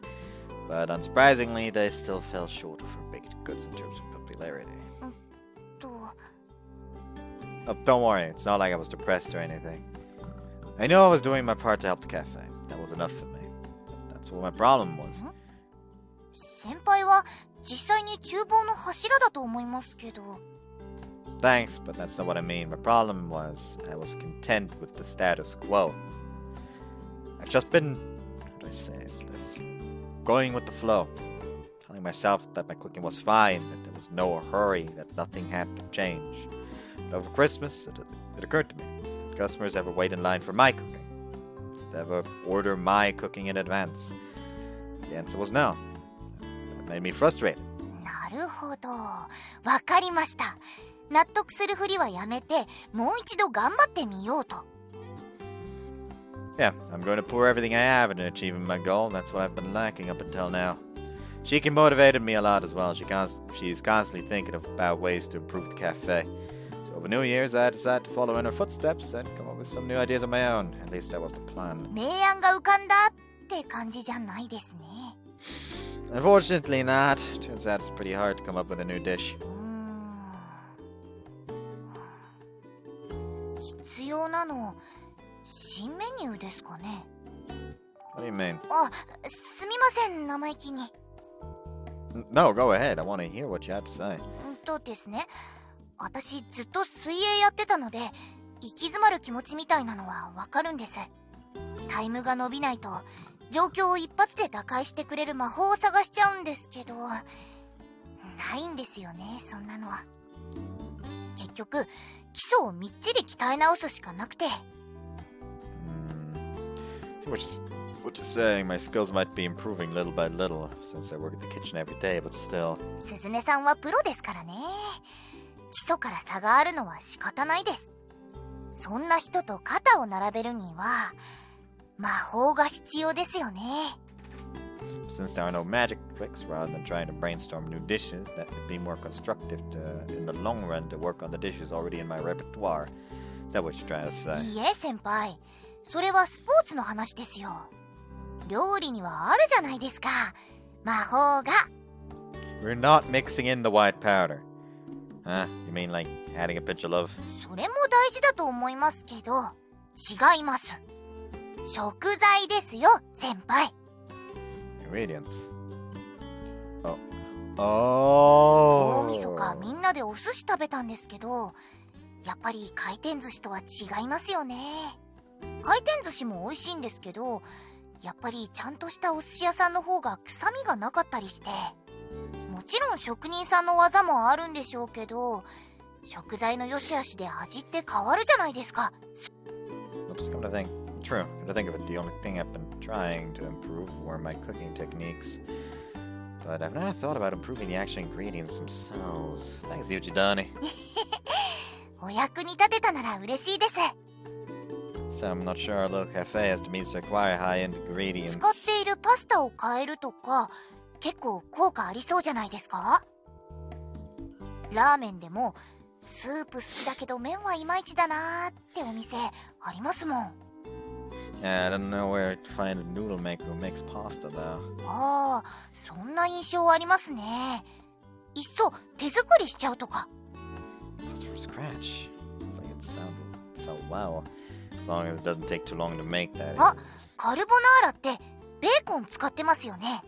But unsurprisingly, they still fell short of her baked goods in terms of popularity. と、 Oh, don't worry, it's not like I was depressed or anything. I knew I was doing my part to help the cafe. That was enough for me. But that's what my problem was. 先輩は実際に厨房の柱だと思いますけど。 Thanks, but that's not what I mean. My problem was I was content with the status quo. I've just been, how do I say this, going with the flow. Telling myself that my cooking was fine, that there was no hurry, that nothing had to change. But over Christmas, it occurred to me, did customers ever wait in line for my cooking? Did they ever order my cooking in advance? The answer was no. That made me frustrated. るほど。わかりました。納得するふりはやめて、もう一度頑張ってみようと。Yeah, I'm going to pour everything I have into achieving my goal. That's what I've been lacking up until now. Shiki motivated me a lot as well. She's constantly thinking about ways to improve the cafe. So over New Year's, I decided to follow in her footsteps and come up with some new ideas of my own. At least that was the plan. 明暗が浮かんだって感じじゃないですね。Unfortunately not. Turns out it's pretty hard to come up with a new dish. 必要なの、新メニューですかね。 What do you mean? あ、すみません、生意気に。No, go ahead. I want to hear what you have to say. ですね、私ずっと水泳やってたので、行き詰まる気持ちみたいなのはわかるんです。タイムが伸びないと状況を一発で打開してくれる魔法を探しちゃうんですけど、ないんですよね、そんなのは。結局基礎をみっちり鍛え直すしかなくて。See what you're saying. My skills might be improving little by little since I work at the kitchen every day, but still. 鈴音さんはプロですからね。基礎から差があるのは仕方ないです。そんな人と肩を並べるには魔法が必要ですよね。Since there are no magic tricks, rather than trying to brainstorm new dishes, that would be more constructive in the long run to work on the dishes already in my repertoire. Is that what you're trying to say? いいえ先輩、それはスポーツの話ですよ。料理にはあるじゃないですか、魔法が。 We're not mixing in the white powder. Huh? You mean like adding a pinch of love? それも大事だと思いますけど、違います。食材ですよ先輩。 Ingredients. Oh. 大晦日みんなでお寿司食べたんですけど、やっぱり回転寿司とは違いますよね。回転寿司も美味しいんですけど、やっぱりちゃんとしたお寿司屋さんの方が臭みがなかったりして、もちろん職人さんの技もあるんでしょうけど、食材の良し悪しで味って変わるじゃないですか。 Oops, come to think. True. Come to think of it, the only thing I've been trying to improve were my cooking techniques. But I've not thought about improving the actual ingredients themselves. Thanks, Yuchidani. お役に立てたなら嬉しいです。 So I'm not sure our little cafe has the means to acquire high-end ingredients. 使っているパスタを変えるとか、結構効果ありそうじゃないですか。ラーメンでもスープ好きだけど麺はいまいちだなーってお店ありますもん。Yeah, I don't know where to find a noodle maker who makes pasta though. ああ、そんな印象ありますね。いっそ手作りしちゃうとか。 Pasta from scratch. Sounds like it sounds so well. As long as it doesn't take too long to make that. あ、カルボナーラってベーコン使ってますよね。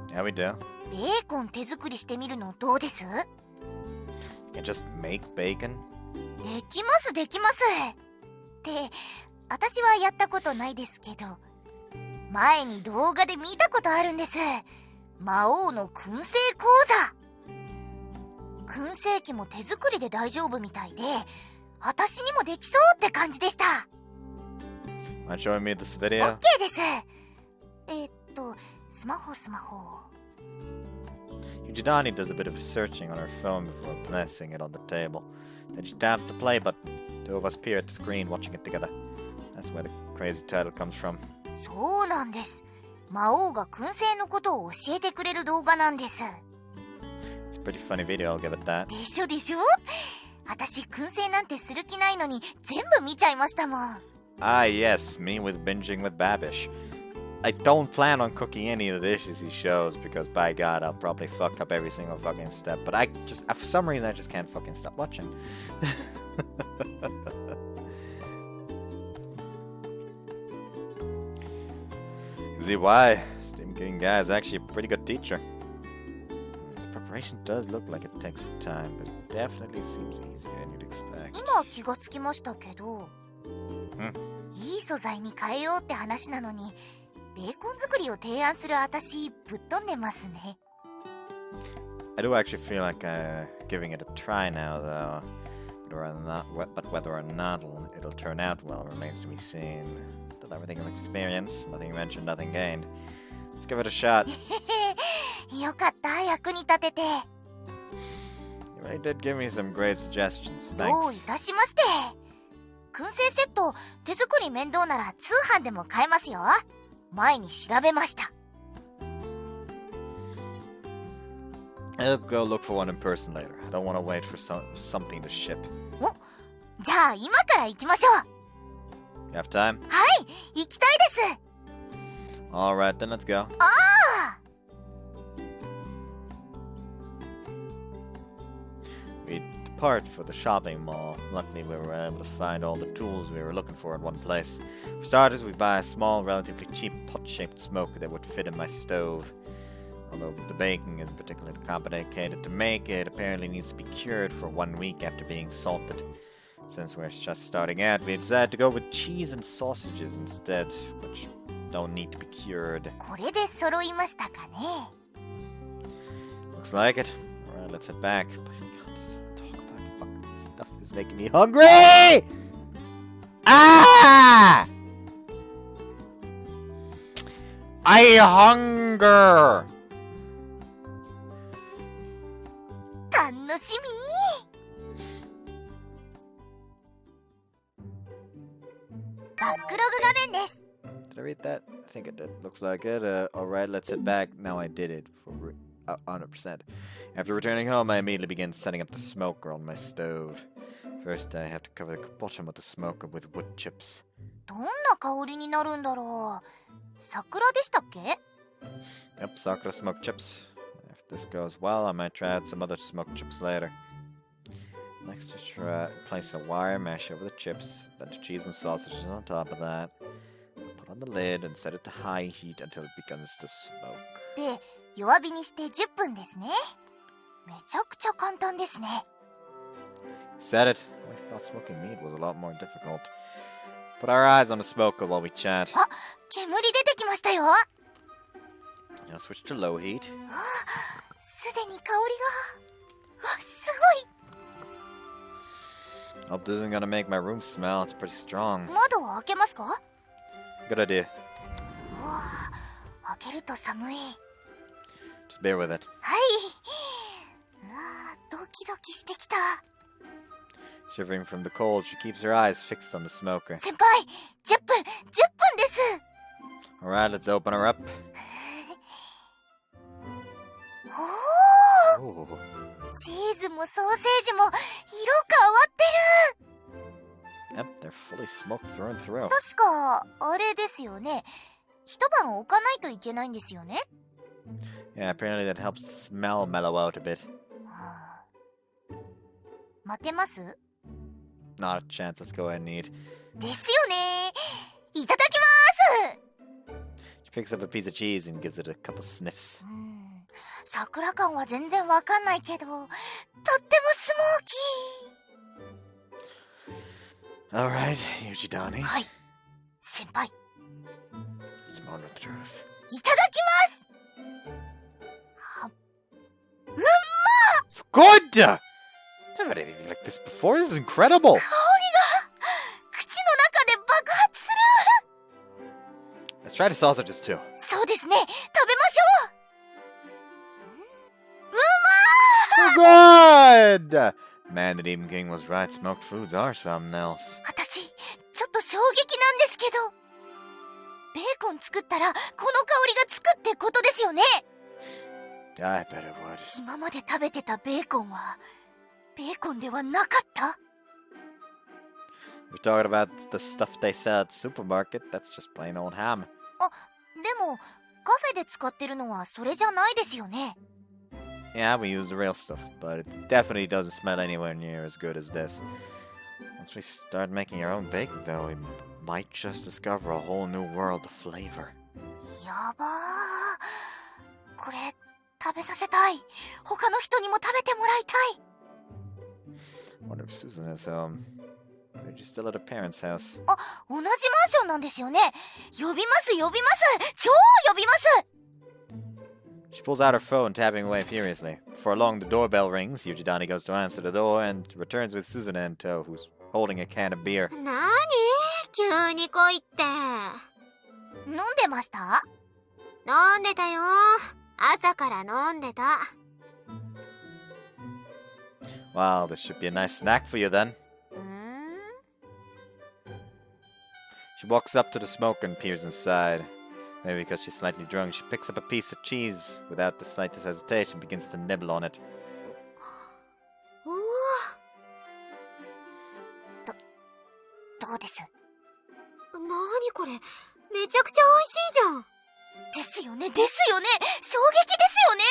Yeah, we do. ベーコン手作りしてみるのどうです？ You can just make bacon. できますできます。って私はやったことないですけど、前に動画で見たことあるんです。魔王の燻製講座。燻製機も手作りで大丈夫みたいで、私にもできそうって感じでした。 Want to show me this video? OK です。スマホ。Yuchidani does a bit of searching on her phone before placing it on the table. Then she taps the play button. Two of us peer at the screen watching it together. That's where the crazy title comes from. そうなんです。魔王が燻製のことを教えてくれる動画なんです。 It's a pretty funny video, I'll give it that. でしょ私燻製なんてする気ないのに全部見ちゃいましたもん。 Ah, yes, me with binging with Babish. I don't plan on cooking any of the dishes he shows because, by God, I'll probably fuck up every single fucking step. But for some reason, I just can't fucking stop watching. See why? Steam King guy is actually a pretty good teacher. The preparation does look like it takes some time, but it definitely seems easier than you'd expect. 今気がつきましたけど、ん？いい素材に変えようって話なのに、ベーコン作りを提案する私ぶっ飛んでますね。 I do actually feel like giving it a try now, though. But whether or not it'll turn out well remains to be seen. Still, everything is experience. Nothing mentioned, nothing gained. Let's give it a shot. よかった、役に立てて。 You really did give me some great suggestions. どうい Thanks. たしまして。燻製セット、手作り面倒なら通販でも買えますよ。前に調べました。 I'll go look for one in person later. I don't want to wait for something to ship. じゃあ今から行きましょう。 You have time? はい、行きたいです。 Alright, then let's go. ああ。 We depart for the shopping mall. Luckily, we were able to find all the tools we were looking for in one place. For starters, we buy a small, relatively cheap pot-shaped smoker that would fit in my stove. Although the baking is particularly complicated to make, it apparently needs to be cured for 1 week after being salted. Since we're just starting out, we decided to go with cheese and sausages instead, which don't need to be cured. これで揃いましたかね。 Looks like it. Alright, let's head back. But God, this talk about fucking stuff is making me hungry! Ah! I hunger! 楽しみ。バックログ画面です。 Did I read that? I think it did. Looks like it. Alright, let's head back. Now I did it for 100%. After returning home, I immediately began setting up the smoker on my stove. First, I have to cover the bottom of the smoker with wood chips. どんな香りになるんだろう。桜でしたっけ？ Yep, sakura smoked chips. If this goes well, I might try out some other smoked chips later. Next, I place a wire mesh over the chips, then the cheese and sausages on top of that. Put on the lid and set it to high heat until it begins to smoke. で、弱火にして10分ですね。めちゃくちゃ簡単ですね。 Said it. I thought smoking meat was a lot more difficult. Put our eyes on the smoker while we chat. あ、煙出てきましたよ。 Now switch to low heat. すでに香りが。わ、すごい。 Hope this isn't gonna make my room smell. It's pretty strong. 窓を開けますか？ Good idea. うわ、開けると寒い。 Just bear with it. はい。うわ、ドキドキしてきた。 Shivering from the cold, she keeps her eyes fixed on the smoker. 先輩、10分です。 Alright, let's open her up. おお、 Ooh. チーズもソーセージも色変わってる。 Yep, they're fully smoked through and through. 確かあれですよね。一晩置かないといけないんですよね。 Yeah, apparently that helps smell mellow out a bit. はあ、待てます？ Not a chance. Let's go ahead and eat. ですよね。いただきます。 She picks up a piece of cheese and gives it a couple sniffs. 桜感は全然わかんないけど、とってもスモーキー。 Alright, Yuchidani. はい、先輩。 It's a moment of truth. いただきます。So good! Never had anything like this before. This is incredible. 香りが口の中で爆発する。 Let's try the sausages too. そうですね。食べましょう。Good! Man, the Demon King was right. Smoked foods are something else. 私、ちょっと衝撃なんですけど。ベーコン作ったら、この香りがつくってことですよね。 I bet it would. 今まで食べてたベーコンは、ベーコンではなかった？ We're talking about the stuff they sell at the supermarket. That's just plain old ham. あ、でも、カフェで使ってるのはそれじゃないですよね。 Yeah, we use the real stuff, but it definitely doesn't smell anywhere near as good as this. Once we start making our own baking, though, we might just discover a whole new world of flavor. やばー。これ、食べさせたい。他の人にも食べてもらいたい。 Wonder if Susan is home. Maybe she's still at her parents' house. あ、同じマンションなんですよね。呼びます。超呼びます。 She pulls out her phone, tapping away furiously. Before long, the doorbell rings. Yuchidani goes to answer the door and returns with Susan in tow, who's holding a can of beer. なに？急に来いって。飲んでました？飲んでたよ。朝から飲んでた。Well, this should be a nice snack for you then. She walks up to the smoker and peers inside. Maybe because she's slightly drunk, she picks up a piece of cheese without the slightest hesitation and begins to nibble on it. うわ、どうです？なにこれ、めちゃくちゃ美味しいじゃん。ですよね、ですよね、衝撃ですよね。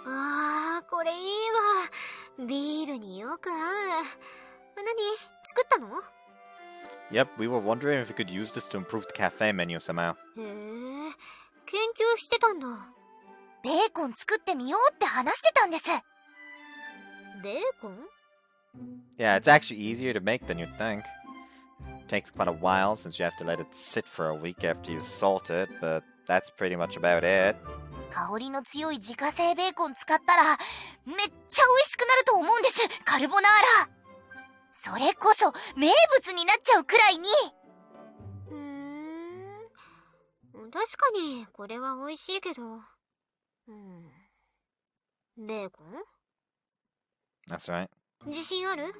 あー、これいいわ。ビールによく合う。何？作ったの？ Yep, we were wondering if we could use this to improve the cafe menu somehow. へえ、研究してたんだ。ベーコン作ってみようって話してたんです。ベーコン？ Yeah, it's actually easier to make than you'd think. It takes quite a while since you have to let it sit for a week after you salt it, but that's pretty much about it. 香りの強い自家製ベーコン使ったらめっちゃ美味しくなると思うんです、カルボナーラ。それこそ名物になっちゃうくらいに。確かにこれは美味しいけど、ベーコン？ That's right. 自信ある？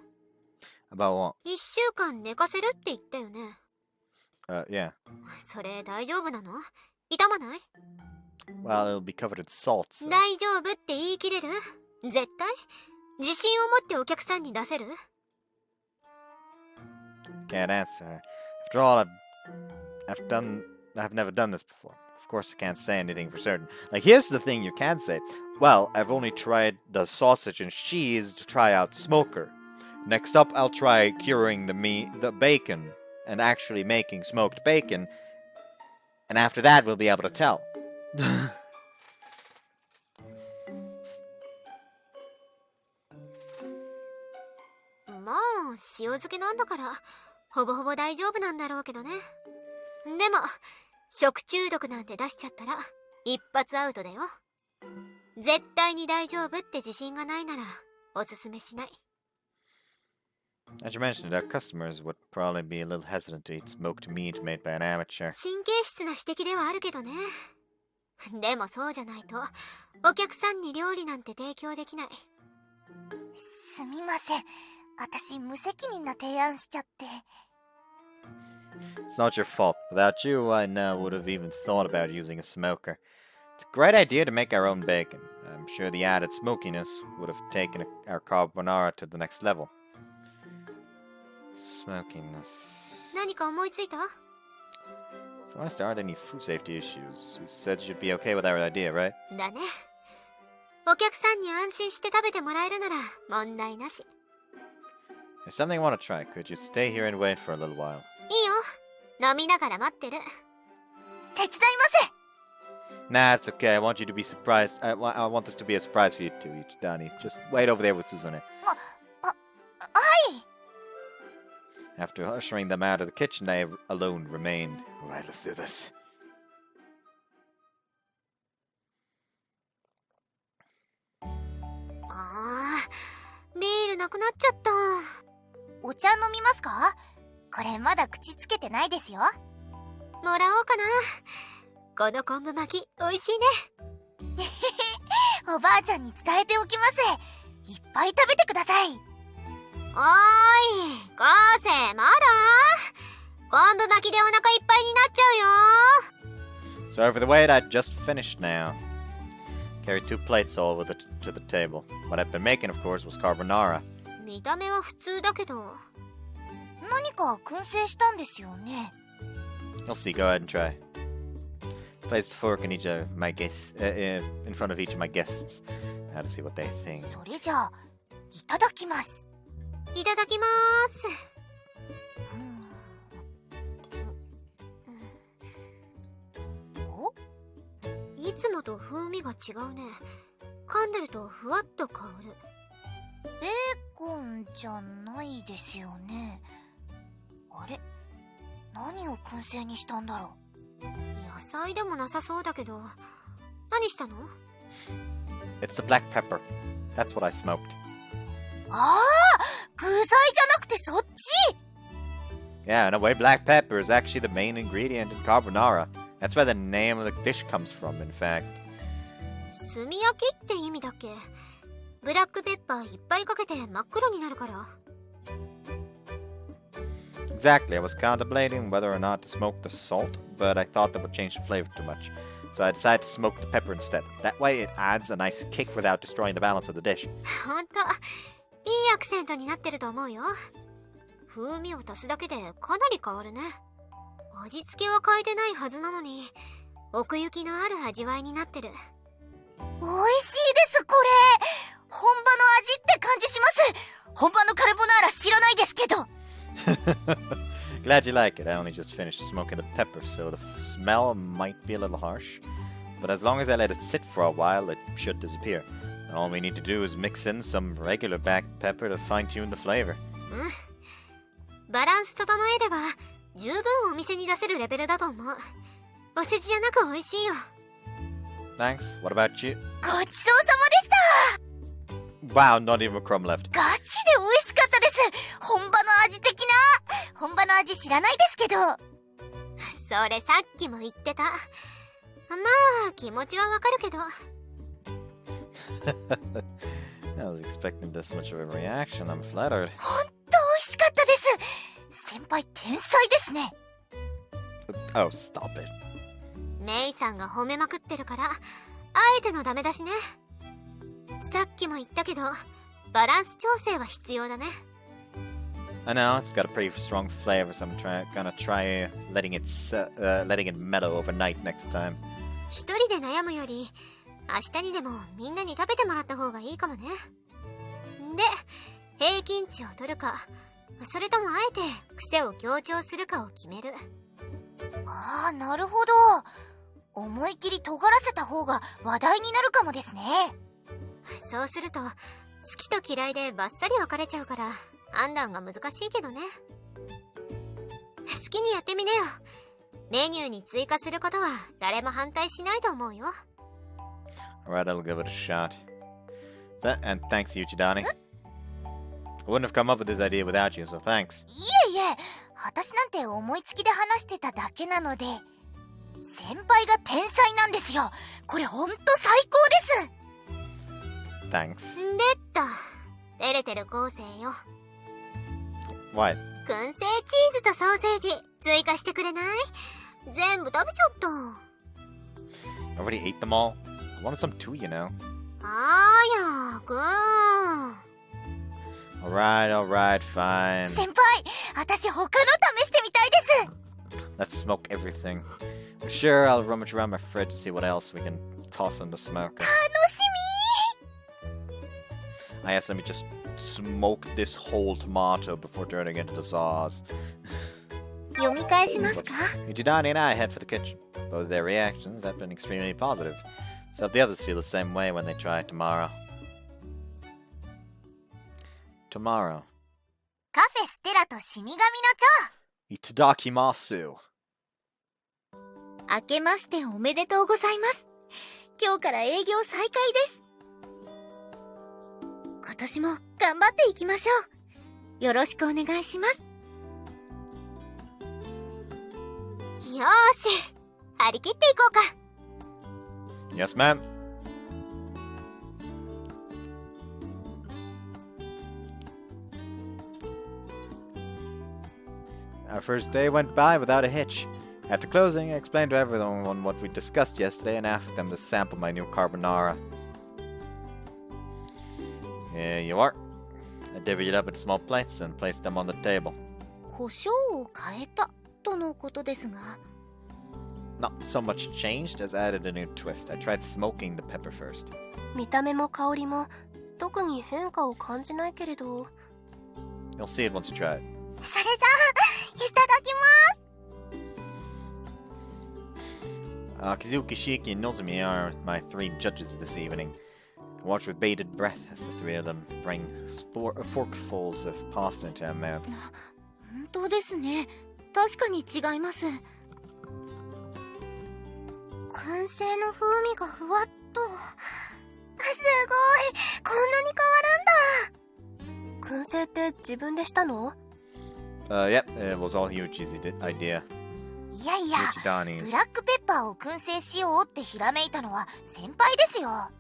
About what? 1週間寝かせるって言ったよね。Yeah. それ大丈夫なの？傷まない？ Well, it'll be covered in salt, so... 大丈夫って言い切れる？絶対？自信を持ってお客さんに出せる？ Can't answer. After all, I've never done this before. Of course, I can't say anything for certain. Like, here's the thing you can say. Well, I've only tried the sausage and cheese to try out smoker. Next up, I'll try curing the bacon and actually making smoked bacon. And after that, we'll be able to tell. まあ、塩漬けなんだからほぼほぼ大丈夫なんだろうけどね。でも食中毒なんて出しちゃったら一発アウトだよ。絶対に大丈夫って自信がないならおすすめしない。 As you mentioned, our customers would probably be a little hesitant to eat smoked meat made by an amateur. 神経質な指摘ではあるけどね。でもそうじゃないとお客さんに料理なんて提供できない。すみません、私無責任な提案しちゃって。 It's not your fault. Without you, I now would have even thought about using a smoker. It's a great idea to make our own bacon. I'm sure the added smokiness would have taken our carbonara to the next level. Smokiness. 何か思いついた？ So long as there aren't any food safety issues, you said you'd be okay with our idea, right? だね。お客さんに安心して食べてもらえるなら問題なし。 There's something I want to try. Could you stay here and wait for a little while? いいよ。飲みながら待ってる。手伝いま Nah, it's okay. I want you to be surprised. I want this to be a surprise for you too, Yuchidani. Just wait over there with Suzune. はい。 After ushering them out of the kitchen, I alone remained. Alright, let's do this. ビールなくなっちゃった。お茶飲みますか？これまだ口つけてないですよ。もらおうかな。この昆布巻き美味しいね。おばあちゃんに伝えておきます。いっぱい食べてください。おーい、昴生まだ？昆布巻きでお腹いっぱいになっちゃうよ。 Sorry for the wait, I just finished now. Carried 2 plates all with it to the table. What I've been making, of course, was carbonara. 見た目は普通だけど。何か燻製したんですよね。 You'll see, go ahead and try. Place the fork in each of my guests, in front of each of my guests. Now to see what they think. それじゃあいただきます。いただきまーす。いつもと風味が違うね。噛んでるとふわっと香る。ベーコンじゃないですよね。あれ、何を燻製にしたんだろう。野菜でもなさそうだけど。何したの？ It's the black pepper. That's what I smoked. ああ、具材じゃなくてそっち。 Yeah, in a way, black pepper is actually the main ingredient in carbonara. That's where the name of the dish comes from, in fact. 炭焼きって意味だっけ？ブラックペッパーいっぱいかけて真っ黒になるから。Exactly, I was contemplating whether or not to smoke the salt, but I thought that would change the flavor too much. So I decided to smoke the pepper instead. That way it adds a nice kick without destroying the balance of the dish. ほんと、いいアクセントになってると思うよ。風味を足すだけでかなり変わるね。味付けは変えてないはずなのに、奥行きのある味わいになってる。美味しいですこれ。本場の味って感じします。本場のカルボナーラ知らないですけど。Glad you like it. I only just finished smoking the pepper, so the smell might be a little harsh. But as long as I let it sit for a while, it should disappear. And all we need to do is mix in some regular black pepper to fine-tune the flavor. バランス整えれば十分お店に出せるレベルだと思う。お世辞じゃなく美味しいよ。Thanks. What about you? ごちそうさまでした。 Wow, not even a crumb left. ガチで美味しかったです。本場の味的な。本場の味知らないですけど。それさっきも言ってた。まあ気持ちはわかるけど。I was expecting this much of a reaction. I'm flattered. ほんと美味しかったです。先輩天才ですね。 Oh, stop it. メイさんが褒めまくってるから、あえてのダメ出しね。さっきも言ったけど、バランス調整は必要だね。I know it's got a pretty strong flavor, so I'm gonna try letting it mellow overnight next time. 一人で悩むより、明日にでもみんなに食べてもらった方がいいかもね。で、平均値を取るか、それともあえて癖を強調するかを決める。ああ、なるほど。思い切り尖らせた方が話題になるかもですね。そうすると好きと嫌いでバッサリ分かれちゃうから判断が難しいけどね。好きにやってみなよ。メニューに追加することは誰も反対しないと思うよ。 Alright, I'll give it a shot. And thanks, Yuchidani. I wouldn't have come up with this idea without you, so thanks. いえいえ、私なんて思いつきで話してただけなので。先輩が天才なんですよ。これほんと最高です。Thanks. でった照れてる後世よ。 What? 燻製チーズとソーセージ追加してくれない？全部食べちゃった。 I already ate them all. I wanted some too, you know. あーやくん。 Alright, fine. 先輩、私他の試してみたいです。 Let's smoke everything. Sure, I'll rummage around my fridge to see what else we can toss in the smoker. 楽し I guess let me just smoke this whole tomato before turning into the sauce. 読み返しますか？ Yuchidani and I head for the kitchen. Both their reactions have been extremely positive. So if the others feel the same way when they try it tomorrow. Tomorrow. カフェステラと死神の蝶。 Itadakimasu. 明けましておめでとうございます。今日から営業再開です。今年も頑張っていきましょう。よろしくお願いします。よーし、張り切っていこうか。 Yes, ma'am. Our first day went by without a hitch. After closing, I explained to everyone what we discussed yesterday and asked them to sample my new carbonara. Here you are. I divvied it up into small plates and placed them on the table. 胡椒を変えたとのことですが。Not so much changed as added a new twist. I tried smoking the pepper first. 見た目も香りも特に変化を感じないけれど。 You'll see it once you try it. それじゃあ、いただきます。 Kizuki, Shiki, and Nozumi are my 3 judges this evening. I watch with bated breath as the 3 of them bring forkfuls of pasta into our mouths. 本当ですね。確かに違います。燻製の風味がふわっと。すごい、こんなに変わるんだ。燻製って自分でしたの？ Yep, it was all Yuchi's idea. いやいや、 Yuchidani's. ブラックペッパーを燻製しようってひらめいたのは先輩ですよ。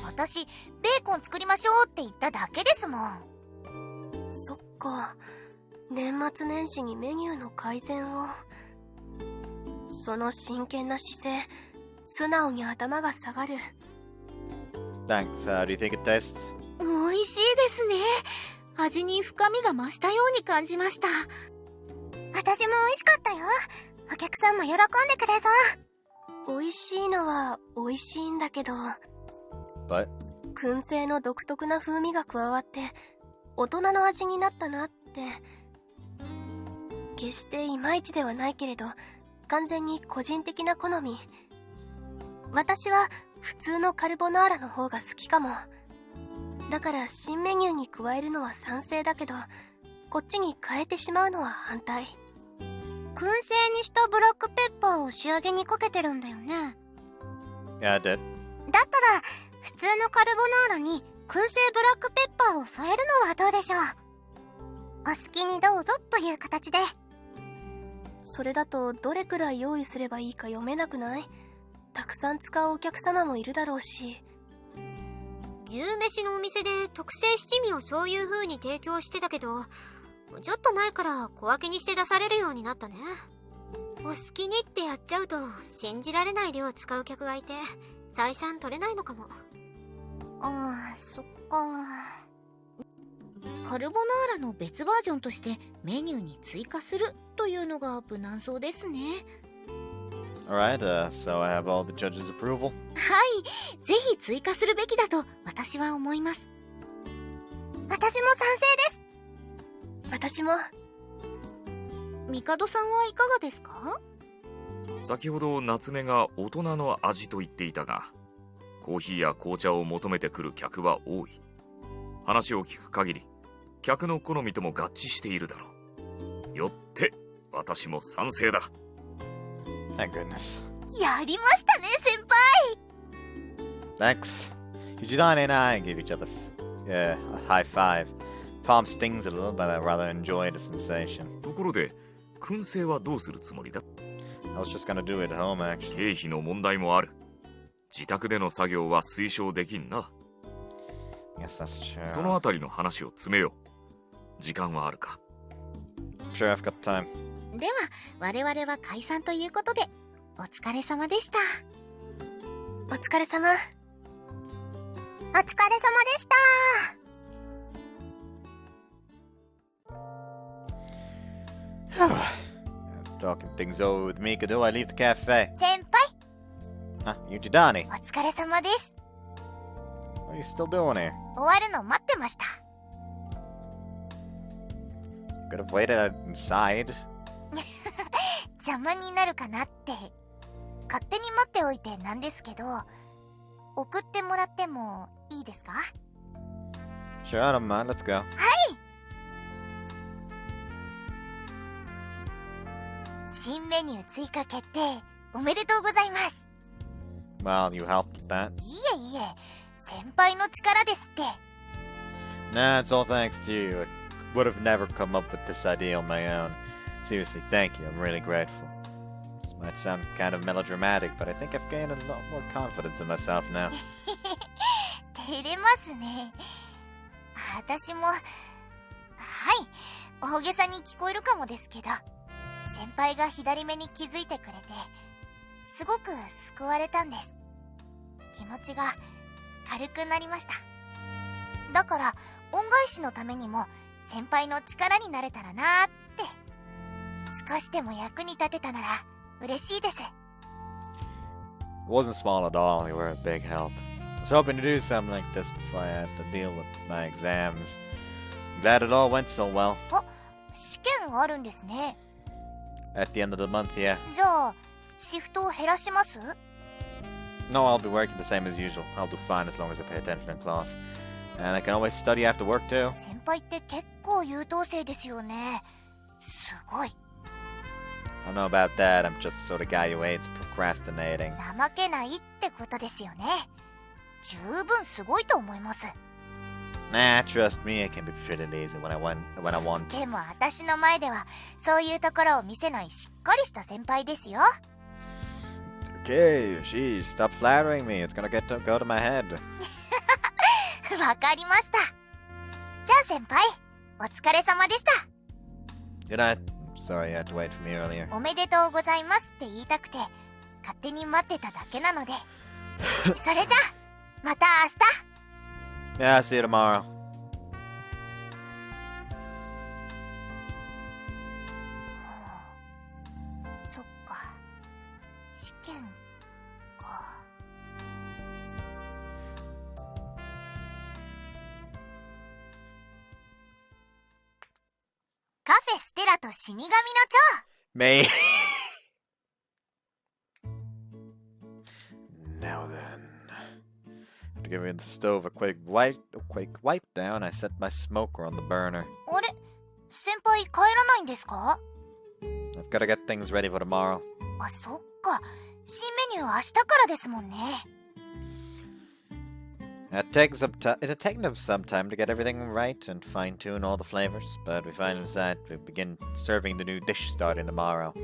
私ベーコン作りましょうって言っただけですもん。そっか、年末年始にメニューの改善を。その真剣な姿勢、素直に頭が下がる。 Thanks. How do you think it tastes? 美味しいですね。味に深みが増したように感じました。私も美味しかったよ。お客さんも喜んでくれそう。美味しいのは美味しいんだけど、 But 燻製の独特な風味が加わって大人の味になったなって。決していまいちではないけれど、完全に個人的な好み。私は普通のカルボナーラの方が好きかも。だから新メニューに加えるのは賛成だけど、こっちに変えてしまうのは反対。燻製にしたブラックペッパーを仕上げにかけてるんだよね。 yeah, I did. だったら普通のカルボナーラに燻製ブラックペッパーを添えるのはどうでしょう。お好きにどうぞという形で。それだとどれくらい用意すればいいか読めなくない？たくさん使うお客様もいるだろうし。牛飯のお店で特製七味をそういう風に提供してたけど、ちょっと前から小分けにして出されるようになったね。お好きにってやっちゃうと信じられない量使う客がいて採算取れないのかも。そっか。カルボナーラの別バージョンとしてメニューに追加するというのが無難そうですね。Alright, so I have all the judges' approval? はい、ぜひ追加するべきだと私は思います。私も賛成です。私も。帝さんはいかがですか？先ほど夏目が大人の味と言っていたが、コーヒーや紅茶を求めてくる客は多い。話を聞く限り客の好みとも合致しているだろう。よって私も賛成だ。 Thank goodness. やりましたね、先輩。 Thanks. Yuchidani and I give each other a high five. Palm stings a little, but I rather enjoy the sensation. ところで燻製はどうするつもりだ？ I was just gonna do it at home, actually. 経費の問題もある。自宅での作業は推奨できんな。 Yes, that's true. そのあたりの話を詰めよう。時間はあるか？ Sure, I've got time. では我々は解散ということで、お疲れ様でした。お疲れ様。お疲れ様でした。Talking things over with Mika, do I leave the cafe? 先輩、 Huh? Yuchidani? お疲れ様です。 What are you still doing here? 終わるの待ってました。 Could have waited inside. 邪魔になるかなって勝手に待っておいてなんですけど、送ってもらってもいいですか？ Sure, I don't mind. Let's go. 新メニュー追加決定おめでとうございます。 Well, you helped with that. いえいえ、先輩の力ですって。 Nah, it's all thanks to you. I would have never come up with this idea on my own. Seriously, thank you. I'm really grateful. This might sound kind of melodramatic, but I think I've gained a lot more confidence in myself now. 照れますね。私も、はい、大げさに聞こえるかもですけど、先輩が左目に気づいてくれて、すごく救われたんです。気持ちが軽くなりました。だから、恩返しのためにも先輩の力になれたらなーって。少しでも役に立てたなら嬉しいです。 It wasn't small at all. You were a big help. I was hoping to do something like this before I had to deal with my exams. I'm glad it all went so well. 試験あるんですね。 At the end of the month, yeah. じゃあ、シフトを減らします？ No, I'll be working the same as usual. I'll do fine as long as I pay attention in class. And I can always study after work too. 先輩って結構優等生ですよね。すごい。 I don't know about that. I'm just the sort of guy who hates procrastinating. 怠けないってことですよね。十分すごいと思います。 Nah, trust me, I can be pretty lazy when I want. でも私の前ではそういうところを見せないしっかりした先輩ですよ。 Okay, geez, stop flattering me. It's gonna go to my head. わかりました。じゃあ先輩、お疲れ様でした。 Good night. I'm sorry you had to wait for me earlier. おめでとうございますって言いたくて勝手に待ってただけなのでそれじゃまた明日。 Yeah, see you tomorrow. そっか、試験か。カフェステラと死神の蝶。 May. Now then, to give the stove a quick wipe down, I set my smoker on the burner. あれ、先輩帰らないんですか？ I've got to get things ready for tomorrow. あ、そっか、新メニュー明日からですもんね。 It'll take them some time to get everything right and fine-tune all the flavors, but we finally decided to begin serving the new dish starting tomorrow.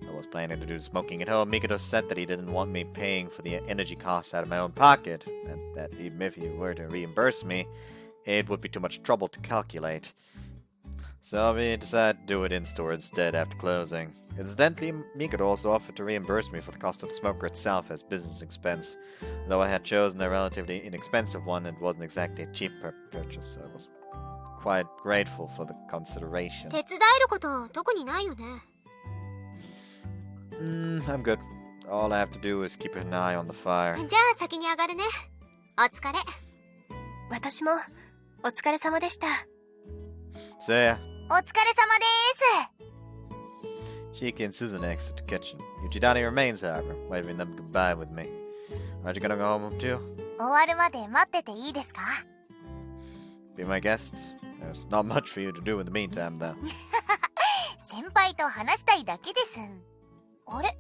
I was planning to do smoking at home. Mikado said that he didn't want me paying for the energy costs out of my own pocket, and that even if he were to reimburse me, it would be too much trouble to calculate. So we decided to do it in-store instead after closing. Incidentally, Mikado also offered to reimburse me for the cost of the smoker itself as business expense. Though I had chosen a relatively inexpensive one, it wasn't exactly a cheap purchase, so I was quite grateful for the consideration. 手伝えること特にないよね。 I'm good. All I have to do is keep an eye on the fire. じゃあ先に上がるね。お疲れ。私もお疲れ様でした。 See ya. お疲れ様です。 Shiki and Susan exit the kitchen. Yuchidani remains, however, waving them goodbye with me. Aren't you gonna go home too? 終わるまで待ってていいですか？ Be my guest. There's not much for you to do in the meantime, though. 先輩と話したいだけです。あれ？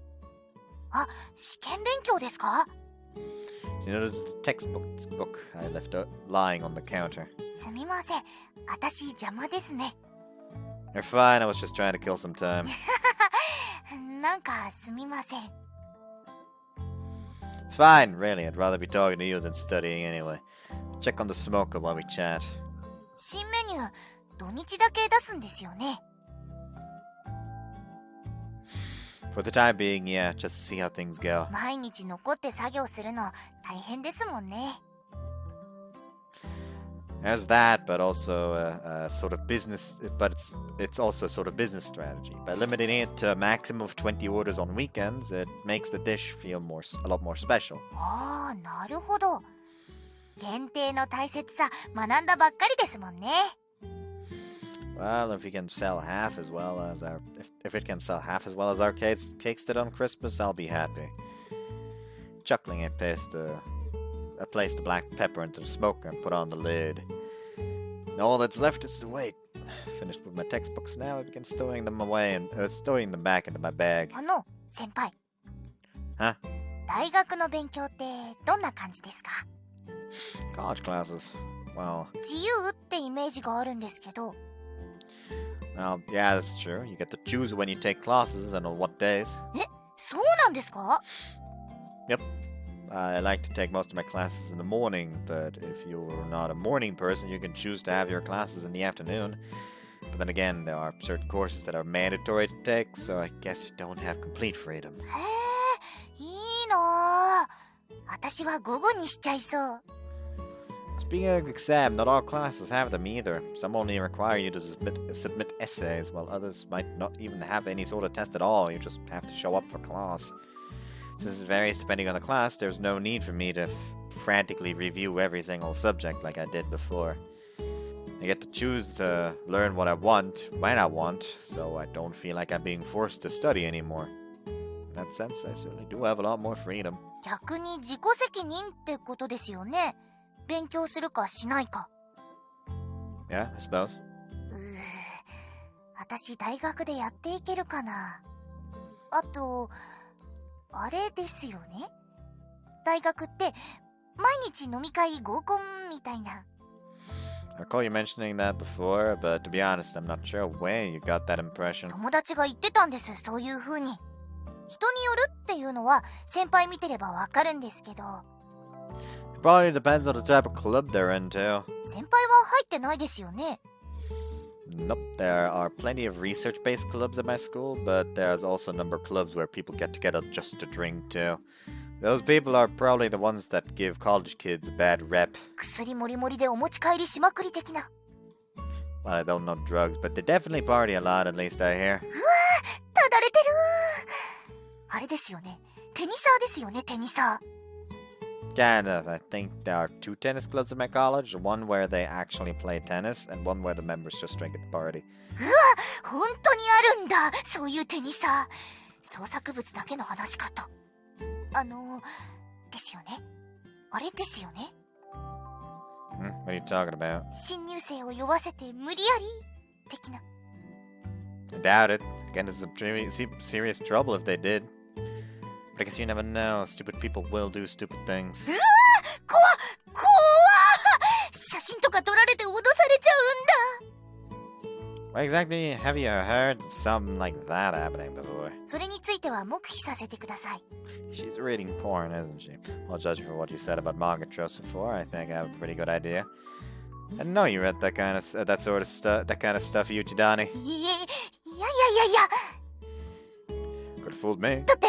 あ、試験勉強ですか？ She noticed the textbook I left lying on the counter. すみません、私邪魔ですね。 You're fine, I was just trying to kill some time. なんかすみません。 It's fine, really. I'd rather be talking to you than studying anyway. Check on the smoker while we chat. 新メニュー、土日だけ出すんですよね。 For the time being, yeah, just to see how things go. 毎日残って作業するの大変ですもんね。 There's that, but also sort of business. But it's also sort of business strategy. By limiting it to a maximum of 20 orders on weekends, it makes the dish feel a lot more special. ああ、なるほど。限定の大切さ学んだばっかりですもんね。 Well, if we can sell half as well as if it can sell half as well as our cakes did on Christmas, I'll be happy. Chuckling, I placed the black pepper into the smoker and put on the lid. And all that's left is to wait. Finished with my textbooks now, I begin stowing them away and stowing them back into my bag. 先輩。Huh? 大学の勉強ってどんな感じですか？ College classes. Well, 自由ってイメージがあるんですけど。 yeah, that's true. You get to choose when you take classes and on what days. え、そうなんですか？ Yep. I like to take most of my classes in the morning, but if you're not a morning person, you can choose to have your classes in the afternoon. But then again, there are certain courses that are mandatory to take, so I guess you don't have complete freedom. へえ、いいなあ。私は午後にしちゃいそう。 Speaking of exam, not all classes have them either. Some only require you to submit essays, while others might not even have any sort of test at all. You just have to show up for class. Since it varies depending on the class, there's no need for me to frantically review every single subject like I did before. I get to choose to learn what I want, when I want, so I don't feel like I'm being forced to study anymore. In that sense, I certainly do have a lot more freedom. 逆に自己責任ってことですよね。勉強するかしないか。 Yeah, I suppose. 私大学でやっていけるかな。あと、あれですよね。大学って毎日飲み会合コンみたいな。 I recall you mentioning that before, but to be honest, I'm not sure where you got that impression. 友達が言ってたんです、そういう風に。人によるっていうのは先輩見てればわかるんですけど。Probably depends on the type of club they're into. 先輩は入ってないですよね。 Nope, there are plenty of research-based clubs at my school, but there's also a number of clubs where people get together just to drink too. Those people are probably the ones that give college kids a bad rep. 薬もりもりでお持ち帰りしまくり的な。 Well, I don't know drugs, but they definitely party a lot, at least I hear. ただれてる。あれですよね。テニサーですよね、テニサー。 Kind of. I think there are 2 tennis clubs at my college, one where they actually play tennis, and one where the members just drink at the party. 本当にあるんだ、そういうテニサー。創作物だけの話かと。ですよね。あれですよね。What are you talking about? 新入生を酔わせて無理やり的な。 I doubt it. Again, this is serious trouble if they did. But I guess you never know. Stupid people will do stupid things. 怖っ写真とか撮られて脅されちゃうんだ。 What exactly have you heard something like that happening before? それについては黙秘させてください。 She's reading porn, isn't she? Well, judging from what you said about manga tropes before, I think I have a pretty good idea. I didn't know you read that kind of stuff, Yuchidani. いや。 Could have fooled me. だって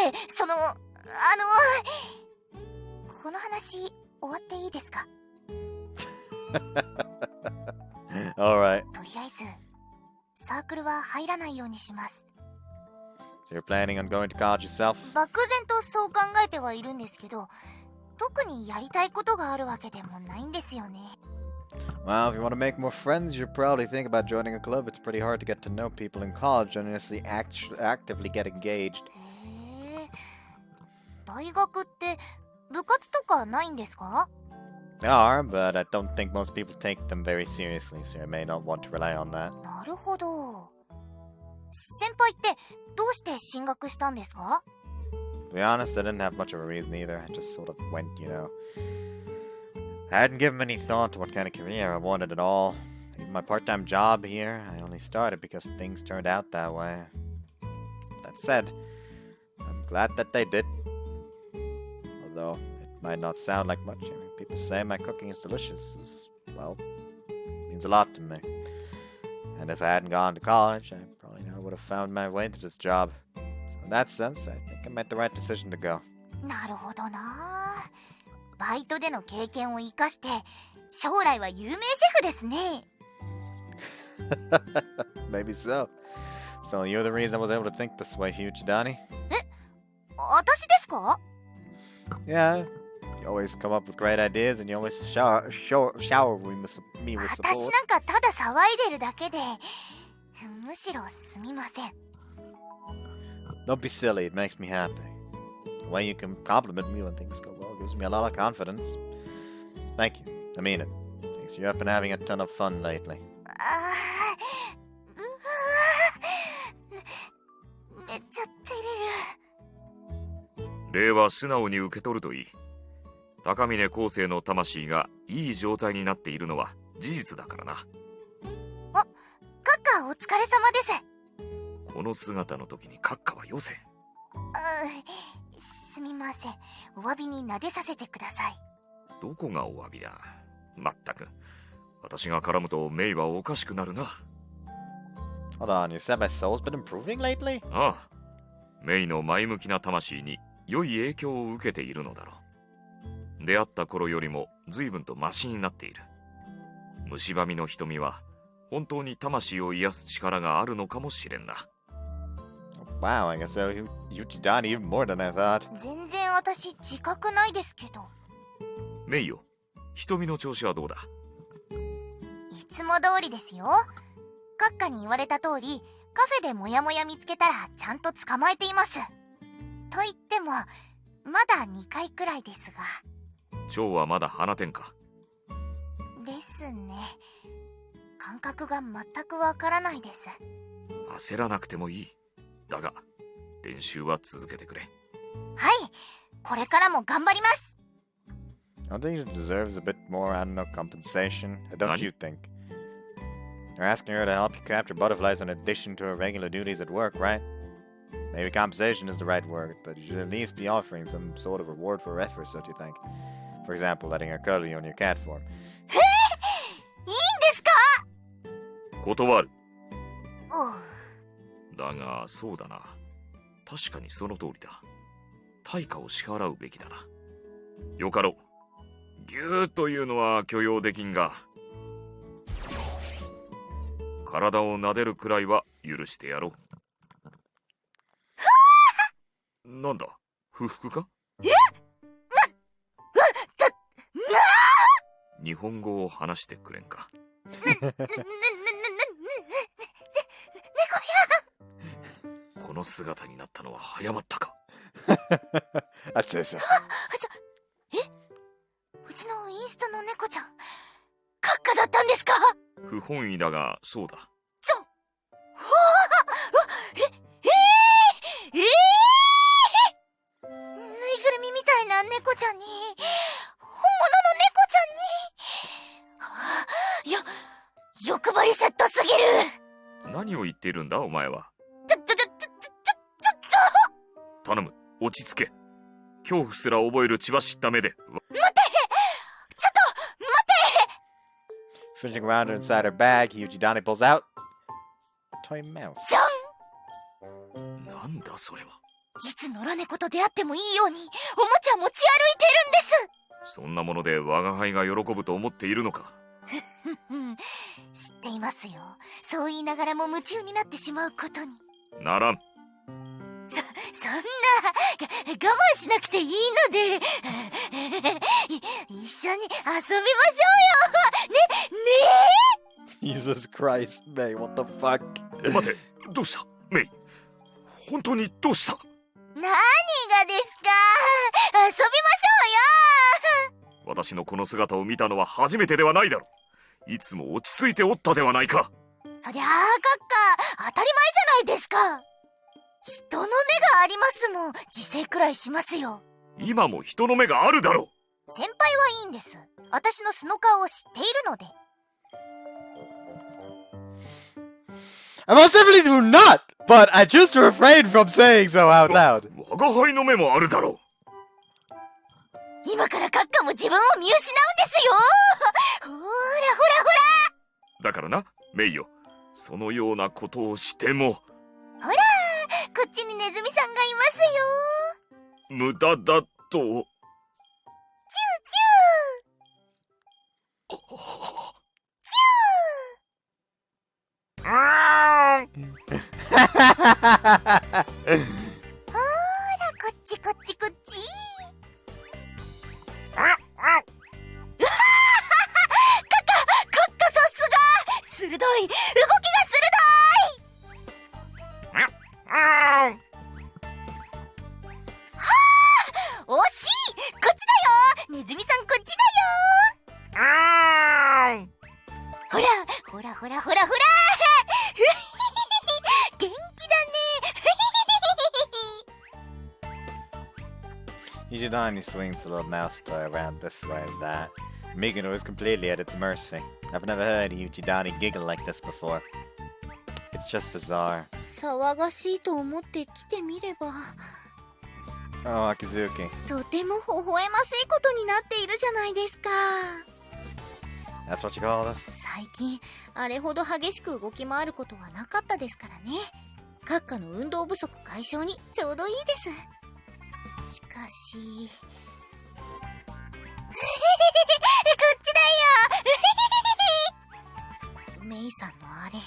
この話終わっていいですか？ Alright. とりあえずサークルは入らないようにします。 So you're planning on going to college yourself? 漠然とそう考えてはいるんですけど、特にやりたいことがあるわけでもないんですよね。 Well, if you want to make more friends, you should probably think about joining a club. It's pretty hard to get to know people in college and honestly actively get engaged. へえ。大学って部活とかないんですか？ There are, but I don't think most people take them very seriously, so I may not want to rely on that. なるほど。先輩ってどうして進学したんですか？ To be honest, I didn't have much of a reason either. I just sort of went, you know. I hadn't given any thought to what kind of career I wanted at all. Even my part-time job here, I only started because things turned out that way. That said, I'm glad that they did. Although it might not sound like much. I mean, people say my cooking is delicious. Well, it means a lot to me. And if I hadn't gone to college, I probably never would have found my way into this job. So in that sense, I think I made the right decision to go. なるほどな。バイトでの経験を生かして将来は有名シェフですね。 Maybe so. Still, you're the reason I was able to think this way, Yuchidani. 私ですか？ Yeah, you always come up with great ideas and you always shower me with 私 support. なんかただ騒いでるだけで、むしろすみません。 Don't be silly, it makes me happy. The way you can compliment me when things go well gives me a lot of confidence. Thank you, I mean it. Thanks, you have been having a ton of fun lately. めっちゃ照れる。礼は素直に受け取るといい。高峰後世の魂がいい状態になっているのは事実だからな。カッカお疲れ様です。この姿の時に閣下はよせ。すみません。お詫びに撫でさせてください。どこがお詫びだ。まったく。私が絡むとメイはおかしくなるな。Hold on, you said my soul's been improving lately? ああ。メイの前向きな魂に良い影響を受けているのだろう。出会った頃よりも随分とマシになっている。蝕みの瞳は本当に魂を癒す力があるのかもしれんな。Wow, I guess so. Yuchidani even more than I thought. 全然私自覚ないですけど。メイよ、瞳の調子はどうだ？いつも通りですよ。閣下に言われた通り、カフェでモヤモヤ見つけたらちゃんと捕まえています。と言っても、まだ2回くらいですが。蝶はまだ放てんか？ですね。感覚が全くわからないです。焦らなくてもいい。だが、練習は続けてくれ。はい、これからも頑張ります。I think she deserves a bit more, I don't know, compensation. Don't you think? You're asking her to help you capture butterflies in addition to her regular duties at work, right? Maybe compensation is the right word, but you should at least be offering some sort of reward for her efforts, don't you think? For example, letting her cuddle you in your cat form. いいんですか？断る。おう。だが、そうだな。確かにその通りだ。対価を支払うべきだな。よかろう。ぎゅーっというのは許容できんが、体を撫でるくらいは許してやろう。なんだ、不服か？日本語を話してくれんか。この姿になったのは早まったか。I'd say so. うちのインスタの猫ちゃん、カッカだったんですか？不本意だが、そうだ。ぬいぐるみみたいな猫ちゃんに、本物の猫ちゃんに、欲張りセットすぎる。何を言っているんだ、お前は。頼む、落ち着け。恐怖すら覚える血走った目で。待て！ちょっと待て！ Fishing around inside her bag, Yuchidani pulls out a toy mouse. じゃん！なんだそれは。いつ野良猫と出会ってもいいように、おもちゃ持ち歩いてるんです。そんなもので我が輩が喜ぶと思っているのか。知っていますよ。そう言いながらも夢中になってしまうことに。ならん。そんな、我慢しなくていいので、一緒に遊びましょうよ。ね Jesus Christ, May, what the fuck? 待て、どうしたメイ。本当にどうした？何がですか？遊びましょうよ。私のこの姿を見たのは初めてではないだろう。いつも落ち着いておったではないか。そりゃあ、カッカ、当たり前じゃないですか。人の目がありますもん。自制くらいしますよ。今も人の目があるだろう。先輩はいいんです。私の素の顔を知っているので。I most definitely do not, but I choose to refrain from saying so out loud. 我が輩の目もあるだろ今からカッカも自分を見失うんですよ。ほらほらほら。だからな、メイよ。そのようなことをしても。ほら、こっちにネズミさんがいますよ。無駄だと。チューチュー。チュー。ほら、こっちこっちこっち。カッカさすが鋭い、動きが鋭い。はあ、惜しい。こっちだよ、ネズミさん、こっちだよ。ほらほらほらほらほら。元気だね。Yuchidani swings the little mouse toy around this way and that. Migano is completely at its mercy. I've never heard Yuchidani giggle like this before. It's just bizarre. 騒がしいと思って来てみれば、 Oh, Akizuki. とても微笑ましいことになっているじゃないですか。 That's what you call this? 最近あれほど激しく動き回ることはなかったですからね。閣下の運動不足解消にちょうどいいです。しかしこっちだよ。メイさんのあれ、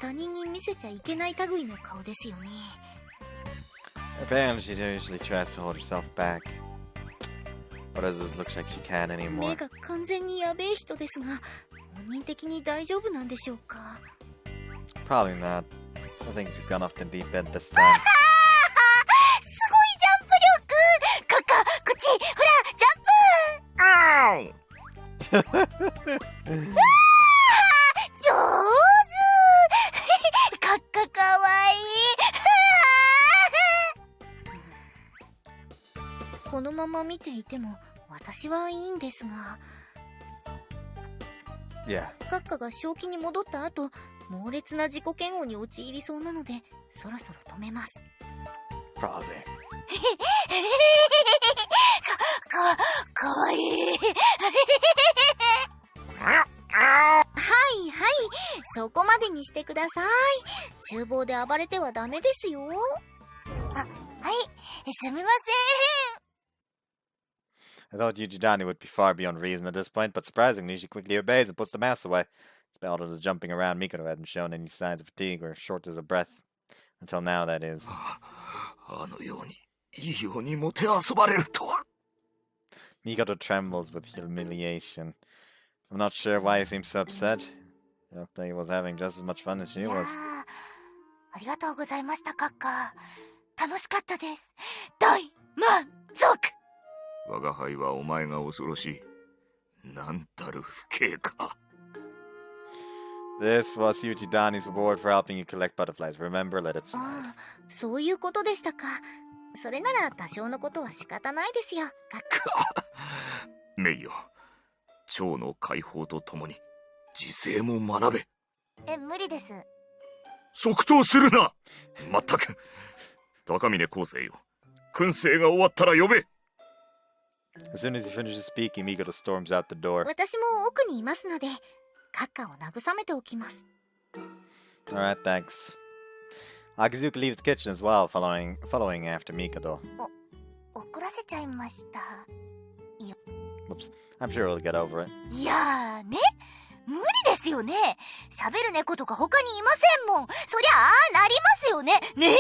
他人に見せちゃいけない類の顔ですよね。 Apparently, she usually tries to hold herself back. But it doesn't look like she can 目 anymore. が完全にやべえ人ですが、本人的に大丈夫なんでしょうか。 Probably not. I think she's gone off the deep end this time. すごいジャンプ力。カッカ、こっち、ほら、ジャンプ。上手。カッカかわいい。このまま見ていても私はいいんですが、 Yeah. 閣下が正気に戻った後、猛烈な自己嫌悪に陥りそうなので、そろそろ止めます。 Probably. カかわいい。はいはい、そこまでにしてください。厨房で暴れてはダメですよ。はい、すみま I thought Yuchidani would be far beyond reason at this point, but surprisingly, she quickly obeys and puts the mouse away. Despite the jumping around, Mikado hadn't shown any signs of fatigue or shortness of breath. Until now, that is. あのように、いいようにもてあそばれるとは。Mikado trembles with humiliation. I'm not sure why he seems so upset. I thought he was having just as much fun as せん。 she いやー、 was. ありがとうございました、カッカ。楽しかったです。大満足。我が輩はお前が恐ろしい。なんたる不敬か。This was Yuchidani's reward for helping you collect butterflies. Remember, let it slide. ああ、そういうことでしたか。それなら多少のことは仕方ないですよ。メイよ、蝶の解放とともに自制も学べ。無理です。即答するな。まったく。高峰昴生よ、燻製が終わったら呼べ。As soon as he finishes speaking, Mikado storms out the door. 私も奥にいますので、カッカを慰めておきます。Alright, thanks. Akizuki leaves the kitchen as well, following after Mikado. 遅らせちゃいました。 Whoops. I'm sure he'll get over it. いやーね、無理ですよね。喋る猫とか他にいませんもん。そりゃあなりますよね。ねえ。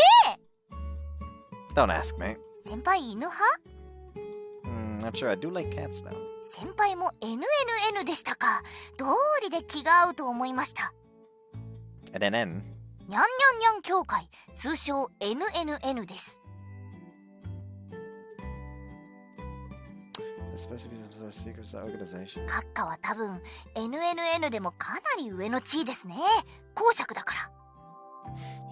Don't ask me. 先輩犬派？ Not sure. I do like cats, though. 先輩も NNN でしたか。道理で気が合うと思いました。 NNN? にゃんにゃんにゃん協会、通称 NNN です。 It's supposed to be some sort of secret organization. 閣下は多分 NNN でもかなり上の地位ですね。公爵だから。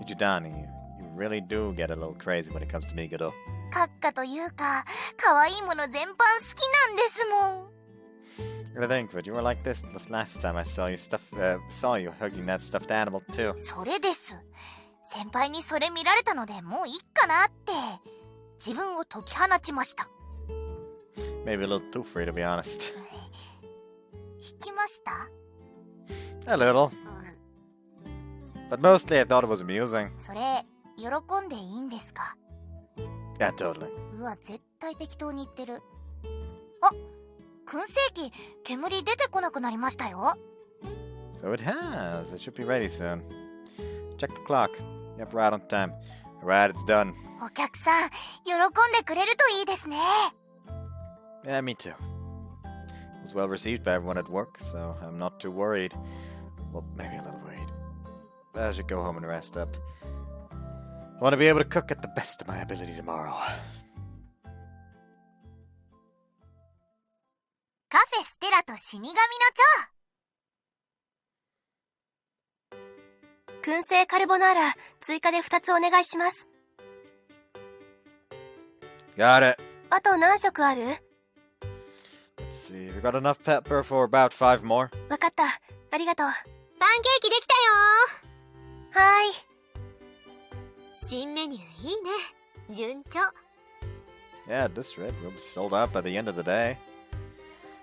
Yuchidani, you really do get a little crazy when it comes to Mikado. 閣下というか、可愛いもの全般好きなんですもん。 I think, but you were like this last time I saw you hugging that stuffed animal too. それです。先輩にそれ見られたのでもういいかなって自分を解き放ちました。 Maybe a little too free, to be honest. 引きました？ A little. But mostly I thought it was amusing. それ喜んでいいんですか？ Yeah, totally. うわ、絶対適当に言ってる。あ、燻製機、煙出てこなくなりましたよ。 So it has. It should be ready soon. Check the clock. Yep, right on time. Alright, it's done. お客さん、喜んでくれるといいですね。 Yeah, me too. It was well received by everyone at work, so I'm not too worried. Well, maybe a little worried. But I should go home and rest up. I want to be able to cook at the best of my ability tomorrow. カフェステラと死神の蝶。燻製カルボナーラ追加で2つお願いします。 Got it. あと何食ある？ Let's see. We got enough pepper for about 5 more. わかった、ありがとう。パンケーキできたよはーい。新メニューいいね。順調。 Yeah, this red will be sold out by the end of the day.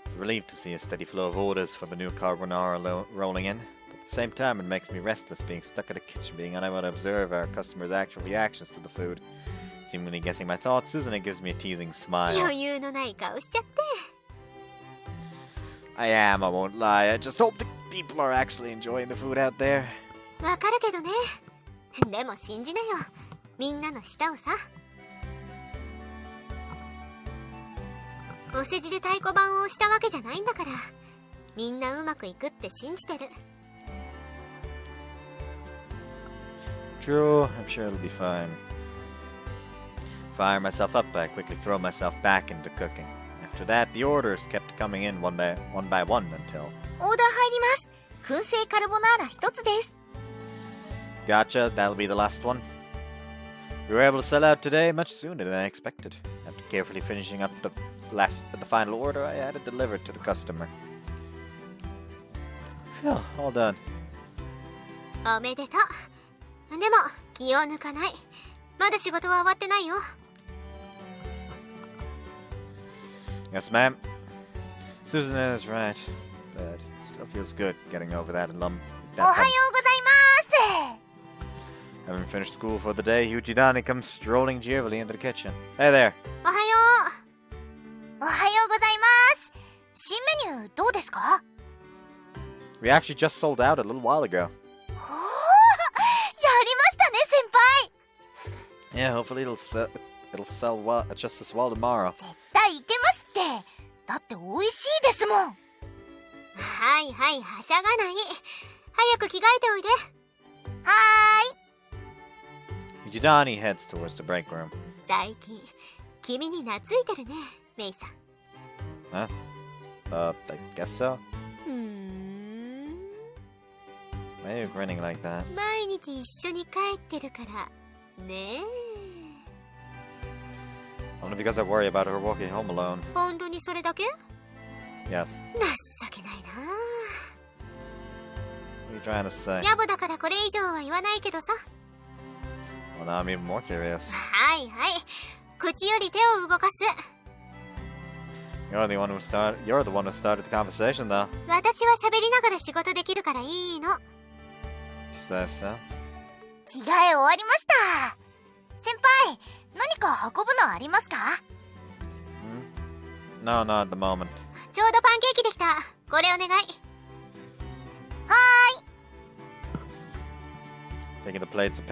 It's a relief to see a steady flow of orders for the new carbonara rolling in. But at the same time, it makes me restless being stuck at the kitchen, being unable to observe our customers' actual reactions to the food. Seemingly guessing my thoughts, and it gives me a teasing smile. 余裕のない顔しちゃって。 I am, I won't lie. I just hope the people are actually enjoying the food out there. わかるけどね。でも信じなよ。みんなの舌をさ。お世辞で太鼓判をしたわけじゃないんだから。みんなうまくいくって信じてる。 True, I'm sure it'll be fine. Fire myself up, I quickly throw myself back into cooking. After that, the orders kept coming in one by one until... オーダー入ります。燻製カルボナーラ1つです。 Gotcha, that'll be the last one. We were able to sell out today much sooner than I expected. After carefully finishing up the final order, I had it delivered to the customer. Phew, all done. おめでとう。でも気を抜かない。まだ仕事は終わってないよ。Yes, ma'am. Susan is right, but it still feels good getting over that お lump. はようございます。 Having finished school for the day, Yuchidani comes strolling cheerfully into the kitchen. Hey there. おはよおはようございます。新メニューどうですか？ We actually just sold out a little while ago. おー、やりましたね、先輩。 Yeah, hopefully it'll sell well, just as well tomorrow. 絶対いけますって。だって美味しいですもん。う。はいはい、はしゃがない。早く着替えておいで。はーい。 Yuchidani heads towards the break room. 最近君に懐いてるね、メイさん。 I guess so. Why are you grinning like that? 毎日一緒に帰ってるからねえ。 Only because I worry about her walking home alone. 本当にそれだけ？ Yes. 情けないな。 What are you trying to say? 野暮だからこれ以上は言わないけどさ。 Well, now I'm even more curious. はいはい、口より手を動かす。 You're the one who started the conversation, though. 私は喋りながら仕事できるからいいの。 She says so. 着替え終わりました。先輩、何か運ぶのありますか？ No, not at the moment. ちょうどパンケーキできた。これお願い。 Taking the plate of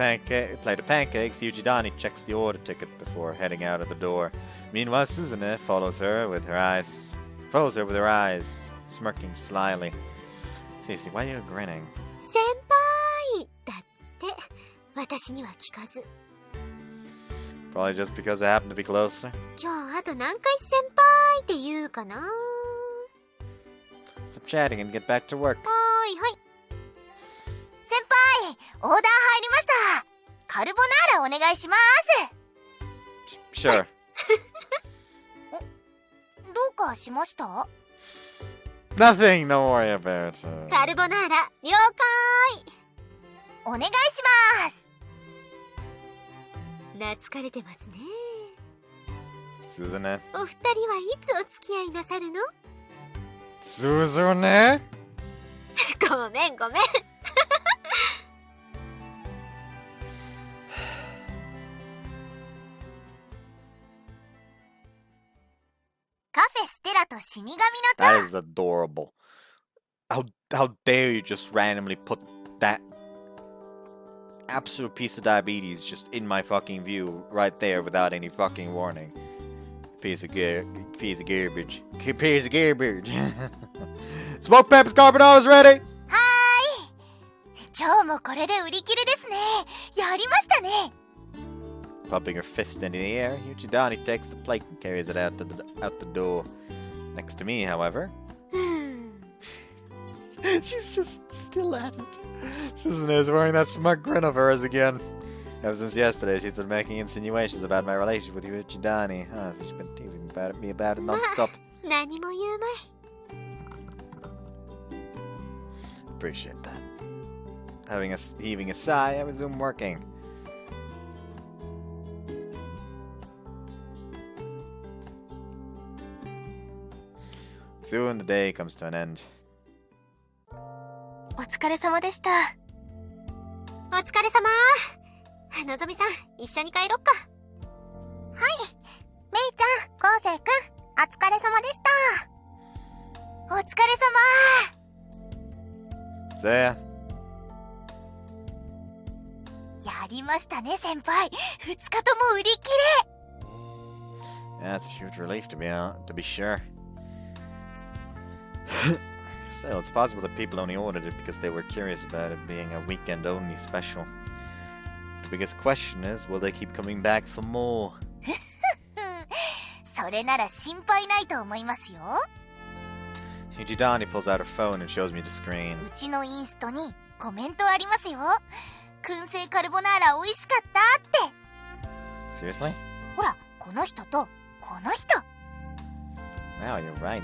pancakes, Yuchidani checks the order ticket before heading out of the door. Meanwhile, Suzune follows her with her eyes, smirking slyly. Cece, why are you grinning? 先輩だって私には聞かず。 Probably just because I happen to be closer. 今日あと何回先輩って言うかな。 Stop chatting and get back to work. はーいはい。先輩、オーダー入りました。カルボナーラお願いします。 Sure. どうかしました？ Nothing, don't worry about it. カルボナーラ了解。お願いします。懐かれてますね。 Suzune? お二人はいつお付き合いなさるの？ Suzune? ごめんごめん。カフェステラと死神の That 塔。 is adorable. How dare you just randomly put that absolute piece of diabetes just in my fucking view right there without any fucking warning. Piece of garbage. Piece of garbage. Smoke peppers carbonara is ready! はーい。今日もこれで売り切れですね。やりましたね。 Pumping her fist into the air, Yuchidani takes the plate and carries it out the door. Next to me, however, she's just still at it. Susan is wearing that smug grin of hers again. Ever since yesterday, she's been making insinuations about my relationship with Yuchidani. So she's been teasing me about it non-stop. 何も言うまい。 Appreciate that. Heaving a sigh, I resume working. Soon the day comes to an end. お疲れ様でした。お疲れ様。のぞみさん、一緒に帰ろっか。メイちゃん、コウセイくん、お疲れ様でした。お疲れ様。 Saya? やりましたね、先輩。2日とも売り切れ。 Yeah, it's a huge relief to be sure. Still, it's possible that people only ordered it because they were curious about it being a weekend-only special. The biggest question is, will they keep coming back for more? それなら心配ないと思いますよ。 Yuchidani pulls out her phone and shows me the screen. うちのインストにコメントありますよ。燻製カルボナーラ美味しかったって。 Seriously? ほら、この人とこの人。 Wow, you're right.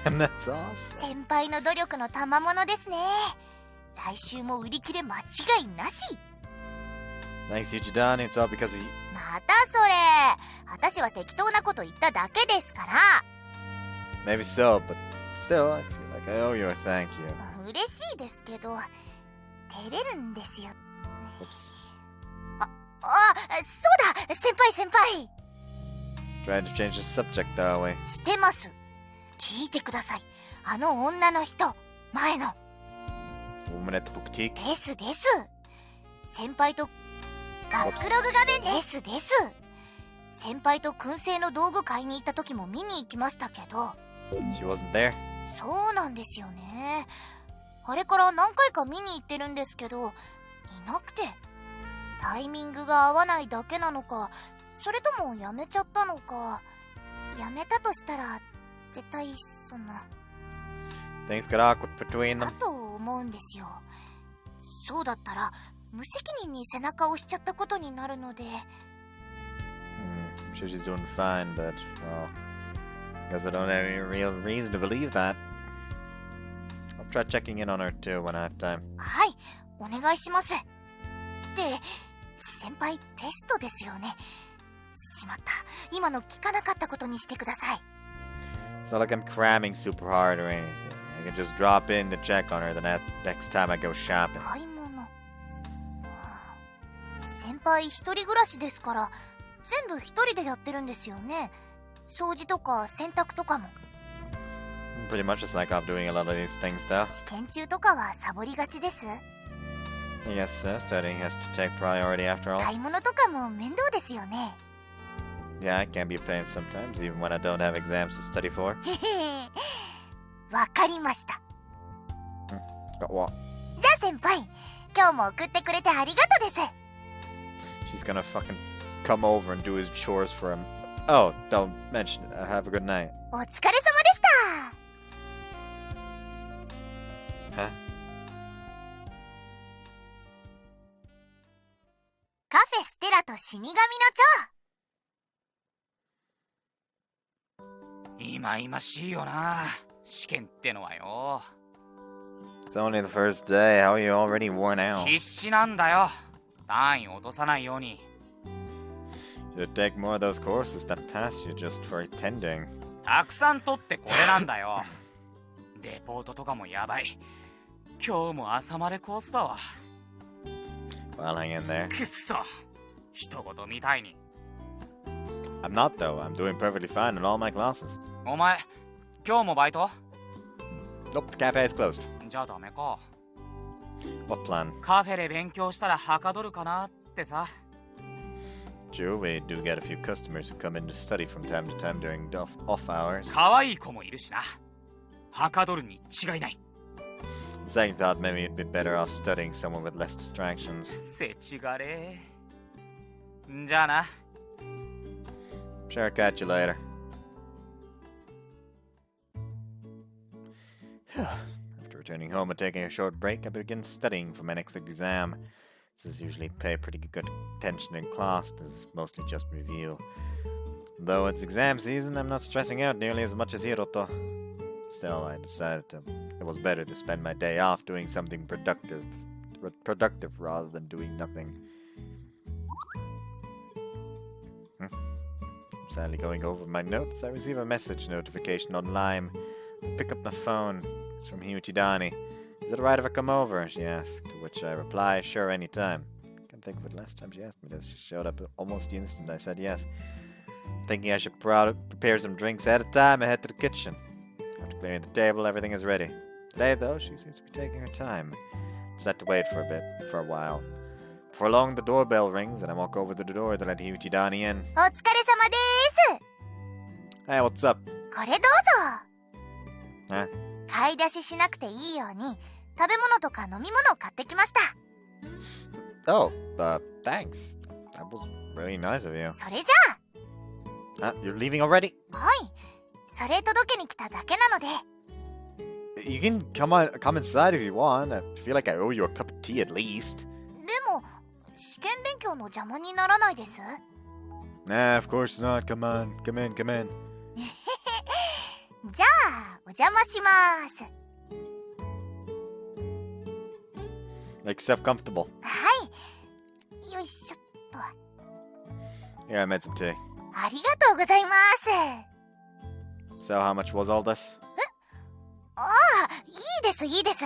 And that's awesome. 先輩の努力の賜物ですね。来週も売り切れ間違いなし。 Thanks, Yuchidani. It's all because of you. またそれ。私は適当なこと言っただけですから。Maybe so, but still, I feel like I owe you a thank you. 嬉しいですけど、照れるんですよ。 Oops. そうだ、先輩。 Trying to change the subject, are we? してます。聞いてください。あの女の人、前の。 Woman at the boutique? です。先輩とバックログ画面です。先輩と燻製の道具買いに行った時も見に行きましたけど。 She wasn't there? そうなんですよね。あれから何回か見に行ってるんですけど、いなくて。タイミングが合わないだけなのか、それともやめちゃったのか。やめたとしたら、絶対その。 Things got awkward between だ them. と思うんですよ。そうだったら、無責任に背中を押しちゃったことになるので。I'm sure she's doing fine, but, well, guess I don't have any real reason to believe that. I'll try checking in on her too when I have time. はい、お願いします。で、先輩テストですよね。しまった。今の聞かなかったことにしてください。 It's not like I'm cramming super hard or anything. I can just drop in to check on her the next time I go shopping. 買い物。先輩一人暮らしですから、全部一人でやってるんですよね。掃除とか洗濯とかも。 Pretty much just like I'm doing a lot of these things though. 試験中とかはサボりがちです。 Yes, studying has to take priority after all. 買い物とかも面倒ですよね。 Yeah, it can be a pain sometimes, even when I don't have exams to study for. わかりました。 Got what? じゃあ先輩、今日も送ってくれてありがとうです。 She's gonna fucking come over and do his chores for him. Oh, don't mention it. Have a good night. お疲れ様でした。 Huh? カフェステラと死神のいまいましいよな、試験ってのはよ。 It's only the first day. How are you already worn out? 必死なんだよ、単位落とさないように。 Should take more of those courses that pass you just for attending. たくさん取ってこれなんだよ。レポートとかもやばい。今日も朝までコースだわ。 Well, hang in there. くっそ、一言みたいに。 I'm not though. I'm doing perfectly fine in all my classes. お前、今日もバイト？ Nope, the cafe is closed. じゃあダメか。 What plan? カフェで勉強したらはかどるかなってさ。 True, we do get a few customers who come in to study from time to time during off hours. 可愛い子もいるしな。はかどるに違いない。 Second thought, maybe it'd be better off studying somewhere with less distractions. せちがれー。じゃあな。 Sure, catch you later. After returning home and taking a short break, I begin studying for my next exam. This is usually pay pretty good attention in class, this is mostly just review. Though it's exam season, I'm not stressing out nearly as much as Hiroto. Still, I decided it was better to spend my day off doing something productive rather than doing nothing. Sadly going over my notes, I receive a message notification on Lime. I pick up my phone. It's from Yuchidani. Is it alright if I come over? She asked, to which I reply, sure, anytime. Can't think of it last time she asked me this. She showed up almost the instant I said yes. Thinking I should prepare some drinks at a time, I head to the kitchen. After clearing the table, everything is ready. Today, though, she seems to be taking her time. Just had to wait for a while. Before long, the doorbell rings, and I walk over to the door to let Yuchidani in. お疲れ様です。 Hey, what's up? これどうぞ。え？買い出ししなくていいように食べ物とか飲み物を買ってきました。 Oh, thanks. That was really nice of you. それじゃ You're leaving already? あ、はい。それ届けに来ただけなので。 You can come inside if you want. I feel like I owe you a cup of tea at least. でも、試験勉強の邪魔にならないです。 Nah, of course not. Come on. Come in, come in. じゃあ、お邪魔します。 Make yourself comfortable. はい。よいしょっと。 Here, I made some tea. ありがとうございます。So how much was all this? ああ、いいですいいです。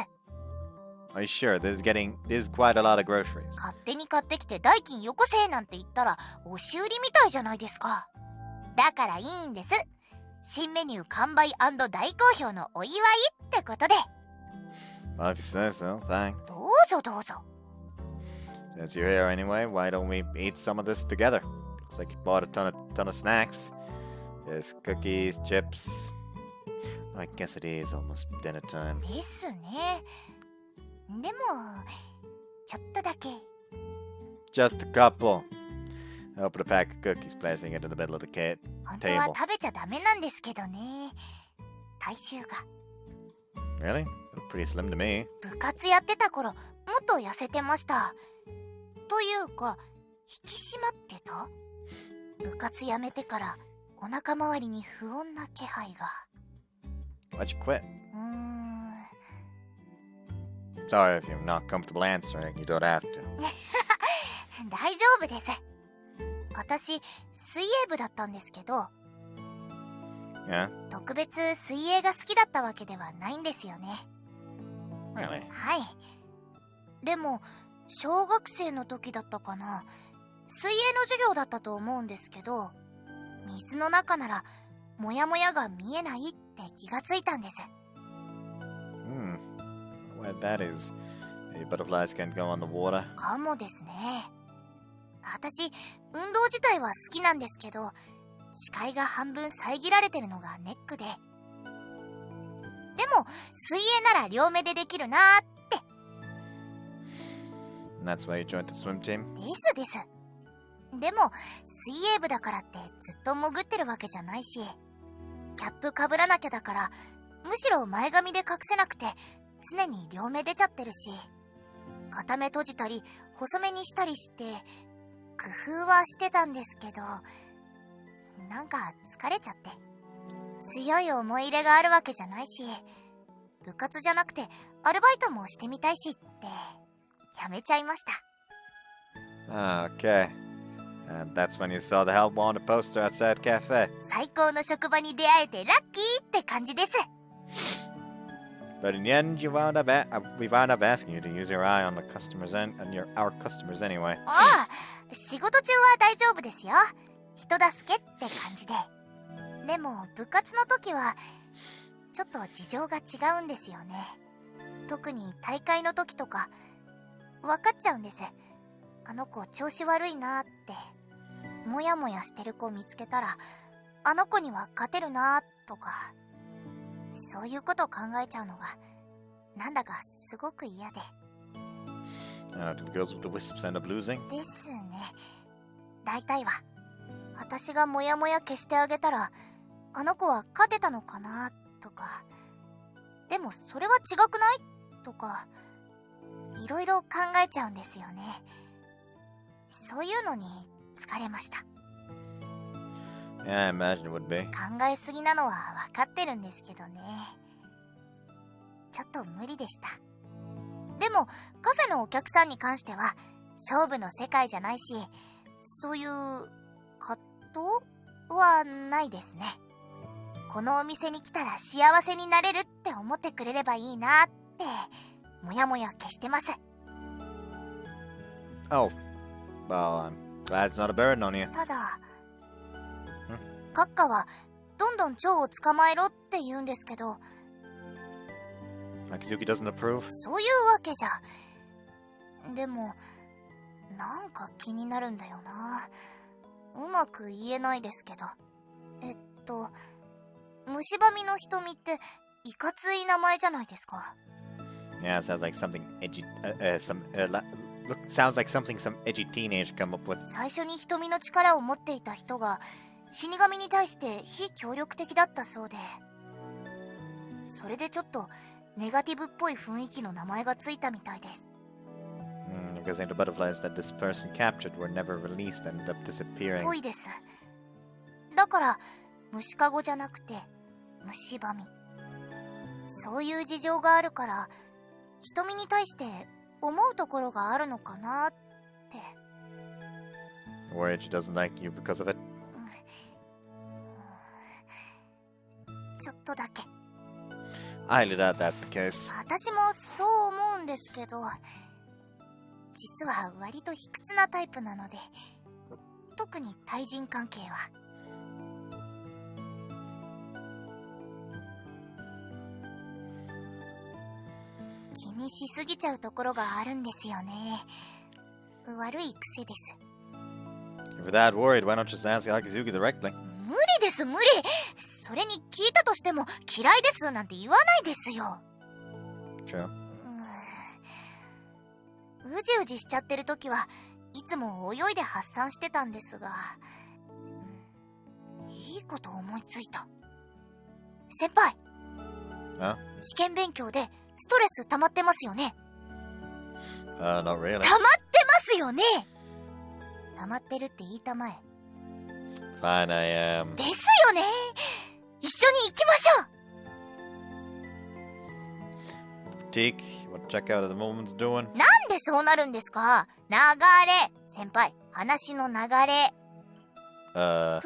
Are you sure? This is quite a lot of groceries. 勝手に買ってきて代金よこせなんて言ったら押し売りみたいじゃないですか。だからいいんです。新メニュー完売&大好評のお祝いってことで。 Well, if you say so, thanks. どうぞどうぞ。 Since you're here anyway, why don't we eat some of this together? Looks like you bought a ton of snacks. There's cookies, chips. I guess it is almost dinner time. ですね。でもちょっとだけ。 Just a couple. I opened a pack of cookies, placing it in the middle of the table. 本当は食べちゃダメなんですけどね。体重が。 Really? Look pretty slim to me. 部活やってた頃もっと痩せてました。というか引き締まってた。部活やめてからお腹周りに不穏な気配が。 Why'd you quit? うーん。 Sorry if you're not comfortable answering. You don't have to. 大丈夫です。私水泳部だったんですけど、 Yeah? 特別水泳が好きだったわけではないんですよね。 Really? はい。でも小学生の時だったかな、水泳の授業だったと思うんですけど、水の中ならモヤモヤが見えないって気がついたんです。 Well, that is. Maybe butterflies can't go on the water. かもですね。私運動自体は好きなんですけど、視界が半分遮られてるのがネックで。でも水泳なら両目でできるなーって。 And that's why you joined the swim team? ですです。でも水泳部だからってずっと潜ってるわけじゃないし、キャップかぶらなきゃだからむしろ前髪で隠せなくて常に両目出ちゃってるし、片目閉じたり細めにしたりして工夫はしてたんですけど、なんか疲れちゃって。強い思い入れがあるわけじゃないし、部活じゃなくてアルバイトもしてみたいしってやめちゃいました。 Ah, okay. And that's when you saw the help wanted poster outside cafe. 最高の職場に出会えてラッキーって感じです。 But in the end, we wound up asking you to use your eye on the customers and our customers anyway. ああ、仕事中は大丈夫ですよ。人助けって感じで。でも部活の時はちょっと事情が違うんですよね。特に大会の時とか分かっちゃうんです。あの子調子悪いなって。モヤモヤしてる子見つけたらあの子には勝てるなとか、そういうこと考えちゃうのがなんだかすごく嫌で。 Do the girls with the wisps end up losing? ですね。大体は私がモヤモヤ消してあげたらあの子は勝てたのかなとか、でもそれは違くないとか、いろいろ考えちゃうんですよね。そういうのに疲れました。 Yeah, I imagine it would be. 考えすぎなのは分かってるんですけどね。ちょっと無理でした。でもカフェのお客さんに関しては勝負の世界じゃないし、そういう葛藤はないですね。このお店に来たら幸せになれるって思ってくれればいいなってもやもや消してます。 Oh, well, I'm glad it's not a burden on you. ただ閣下はどんどん蝶を捕まえろって言うんですけど、 Akizuki doesn't approve? そういうわけじゃ。でもなんか気になるんだよな。うまく言えないですけど。虫歯みの瞳っていかつい名前じゃないですか。 Yeah, it sounds like something edgy. Sounds like something some edgy teenager come up with. 最初に瞳の力を持っていた人が死神に対して非協力的だったそうで、それでちょっとネガティブっぽい雰囲気の名前がついたみたいです。 Because the butterflies that this person captured were never released and ended up disappearing. ぽいです。だから虫かごじゃなくて虫歯み。そういう事情があるから瞳に対して思うところがあるのかなって。 Worried she doesn't like you because of it? ちょっとだけ。 I highly doubt that's the case. 私もそう思うんですけど、実は割と卑屈なタイプなので、特に対人関係は。気にしすぎちゃうところがあるんですよね。悪い癖です。 If you're that worried, why not just ask Akizuki directly? 無理です無理。それに聞いたとしても嫌いですなんて言わないですよ。 True. うじうじしちゃってる時はいつも泳いで発散してたんですが、いいこと思いついた。先輩、試験勉強でストレス溜まってますよね。Not really. 溜まってますよね。溜まってるって言いたまえ。 Fine, I am. ですよね。一緒に行きましょう。 Boutique, you want to check out what the movement's doing? なんでそうなるんですか。流れ。先輩、話の流れ。プー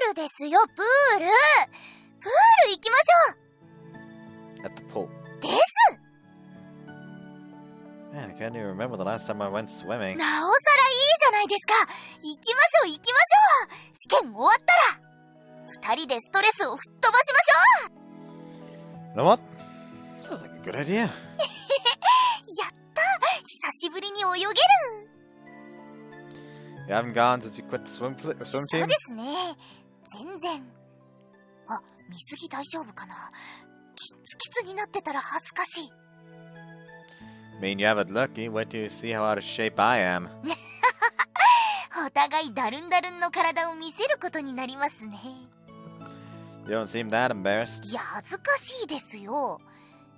ルですよ、プール。プール行きましょう。 At the pool. です。 Man, I can't even remember the last time I went swimming. なおさらいいじゃないですか。行きましょう行きましょう。試験終わったら二人でストレスを吹っ飛ばしましょう。 You know what? Sounds like a good idea. やった、久しぶりに泳げる。 You haven't gone since you quit the swim そう team? ですね。全然。あ、水着大丈夫かな。キツキツになってたら恥ずかしい。 Mean you have it lucky. Wait till you see how out of shape I am. お互いダルンダルンの体を見せることになりますね。 You don't seem that embarrassed. いや、恥ずかしいですよ。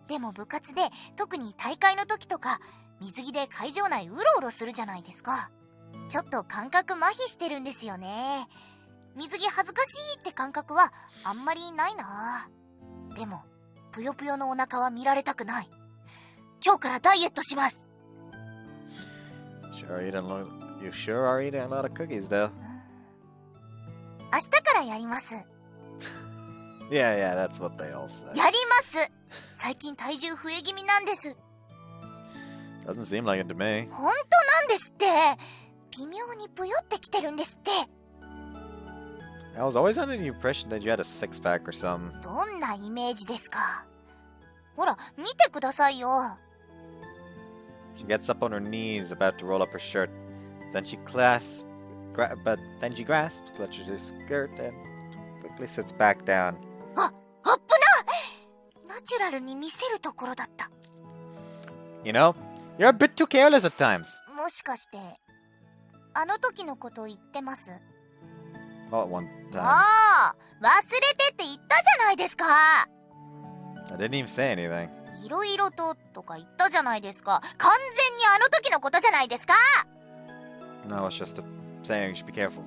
でも部活で特に大会の時とか水着で会場内うろうろするじゃないですか。ちょっと感覚麻痺してるんですよね。水着恥ずかしいって感覚はあんまりないな。でもぷよぷよのお腹は見られたくない。今日からダイエットします。 You sure are eating a lot of cookies, though. 明日からやります。 Yeah, that's what they all say. やります。最近体重増え気味なんです。 Doesn't seem like it to me. 本当なんですって。微妙にぷよってきてるんですって。 I was always under the impression that you had a six-pack or something. どんなイメージですか。ほら、見てくださいよ。 She gets up on her knees, about to roll up her shirt. Then she grasps, clutches her skirt, and quickly sits back down. あっぶな。ナチュラルに見せるところだった。 You know, you're a bit too careless at times. もしかして、あの時のこと言ってます？ All at one time. ああ、忘れてって言ったじゃないですか。 I didn't even say anything. いろいろとか言ったじゃないですか。完全にあの時のことじゃないですか。 No, I was just saying you should be careful.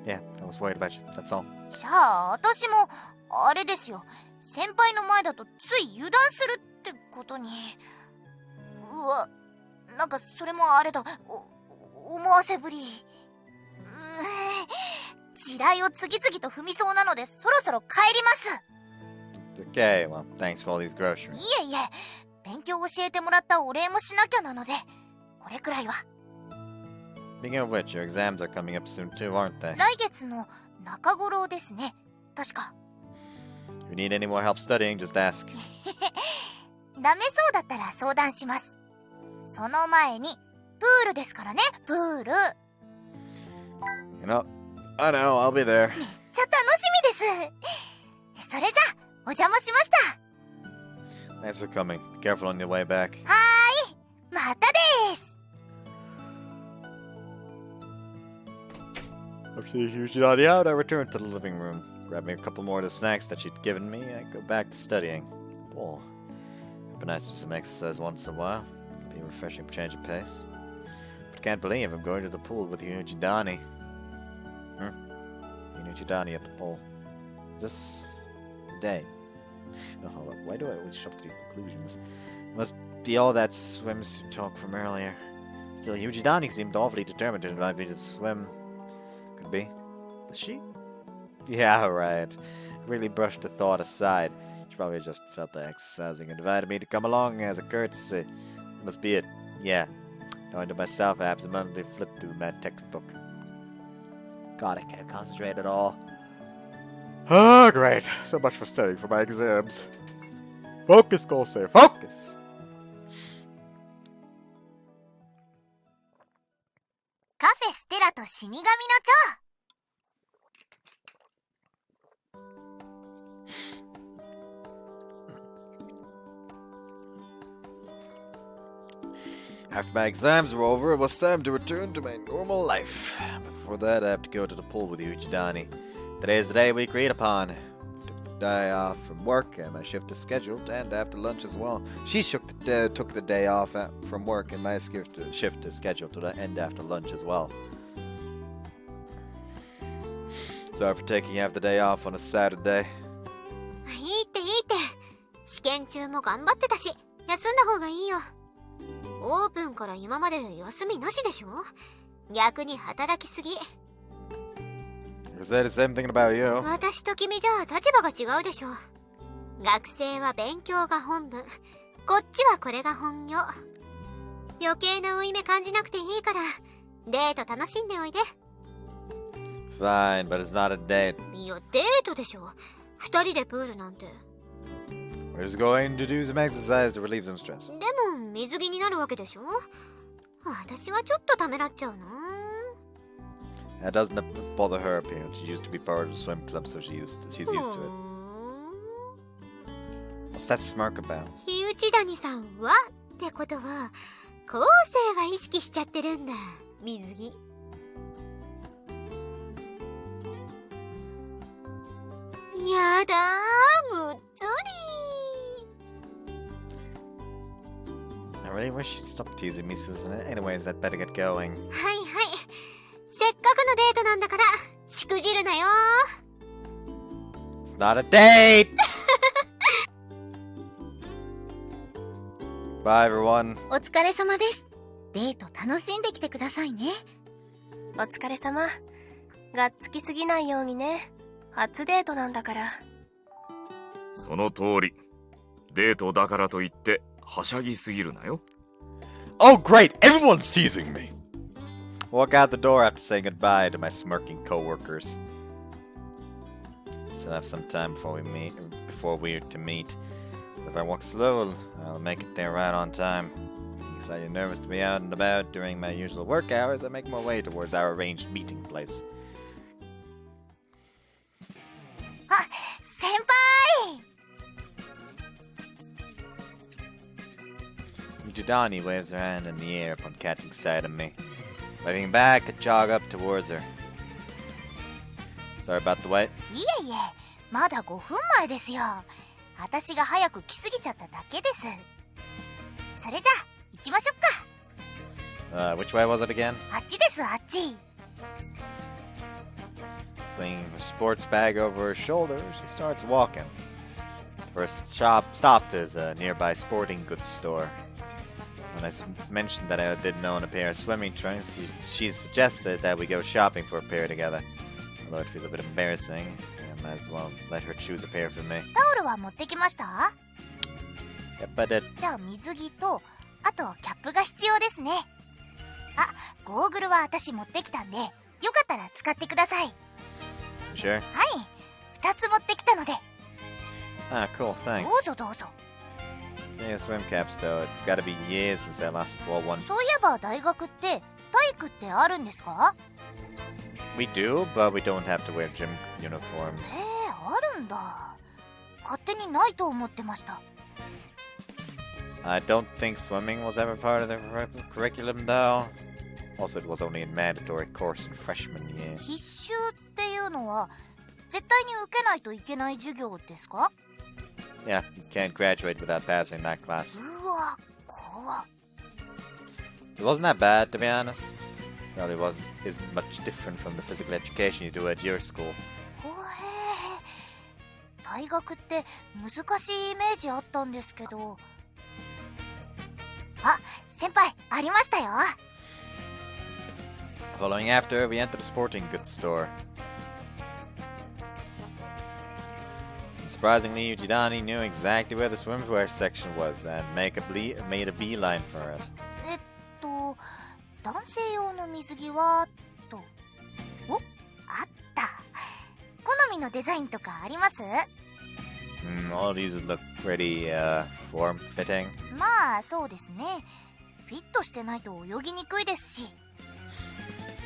Yeah, I was worried about you. That's all. じゃあ、私も、あれですよ。先輩の前だとつい油断するってことに。うわ、なんかそれもあれだ。思わせぶり。地雷を次々と踏みそうなので、そろそろ帰ります。 Okay, well, thanks for all these groceries. いえいえ、勉強教えてもらったお礼もしなきゃなので、これくらいは。 Speaking of which, your exams are coming up soon too, aren't they? 来月の中頃ですね。確か。 If you need any more help studying, just ask. ダメそうだったら相談します。その前に、プールですからね、プール。 You know, I know, I'll be there. めっちゃ楽しみです。それじゃ、お邪魔しました。 Thanks for coming. Be careful on your way back. はーい、またです。 After Yuchidani out, I returned to the living room. Grabbing a couple more of the snacks that she'd given me, I go back to studying. Oh, it'd be nice to do some exercise once in a while. Be a refreshing change of pace. But I can't believe I'm going to the pool with Yuchidani. Yuchidani at the pool. Is this the day? Oh, hold up. Why do I always jump to these conclusions? It must be all that swimsuit talk from earlier. Still, Yuchidani seemed awfully determined to invite me to swim. Could be. Does she? Yeah, right. Really brushed the thought aside. Probably just felt like exercising and invited me to come along as a courtesy. Must be it. Yeah. Knowing to myself, I absentmindedly flipped through my textbook. God, I can't concentrate at all. Oh, great. So much for studying for my exams. Focus, goal save. Focus! Café Stella と死神の蝶。After my exams were over, it was time to return to my normal life. But before that, I have to go to the pool with Yuchidani. Today is the day we agreed upon. Took the day off from work, and my shift is scheduled, and after lunch as well. She took the day off from work, and my shift is scheduled to end after lunch as well. Sorry for taking half the day off on a Saturday. いいっていいって。試験中も頑張ってたし、休んだ方がいいよ。オープンから今まで休みなしでしょ？逆に働きすぎ。I said the same thing about you. 私と君じゃ立場が違うでしょ。学生は勉強が本分、こっちはこれが本業。余計な負い目感じなくていいから、デート楽しんでおいで。Fine, but it's not a date. いや、デートでしょ。二人でプールなんて。We're just going to do some exercise to relieve some stress. でも水着になるわけでしょ。私はちょっとためらっちゃうな。That doesn't bother her appearance. She used to be part of the swim club, so she's used to it. What's that smirk about? Yuchidaniさんはってことは、後世は意識しちゃってるんだ。水着。やだー、むっつりI really wish you'd stop teasing me, Susan. Anyways, I'd better get going. はいはい。せっかくのデートなんだから、しくじるなよ。It's not a date! Bye, everyone. お疲れ様です。デート楽しんできてくださいね。お疲れ様。がっつきすぎないようにね。初デートなんだから。その通り。デートだからといってはしゃぎすぎるなよ。Oh, great! Everyone's teasing me! Walk out the door after saying goodbye to my smirking coworkers. Still have some time before we're to meet. But if I walk slow, I'll make it there right on time. Because I'm nervous to be out and about during my usual work hours, I make my way towards our arranged meeting place. あ、先輩Yuchidani waves her hand in the air upon catching sight of me. Waving back, I jog up towards her. Sorry about the wait. いえいえ、まだ5分前ですよ。私が早く来すぎちゃっただけです。それじゃあ、行きましょうか。Which way was it again? あっちです、あっち。Slinging her sports bag over her shoulder, she starts walking. The first stop is a nearby sporting goods store. When I mentioned that I didn't own a pair of swimming trunks, she suggested that we go shopping for a pair together. Although it feels a bit embarrassing, I might as well let her choose a pair for me. タオルは持ってきました？ Yep, I did. じゃあ水着と、あとキャップが必要ですね。あ、ゴーグルは私持ってきたんで、よかったら使ってください。Sure? はい、2つ持ってきたので。Ah, cool, thanks. どうぞどうぞ。Yeah, swim caps though. It's gotta be years since I last wore one. そういえば大学って体育ってあるんですか？ We do, but we don't have to wear gym uniforms. あるんだ。勝手にないと思ってました。I don't think swimming was ever part of the curriculum though. Also, it was only a mandatory course in freshman year. 必修っていうのは絶対に受けないといけない授業ですか？ Yeah, you can't graduate without passing that class. うわ、怖っ。 It wasn't that bad, to be honest. Probably isn't much different from the physical education you do at your school. 大学って難しいイメージあったんですけど。あ、先輩、ありましたよ。Following after, we entered a sporting goods store. Surprisingly, Yuchidani knew exactly where the swimwear section was and made a beeline for it. 男性用の水着はと。お、あった。好みのデザインとかあります？ All these look pretty, form-fitting. まあ、そうですね。フィットしてないと泳ぎにくいですし。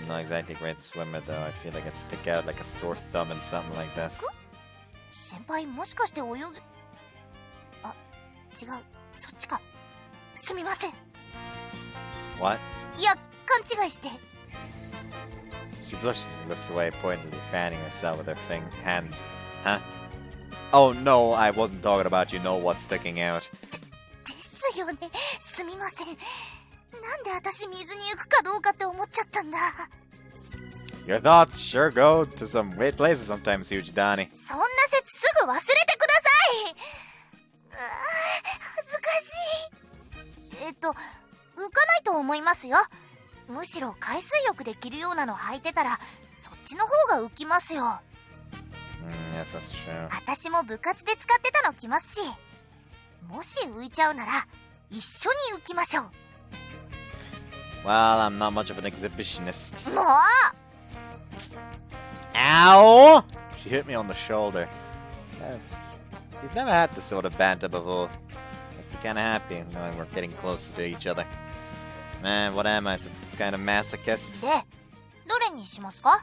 Not exactly a great swimmer, though. I feel like I'd stick out like a sore thumb in something like this. 先輩、もしかして泳ぐ。あ、違う。そっちか。すみません。 What? いや、勘違いして。 She blushes and looks away, pointedly fanning herself with her hands. Huh? Oh no, I wasn't talking about you know what's sticking out. ですよね。すみません。なんで私水に行くかどうかって思っちゃったんだ。 Your thoughts sure go to some weird places sometimes, Yuchidani. そんな説すぐ忘れてください。恥ずかしい。浮かないと思いますよ。むしろ海水浴で着るようなの履いてたらそっちの方が浮きますよ。Yes, that's true. 私も部活で使ってたの着ますし、もし浮いちゃうなら一緒に浮きましょう。 Well, I'm not much of an exhibitionist. もう Ow! She hit me on the shoulder. We've never had this sort of banter before. I'd be kinda happy knowing we're getting closer to each other. Man, what am I, some kind of masochist? で、どれにしますか？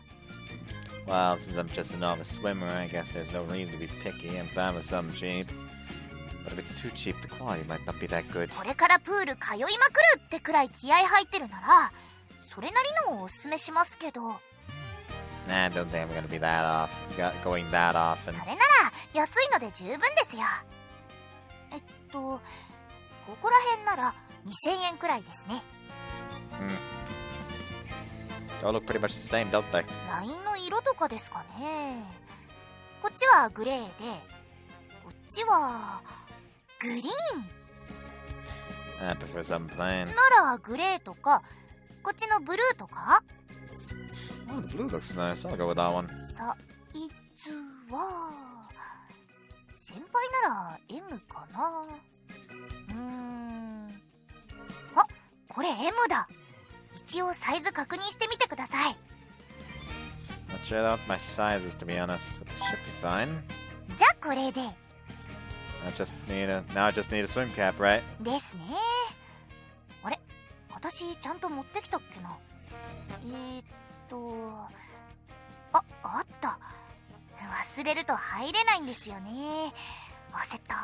Well, since I'm just a novice swimmer, I guess there's no reason to be picky and fine with something cheap. But if it's too cheap, the quality might not be that good. これからプール通いまくるってくらい気合入ってるなら、それなりのをおすすめしますけど。 Nah, I don't think I'm gonna be that going that often. それなら安いので十分ですよ。ここら辺なら2000円くらいですね。They all look pretty much the same, don't they? ラインの色とかですかね。こっちはグレーで、こっちはグリーン。 I prefer something plain. ならグレーとか、こっちのブルーとか。 Oh, the blue looks nice. I'll go with that one. サイズは先輩なら M かな。あ、これ M だ。一応サイズ確認してみてください。 Not sure about my sizes, to be honest, but this should be fine. じゃあこれで。 Now I just need a swim cap, right? ですね。あれ、私ちゃんと持ってきたっけな。あった。忘れると入れないんですよね。焦った。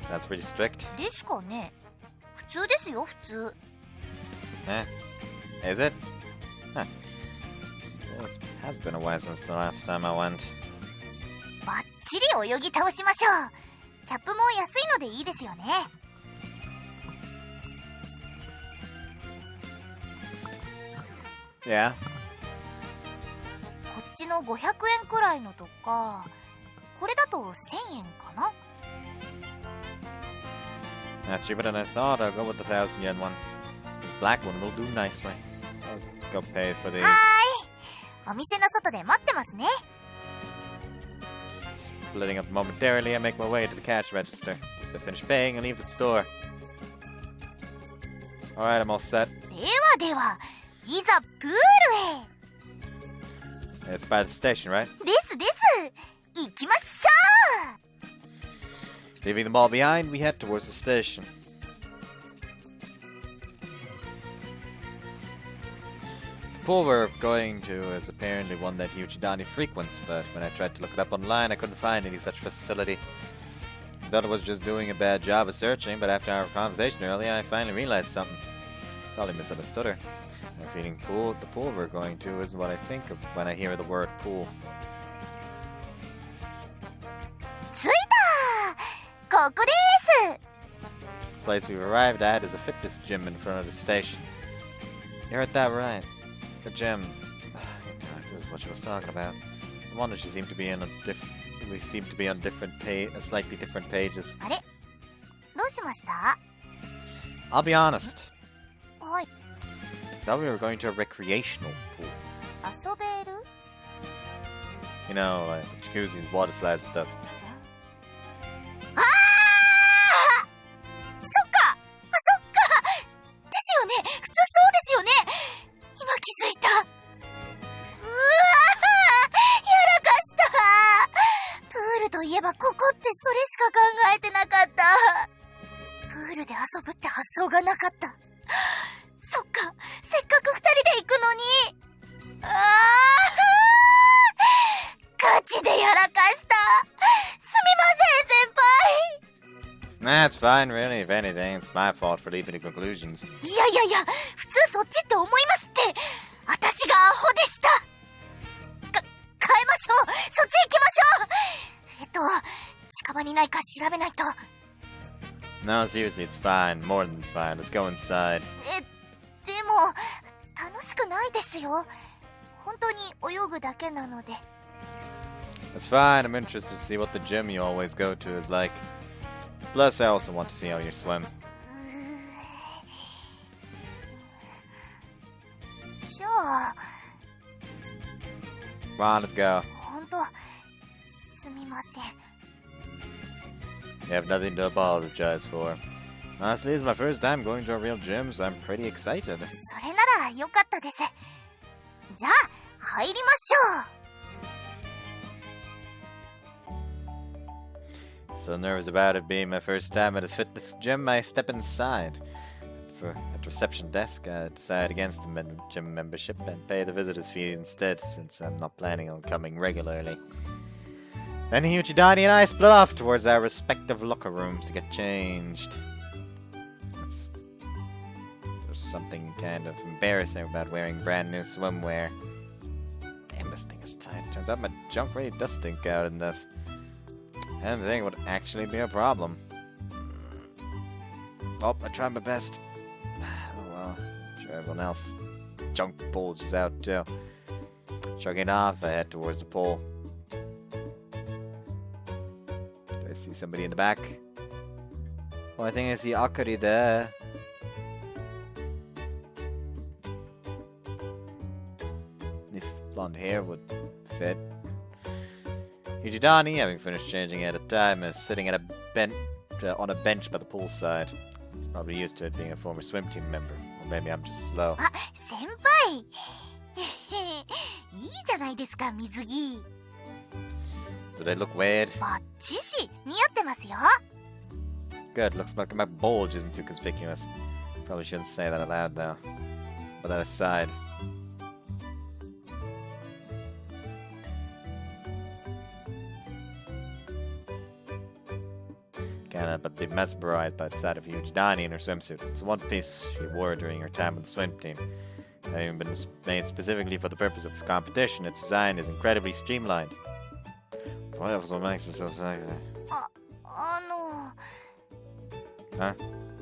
So that's pretty strict. ですかね。普通ですよ、普通。Is it? Huh. It has been a while since the last time I went. バッチリ泳ぎ倒しましょう。キャップも安いのでいいですよね。 Yeah. こっちの500円くらいのとか、これだと1000円かな。 Not cheaper than I thought. I'll go with the 1,000 yen one. This black one will do nicely. I'll go pay for these. はーい。お店の外で待ってますね。 Splitting up momentarily, I make my way to the cash register. As I finish paying, I leave the store. Alright, I'm all set. ではいざプールへ。 It's by the station, right? ですです。行きましょう。 Leaving them all behind, we head towards the station. The pool we're going to is apparently one that Yuchidani frequents, but when I tried to look it up online, I couldn't find any such facility. I thought I was just doing a bad job of searching, but after our conversation earlier, I finally realized something. Probably misunderstood her. I'm feeling the pool we're going to isn't what I think of when I hear the word pool. 着いた。ここです。 The place we've arrived at is a fitness gym in front of the station. You heard that right. The gym. God, this is what she was talking about. No wonder she seemed to be we seem to be on slightly different pages. あれ、どうしました？ I'll be honest. はい。 Thought we were going to a recreational pool. 遊べる？ You know, like jacuzzis, water slides and stuff. ああ、そっか、そっか。ですよね。普通そうですよね。今気づいた。うわー、やらかした。プールといえばここってそれしか考えてなかった。プールで遊ぶって発想がなかった。そっか、せっかく二人で行くのに。ああ、ガチでやらかした。すみません、先輩。 That's fine, really. If anything, it's my fault for leaping to conclusions. いやいやいや、普通そっちって思いますって。私がアホでした。変えましょう。そっち行きましょう。近場にないか調べないと。 No, seriously, it's fine. More than fine. Let's go inside. でも楽しくないですよ。本当に泳ぐだけなので。 That's fine. I'm interested to see what the gym you always go to is like. Plus, I also want to see how you swim. じゃあ、 Come on, let's go. 本当すみません。 You have nothing to apologize for. Honestly, it's my first time going to a real gym, so I'm pretty excited. それならよかったです。じゃあ入りましょう。 So nervous about it being my first time at a fitness gym, I step inside. At the reception desk, I decide against a gym membership and pay the visitor's fee instead, since I'm not planning on coming regularly. Then Yuchidani and I split off towards our respective locker rooms to get changed. There's something kind of embarrassing about wearing brand new swimwear. Damn, this thing is tight. Turns out my junk really does stink out in this. I didn't think it would actually be a problem. Oh, I tried my best. Oh well, I'm sure everyone else's junk bulges out too. Shrugging it off, I head towards the pool. Do I see somebody in the back? Oh, I think I see Akari there. This blonde hair would fit. Yuchidani, having finished changing at a time, is sitting at on a bench by the poolside. He's probably used to it being a former swim team member. Or maybe I'm just slow. あ、先輩。いいじゃないですか、水着。 Did I look weird? バッチシ似合ってますよ。 Good, looks like my bulge isn't too conspicuous. Probably shouldn't say that aloud though. But that aside. Can't help but be mesmerized by the sight of Yuchidani in her swimsuit. It's the one piece she wore during her time on the swim team. Having been made specifically for the purpose of competition, its design is incredibly streamlined. What else makes it so sexy?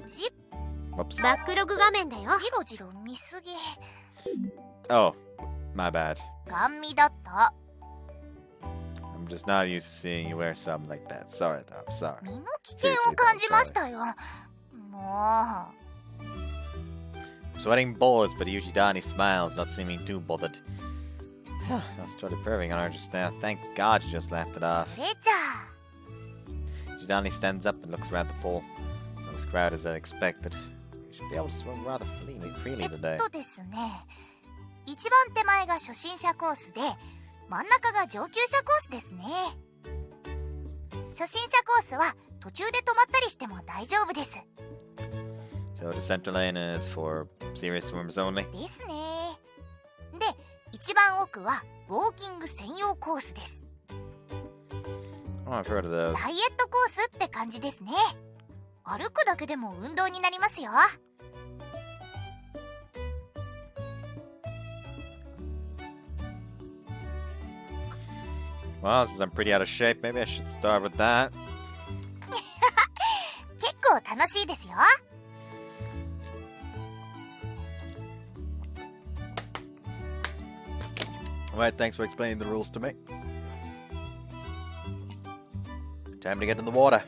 じ Whoops. バックログ画面だよ。じろじろ見すぎ。 Oh, my bad. ガン見だった。 I'm just not used to seeing you wear something like that. Sorry, though. I'm sorry. 身の危険を感じましたよ。もう。 I'm sweating bullets, but Yuchidani smiles, not seeming too bothered. I started purring on her just now. Thank God you just laughed it off. それじゃあ。 Yuchidani stands up and looks around the pool. It's not as crowded as I expected. You should be able to swim rather freely today. ですね。一番手前が初心者コースで、真ん中が上級者コースですね。初心者コースは途中で止まったりしても大丈夫です。 So the center lane is for serious swimmers only? ですね。で、一番奥はウォーキング専用コースです。 Oh, I've heard of those. ダイエットコースって感じですね。歩くだけでも運動になりますよ。 Well, since I'm pretty out of shape, maybe I should start with that. 結構楽しいですよ。 Alright, thanks for explaining the rules to me. Time to get in the water.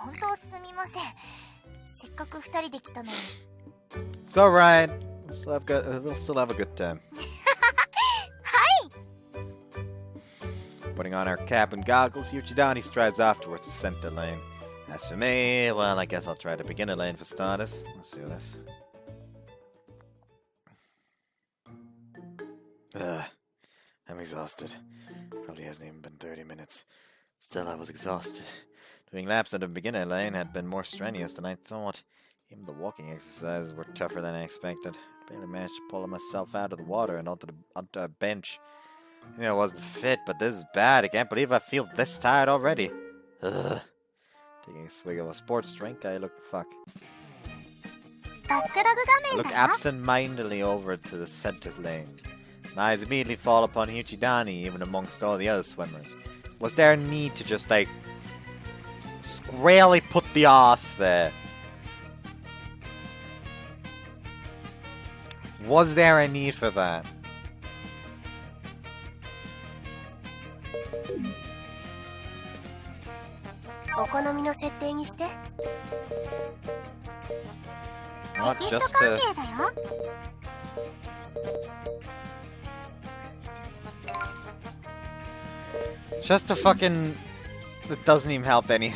本当すみません。せっかく二人で来たのに。 It's alright. We'll still have a good time. はい。Putting on our cap and goggles, Yuchidani strides off towards the center lane. As for me, well, I guess I'll try the beginner lane for starters. Let's do this. I'm exhausted. Probably hasn't even been 30 minutes. Still, I was exhausted. Doing laps in the beginner lane had been more strenuous than I thought. Even the walking exercises were tougher than I expected. I barely managed to pull myself out of the water and onto a bench. I knew I wasn't fit, but this is bad. I can't believe I feel this tired already. Ugh. Taking a swig of a sports drink, I look absent-mindedly over to the center lane. My eyes immediately fall upon Yuchidani, even amongst all the other swimmers. Was there a need to just, like, squarely put the arse there? Was there a need for that? Not just to... Just the fucking... It doesn't even help any.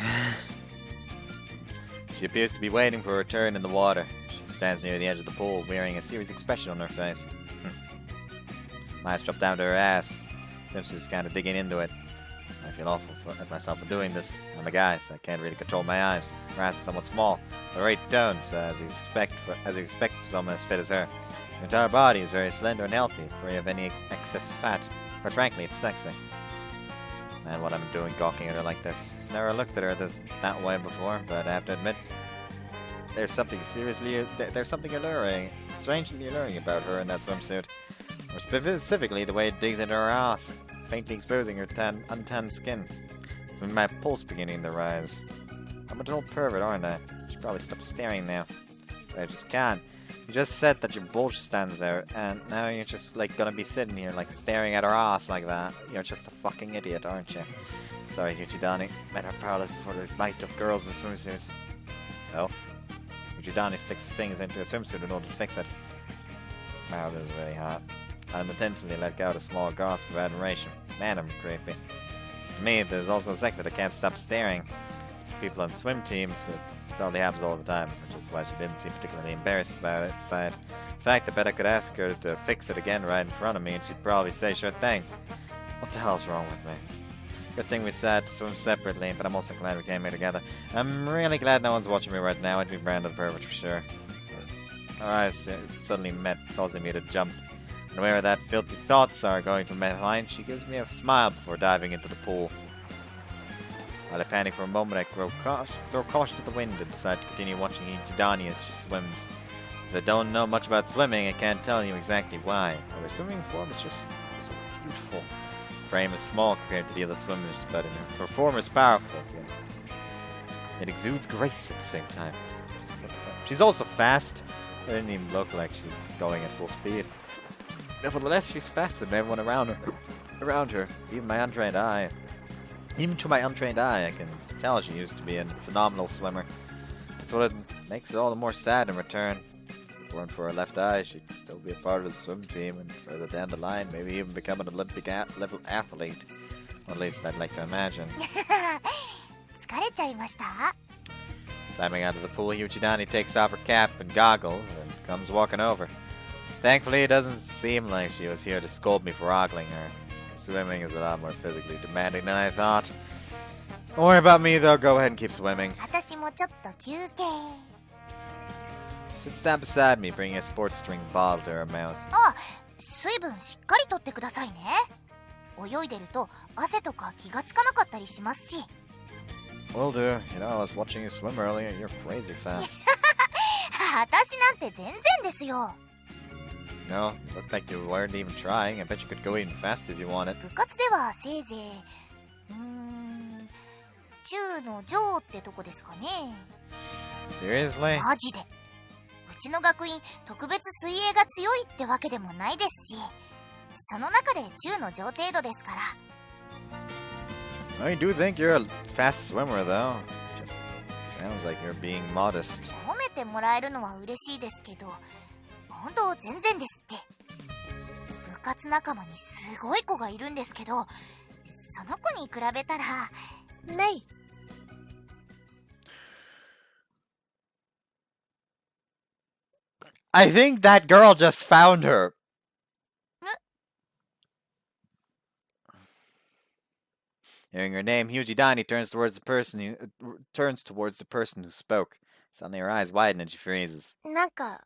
She appears to be waiting for her turn in the water. She stands near the edge of the pool, wearing a serious expression on her face. My eyes drop down to her ass. Seems she was kind of digging into it. I feel awful at myself for doing this. I'm a guy, so I can't really control my eyes. Her ass is somewhat small, but right down, so as you expect for someone as fit as her. Her entire body is very slender and healthy, free of any excess fat. But frankly, it's sexy. Man, what I'm doing gawking at her like this. I've never looked at her that way before, but I have to admit, there's something alluring, strangely alluring about her in that swimsuit. Or specifically, the way it digs into her ass, faintly exposing her untanned skin. With my pulse beginning to rise. I'm an old pervert, aren't I? I should probably stop staring now. But I just can't. You just said that your bulge stands out, and now you're just, like, gonna be sitting here, like, staring at her ass like that. You're just a fucking idiot, aren't you? Sorry, Yuchidani. Men are powerless before the might of girls in swimsuits. Oh. Yuchidani sticks her fingers into her swimsuit in order to fix it. Wow, this is really hot. I unintentionally let go of a small gasp of admiration. Man, I'm creepy. To me, there's also sex that I can't stop staring. People on swim teams, it probably happens all the time, which is why she didn't seem particularly embarrassed about it. But in fact, I bet I could ask her to fix it again right in front of me, and she'd probably say, sure thing. What the hell's wrong with me? Good thing we decided to swim separately, but I'm also glad we came here together. I'm really glad no one's watching me right now. I'd be branded pervert for sure. Our eyes suddenly met, causing me to jump. Unaware that filthy thoughts are going through my mind, she gives me a smile before diving into the pool. While I panic for a moment, I throw caution to the wind and decide to continue watching Yuchidani as she swims. As I don't know much about swimming, I can't tell you exactly why. Her swimming form is just so beautiful. Her frame is small compared to the other swimmers, but her form is powerful. It exudes grace at the same time. She's also fast. It didn't even look like she's going at full speed. Nevertheless, she's faster than everyone around her. Even to my untrained eye, I can tell she used to be a phenomenal swimmer. That's what makes it all the more sad in return. If it weren't for her left eye, she'd still be a part of the swim team, and further down the line, maybe even become an Olympic level athlete. Or at least I'd like to imagine. Climbing out of the pool, Yuchidani takes off her cap and goggles and comes walking over. Thankfully, it doesn't seem like she was here to scold me for ogling her. Swimming is a lot more physically demanding than I thought. Don't worry about me, though. Go ahead and keep swimming. She sits down beside me, bringing a sports drink bottle to her mouth. Will do. You know, I was watching you swim earlier. You're crazy fast. No, it looked like you weren't even trying. I bet you could go even faster if you wanted. Seriously? うちの学院特別水泳が強いってわけでもないですし、その中で中の上程度ですから。I do think you're a fast swimmer, though. Just sounds like you're being modest. 褒めてもらえるのは嬉しいですけど、本当全然ですって。部活仲間にすごい子がいるんですけど、その子に比べたら。メイ、 I think that girl just found her. Hearing her name, Yuchidani turns towards the person who spoke. Suddenly her eyes widen and she freezes. なんか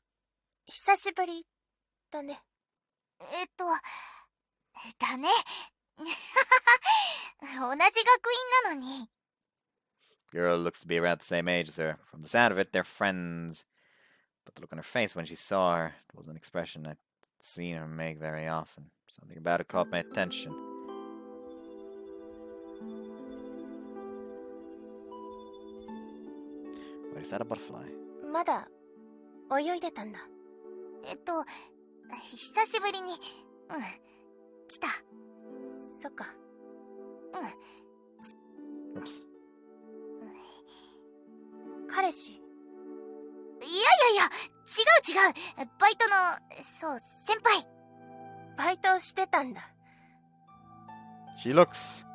久しぶりだね。だね。同じ学院なのに。 Girl looks to be around the same age as her. From the sound of it, they're friends. But the look on her face when she saw her, it was an expression I'd seen her make very often. Something about it caught my attention. Wait, is that a butterfly? まだ泳いでたんだ。久しぶりに、来た。そっか。Oops. 彼氏。いや、違う。バイトの、そう、先輩。バイトしてたんだ。She looks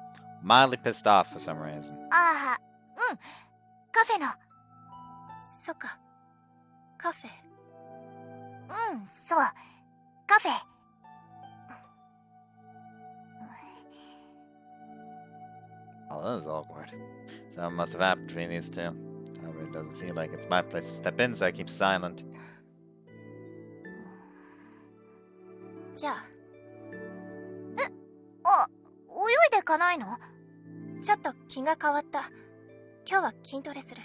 mildly pissed off for some reason. ああ、カフェの。そっか。カフェ。そう。カフェ。Oh, that was awkward. Something must have happened between these two. However, it doesn't feel like it's my place to step in, so I keep silent. じゃあ。泳いでかないの？ちょっと気が変わった。今日は筋トレする。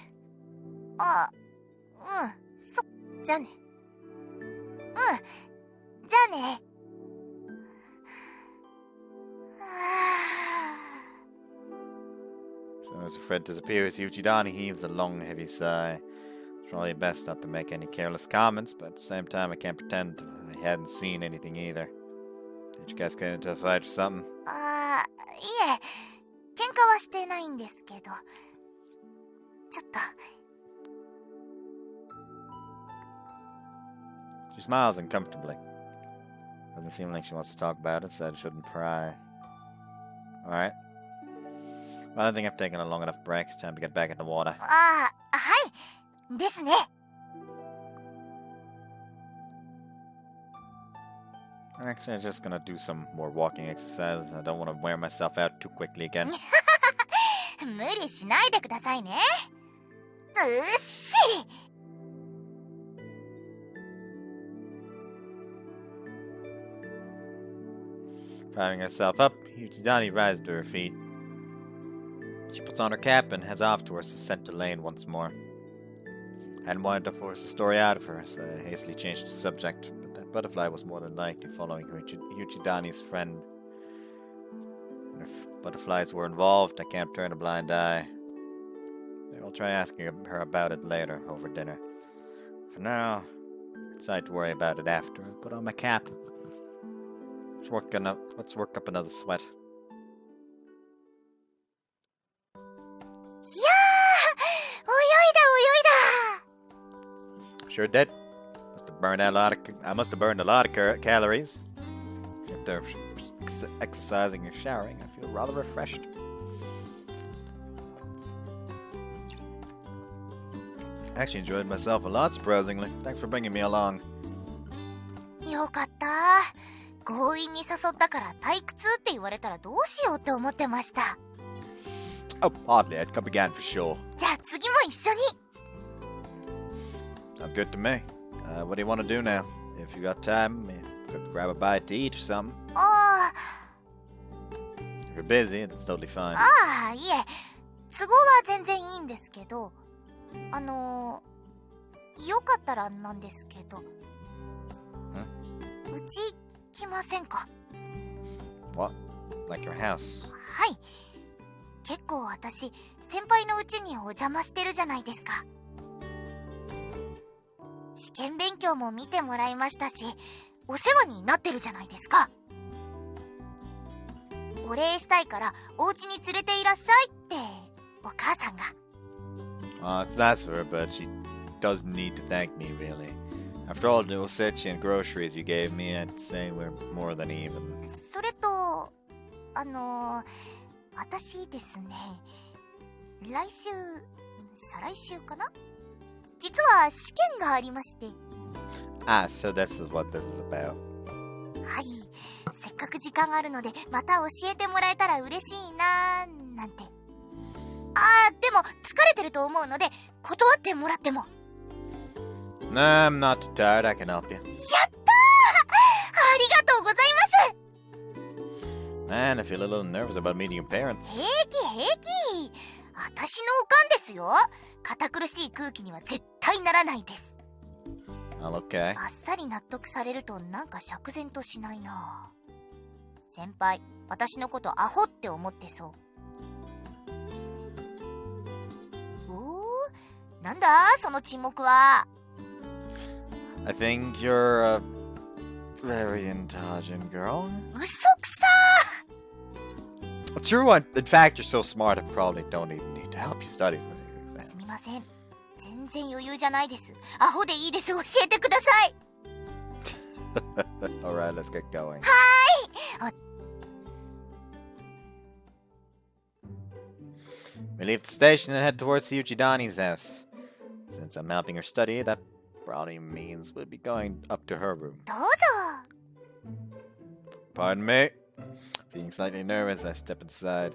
じゃあね。じゃあね。As soon as her friend disappears, Yuchidani heaves a long, heavy sigh. It's probably best not to make any careless comments, but at the same time, I can't pretend I hadn't seen anything either. Did you guys get into a fight or something? いえ、喧嘩はしてないんですけど。ちょっと。She smiles uncomfortably. Doesn't seem like she wants to talk about it, so I shouldn't pry. Alright. Well, I think I've taken a long enough break. Time to get back in the water. はい。ですね。Actually, I'm just gonna do some more walking exercise. I don't want to wear myself out too quickly again. 無理しないでくださいね。うっし。 Priming herself up, Yuchidani rises to her feet. She puts on her cap and heads off towards the center lane once more. I hadn't wanted to force the story out of her, so I hastily changed the subject, but that butterfly was more than likely following Yuchidani's friend. And if butterflies were involved, I can't turn a blind eye. Maybe I'll try asking her about it later, over dinner. For now, I decide to worry about it after I put on my cap. Let's work up another sweat. いやー、泳いだ。 Sure did. I must have burned a lot of calories. After exercising and showering, I feel rather refreshed. I actually enjoyed myself a lot, surprisingly. Thanks for bringing me along. よかった。強引に誘ったから退屈って言われたらどうしようって思ってました。 Oh, hardly. I'd come again for sure. じゃあ次も一緒に。 Sounds good to me. What do you want to do now? If you got time, you could grab a bite to eat or something. あ If you're busy, that's totally fine. あ、いえ、都合は全然いいんですけど、よかったらなんですけど、うち来ませんか？ What? Like your house? はい。結構私、先輩のうちにお邪魔してるじゃないですか。試験勉強も見てもらいましたし、お世話になってるじゃないですか。お礼したいからお家に連れていらっしゃいってお母さんが。It's nice of her, but she doesn't need to thank me, really. After all the osechi and groceries you gave me, I'd say we're more than even. それと、私ですね、来週、再来週かな、実は試験がありまして。Ah, so this is what this is about. はい、せっかく時間あるのでまた教えてもらえたら嬉しいなーなんて。でも疲れてると思うので断ってもらっても。Nah, I'm not too tired. I can help you. やったー、ありがとうございます。 Man, I feel a little nervous about meeting your parents. 平気平気、私のおかんですよ。堅苦しい空気には絶対ならないです。Well, okay. あっさり納得されるとなんか釈然としないな。先輩、私のことアホって思ってそう。なんだその沈黙は。 I think you're a very intelligent girl. 嘘くさTrue one. In fact, you're so smart I probably don't even need to help you study for the ー。す exams. みません、全然余裕じゃないです。アホでいいです、教えてください。Alright, let's get going. We leave the station and head towards Yuchidani's house. Since I'm helping her study, that probably means we'll be going up to her room. どうぞ。 Pardon me. Feeling slightly nervous, I step inside.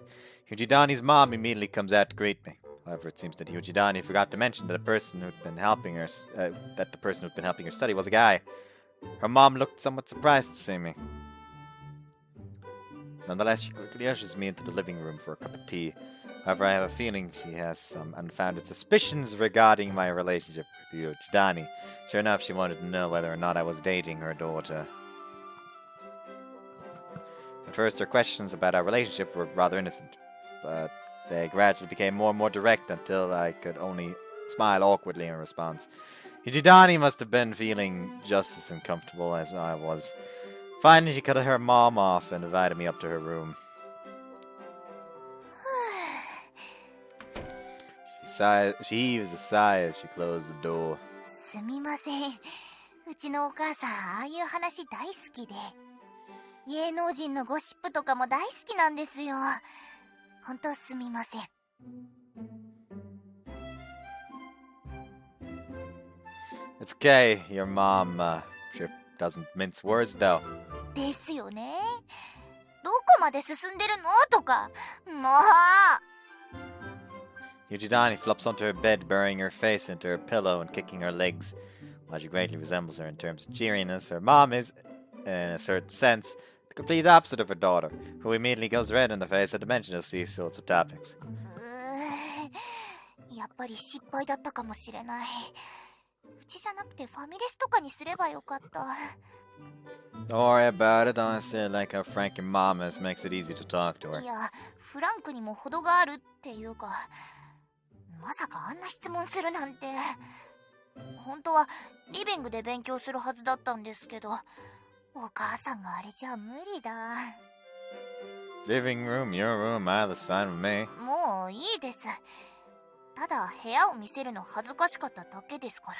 Yuchidani's mom immediately comes out to greet me. However, it seems that Yuchidani forgot to mention that the person who'd been helping her study was a guy. Her mom looked somewhat surprised to see me. Nonetheless, she quickly ushers me into the living room for a cup of tea. However, I have a feeling she has some unfounded suspicions regarding my relationship with Yuchidani. Sure enough, she wanted to know whether or not I was dating her daughter. At first, her questions about our relationship were rather innocent, but they gradually became more and more direct until I could only smile awkwardly in response. Yuchidani must have been feeling just as uncomfortable as I was. Finally, she cut her mom off and invited me up to her room. She heaves a sigh as she closed the door. すみません、うちのお母さんああいう話大好きで、芸能人のゴシップとかも大好きなんですよ。本当すみません。 It's okay, your mom sure doesn't mince words though. ですよね。どこまで進んでるのとか、もう。 Yuchidani flops onto her bed, burying her face into her pillow and kicking her legs. While she greatly resembles her in terms of cheeriness, her mom is, in a certain sense, the complete opposite of her daughter, who immediately goes red in the face at the mention of these sorts of topics. やっぱり失敗だったかもしれない。うちじゃなくてファミレスとかにすればよかった。 Don't worry about it, honestly. I like how frank your mom is, makes it easy to talk to her. いや、フランクにも程があるっていうか、まさかあんな質問するなんて。本当はリビングで勉強するはずだったんですけど、お母さんがあれじゃ無理だ。 Living room, your room, that's fine with me. もういいです。ただ部屋を見せるの恥ずかしかっただけですから。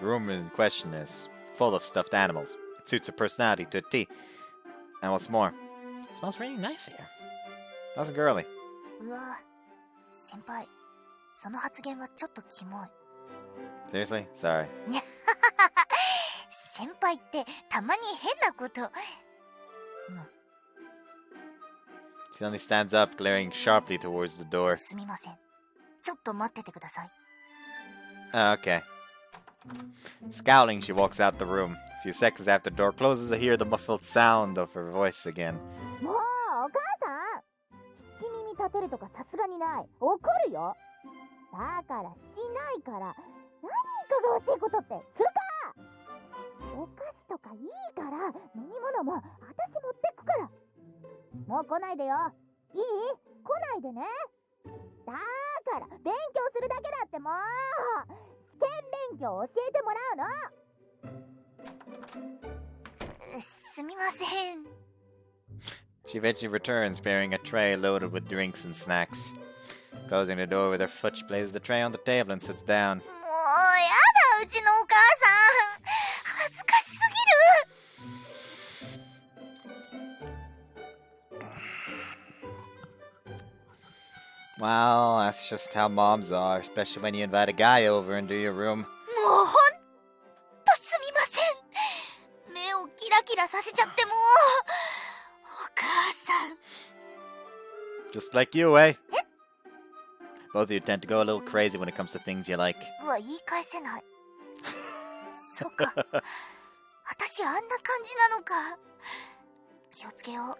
The room in question is full of stuffed animals. It suits her personality to a T. And what's more, it smells really nice here. How's it girly? うわ、先輩、その発言はちょっとキモい。 Seriously? Sorry. 先輩ってたまに変なこと。She only stands up, glaring sharply towards the door. すみません。ちょっと待っててください。 Okay. Scowling, she walks out the room. A few seconds after the door closes, I hear the muffled sound of her voice again. もうお母さん、聞き耳立てるとかさすがにない。怒るよ。だからしないから、何かが欲しいことってつか。お菓子とかいいから、飲み物も私持ってくから。もう来ないでよ。いい？来ないでね。だから勉強するだけだってもう。試験勉強教えてもらうの。すみません。 She eventually returns, bearing a tray loaded with drinks and snacks. Closing the door with her foot, she places the tray on the table and sits down. もうやだ、うちのお母さん。恥ずかしすぎる。Well, that's just how moms are, especially when you invite a guy over into your room. もうほんとすみません。目をキラキラさせちゃってもう。お母さん。 Just like you, eh? Both of you tend to go a little crazy when it comes to things you like. うわ、言い返せない。そっか。私あんな感じなのか。気をつけよ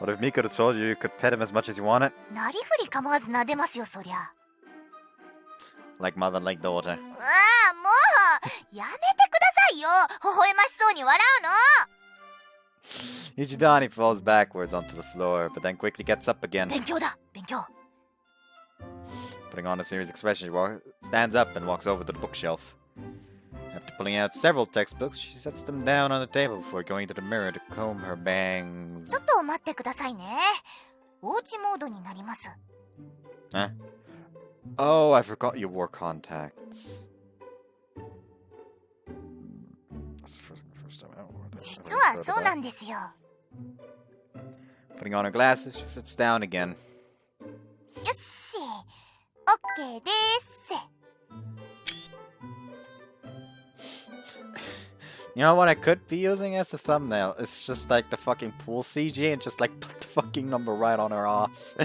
What if me could have told you you could pet him as much as you wanted? う。なりふり構わず撫でますよ、そりゃ。 Like mother, like daughter. うわあ、もうやめてくださいよ。微笑ましそうに笑うの。 Yuchidani falls backwards onto the floor, but then quickly gets up again. 勉強だ、勉強。 Putting on a serious expression, she stands up and walks over to the bookshelf. After pulling out several textbooks, she sets them down on the table before going to the mirror to comb her bangs. ちょっと待ってくださいね。おうちモードになります。 Huh? Oh, I forgot you wore contacts. That's the first time I wore that. 実はそうなんですよ。 Putting on her glasses, she sits down again. よっし、オッケーです。 You know what I could be using as a thumbnail? It's just like the fucking pool CG and just like put the fucking number right on her ass.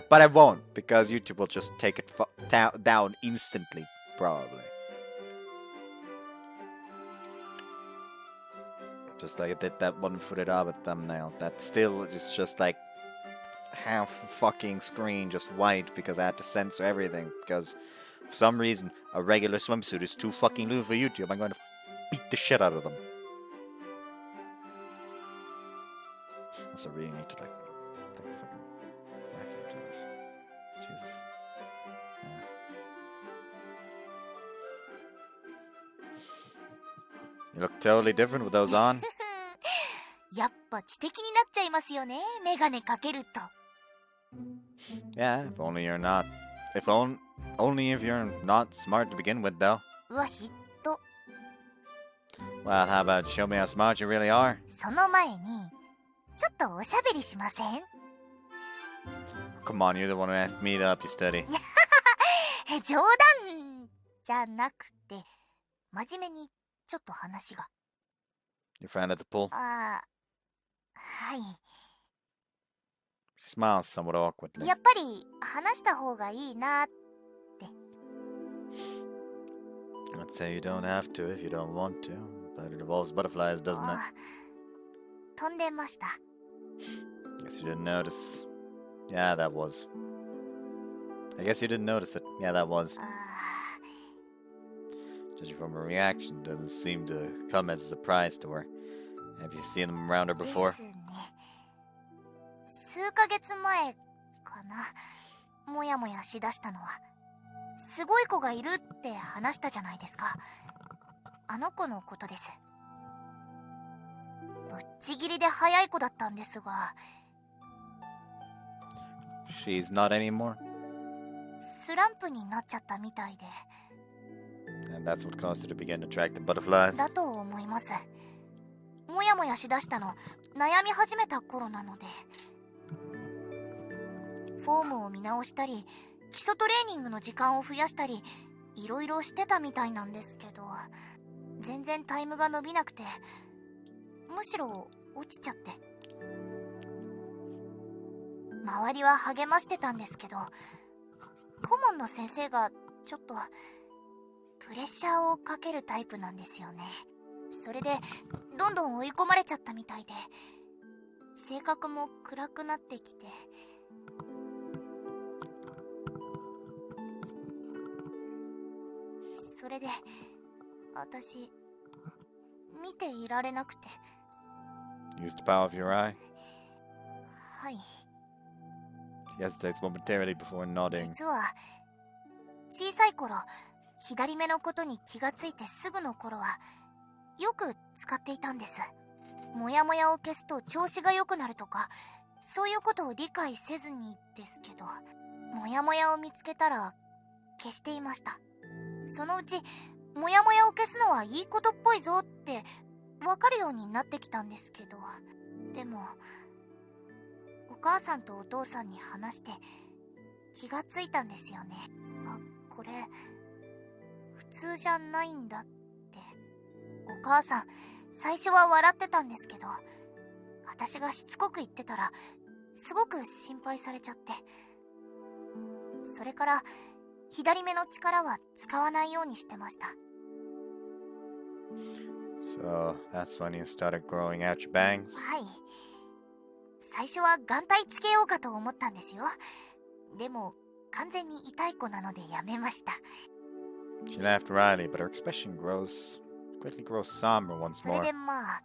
But I won't, because YouTube will just take it down instantly, probably. Just like I did that one-footed Hobbit thumbnail. That still is just like half fucking screen just white because I had to censor everything because for some reason a regular swimsuit is too fucking loose for YouTube. I'm going to beat the shit out of them. Also, really need to like take a fucking vacuum to this. Jesus. Yes. You look totally different with those on. やっぱ知的になっちゃいますよね、メガネかけると。 Yeah, if only you're not. Only if you're not smart to begin with, though. うわ、ひっと。 Well, how about show me how smart you really are? その前に、ちょっとおしゃべりしません？ Come on, you're the one who asked me to help you study. 冗談じゃなくて、真面目にちょっと話が。 Your friend at the pool? ああ、はい。 She smiles somewhat awkwardly. やっぱり話した方がいいな。 I'd say you don't have to if you don't want to, but it involves butterflies, doesn't it? 飛んでました。 Guess you didn't notice. Yeah, that was. I guess you didn't notice it. Yeah, that was. Judging from her reaction, doesn't seem to come as a surprise to her. Have you seen them around her で before? すね。数ヶ月前かな。もやもやしだしたのは。すごい子がいるって話したじゃないですか。あの子のことです。ぶっちぎりで早い子だったんですが。 She's not anymore? スランプになっちゃったみたいで。 And that's what caused her to begin attracting butterflies? だと思います。もやもやしだしたの、悩み始めた頃なので。フォームを見直したり、基礎トレーニングの時間を増やしたり、いろいろしてたみたいなんですけど、全然タイムが伸びなくて、むしろ落ちちゃって。周りは励ましてたんですけど、顧問の先生がちょっとプレッシャーをかけるタイプなんですよね。それでどんどん追い込まれちゃったみたいで、性格も暗くなってきて。それで私見ていられなくて。 Use the power of your eye? はい。 She hesitates momentarily before nodding. 実は小さい頃、左目のことに気がついてすぐの頃はよく使っていたんです。モヤモヤを消すと調子が良くなるとか、そういうことを理解せずにですけど、モヤモヤを見つけたら消していました。そのうちモヤモヤを消すのはいいことっぽいぞってわかるようになってきたんですけど、でもお母さんとお父さんに話して気がついたんですよね。あ、これ普通じゃないんだって。お母さん最初は笑ってたんですけど、私がしつこく言ってたらすごく心配されちゃって、それから左目の力は使わないようにしてました。 So that's when you started growing out your bangs? はい、最初は眼帯つけようかと思ったんですよ。でも完全に痛い子なのでやめました。 She laughed wryly, but her expression quickly grows somber once それ more. でまあ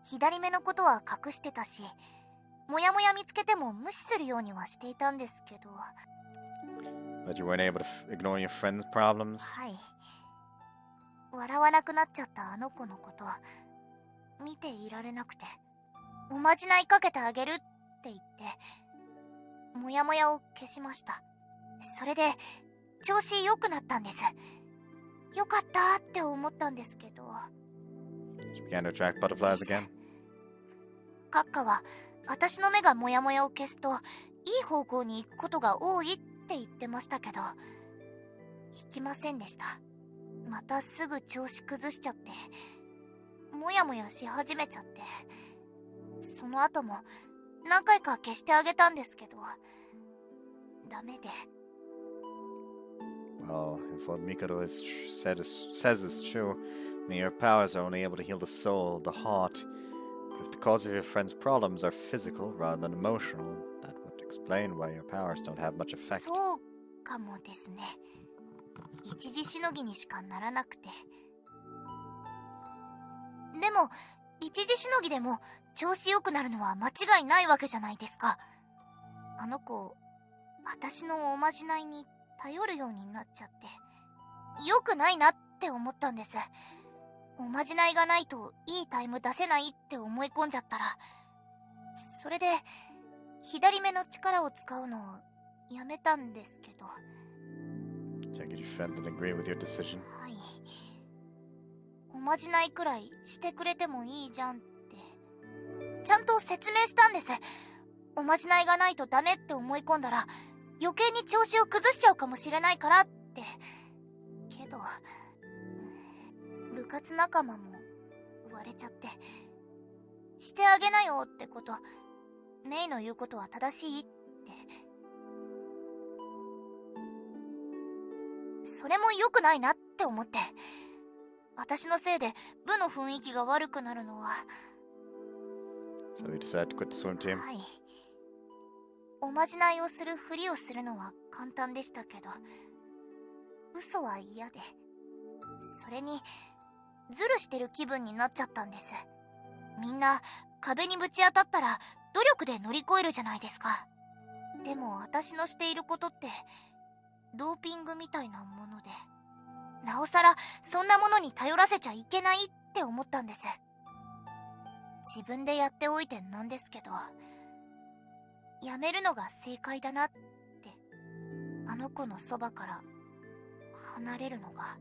左目のことは隠してたし、もやもや見つけても無視するようにはしていたんですけど。 But you weren't able to ignore your friend's problems? はい、笑わなくなっちゃったあの子のこと見ていられなくて、おまじないかけてあげるって言ってもやもやを消しました。それで調子良くなったんです。よかったって思ったんですけど。 She began to attract butterflies again? 閣下は私の目がモヤモヤを消すといい方向に行くことが多いって言ってましたけど、行きませんでした。またすぐ調子崩しちゃってモヤモヤし始めちゃって、その後も何回か消してあげたんですけどダメで。 Well, if what Mikado says is true, then your powers are only able to heal the soul, the heart. But if the cause of your friend's problems are physical rather than emotional, that would explain why your powers don't have much effect. そうかもですね。一時しのぎにしかならなくて。でも一時しのぎでも調子良くなるのは間違いないわけじゃないですか。あの子私のおまじないに頼るようになっちゃって良くないなって思ったんです。おまじないがないといいタイム出せないって思い込んじゃったら、それで左目の力を使うのをやめたんですけど。 Take it your friend didn't agree with your decision. はい、おまじないくらいしてくれてもいいじゃんってちゃんと説明したんです。おまじないがないとダメって思い込んだら余計に調子を崩しちゃうかもしれないからって。けど部活仲間も言われちゃって、してあげなよってこと、メイの言うことは正しいって。それも良くないなって思って、私のせいで部の雰囲気が悪くなるのは。 So you decided to quit the swim team? はい、おまじないをするふりをするのは簡単でしたけど嘘は嫌で、それにズルしてる気分になっちゃったんです。みんな壁にぶち当たったら努力で乗り越えるじゃないですか。でも私のしていることってドーピングみたいなもので、なおさらそんなものに頼らせちゃいけないって思ったんです。自分でやっておいてなんですけど、やめるのが正解だなって、あの子のそばから離れるのが。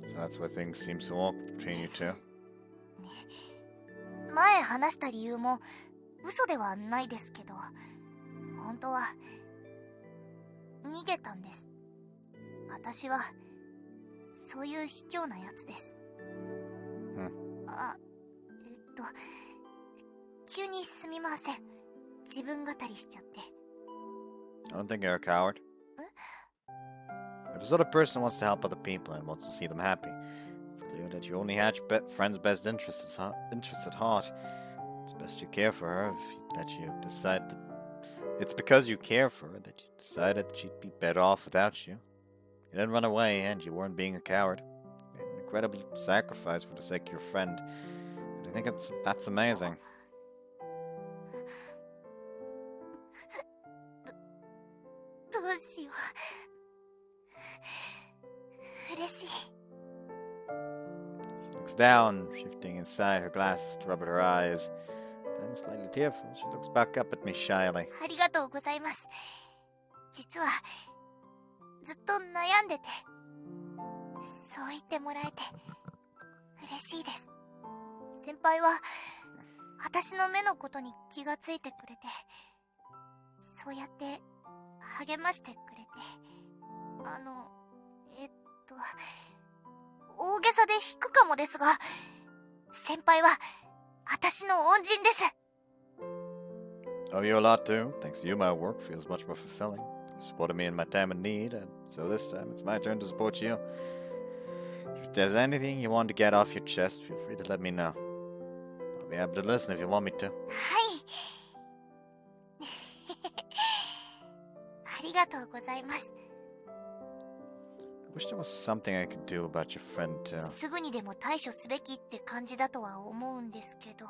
So that's why things seem so awkward between you two. 前話した理由も嘘ではないですけど、本当は逃げたんです。私はそういう卑怯なやつです。あ、急にすみません。自分語りしちゃって。 I don't think you're a coward. If there's another person who wants to help other people and wants to see them happy, it's clear that you only had your friend's best interests at heart. It's best you care for her that you decide that it's because you care for her that you decided that she'd be better off without you. You didn't run away and you weren't being a coward. You made an incredible sacrifice for the sake of your friend. And I think that's amazing. どうしよう。嬉しい。 She looks down, shifting inside her glasses to rub at her eyes. Then, slightly tearful, she looks back up at me shyly. ありがとうございます。実はずっと悩んでて、そう言ってもらえて嬉しいです。先輩は私の目のことに気がついてくれて、そうやって励ましてくれて、大げさで引くかもですが、先輩は私の恩人です。Owe you a lot too. Thanks to you, my work feels much more fulfilling. You supported me in my time of need, and so this time it's my turn to support you. If there's anything you want to get off your chest, feel free to let me know. I'll be happy to listen if you want me to. はい。ありがとうございます。I wish there was something I could do about your friend too. すぐにでも対処すべきって感じだとは思うんですけど、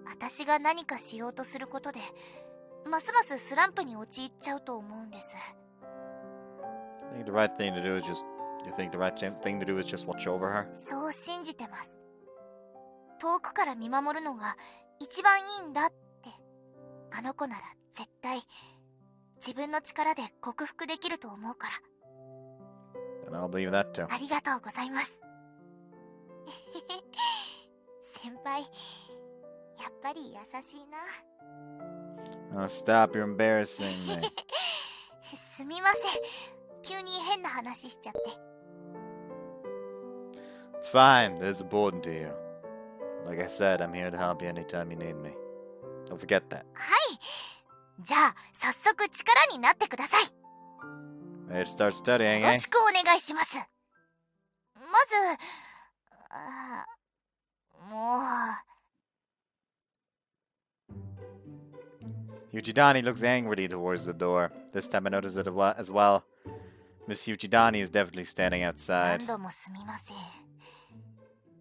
私が何かしようとすることで、ますますスランプに陥っちゃうと思うんです。I think the right thing to do is just. You think the right thing to do is just watch over her? そう信じてます。遠くから見守るのが一番いいんだって。あの子なら絶対自分の力で克服できると思うから。And I'll believe that too. ありがとうございます。先輩、やっぱり優しいな。Oh, stop, you're embarrassing me. すみません。急に変な話しちゃって。It's fine, this is important to you. Like I said, I'm here to help you anytime you need me. Don't forget that. はい。じゃあ、早速力になってください。Ready to start studying, よろ eh? しくお願いします。まず、もう。Yuchidani looks angrily towards the door. This time I notice it as well. Miss Yuchidani is definitely standing outside. 何度もすみません。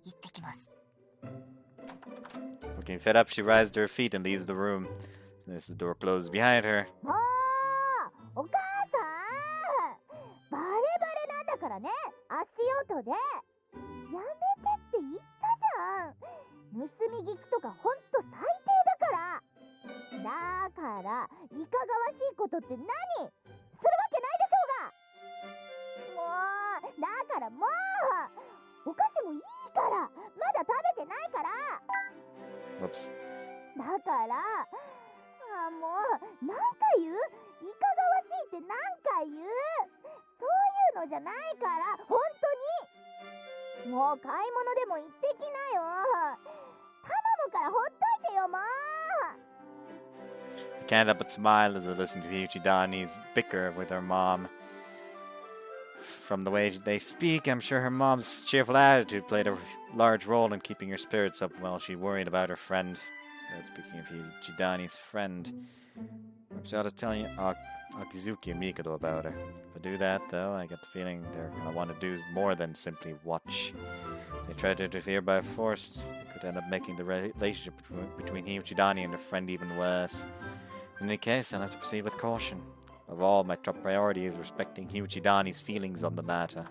行ってきます。Looking fed up, she rises to her feet and leaves the room. As soon as the door closes behind her. もうお母さんバレバレなんだからね、足音でやめてって言ったじゃん。盗み聞きとかほんと最低だからだからいかがわしいことって何するわけないでしょうが。もうだからもうお菓子もいいからまだ食べてないから。 Whoops. だからもう何回言う、いかがわしいって何回言う、そういうのじゃないから本当に。もう買い物でも行ってきなよ。頼むからほっといてよもう。 I can't help but smile as I listen to Yuchidani's bicker with her mom. From the way they speak, I'm sure her mom's cheerful attitude played a large role in keeping her spirits up while she worried about her friend. Speaking of Yuchidani's friend, perhaps I ought to tell you Akizuki and Mikado about her. If I do that, though, I get the feeling they're going to want to do more than simply watch. If they try to interfere by force, it could end up making the relationship between Yuchidani and her friend even worse. In any case, I'll have to proceed with caution. Of all, my top priority is respecting Yuchidani's feelings on the matter.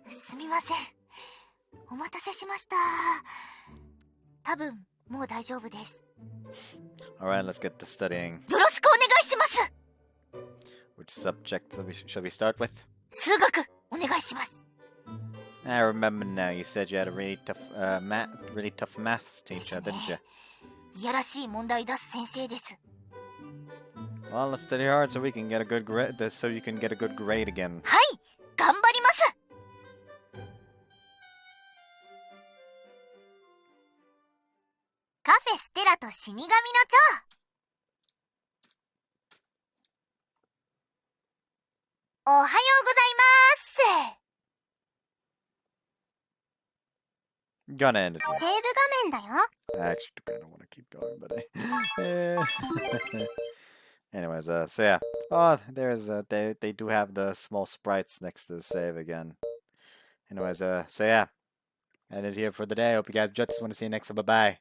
すみません。お待たせしました。多分もう大丈夫です。Alright, let's get to studying. よろしくお願いします。 Which subject shall we start with? 数学お願いします。I remember now. You said you had a really tough maths teacher, didn't you? いやらしい問題出す先生です。 Well, let's study hard so we can get a good grade. So you can get a good grade again. はい、頑張ります。カフェステラと死神の蝶。おはようございます。 Gonna end it セー here. ブ画面だよ。 I actually kind of want to keep going, but anyways, so yeah. Oh, there's they do have the small sprites next to the save again. Anyways, so yeah. Ended here for the day. Hope you guys enjoyed this one. See you next time. Bye bye.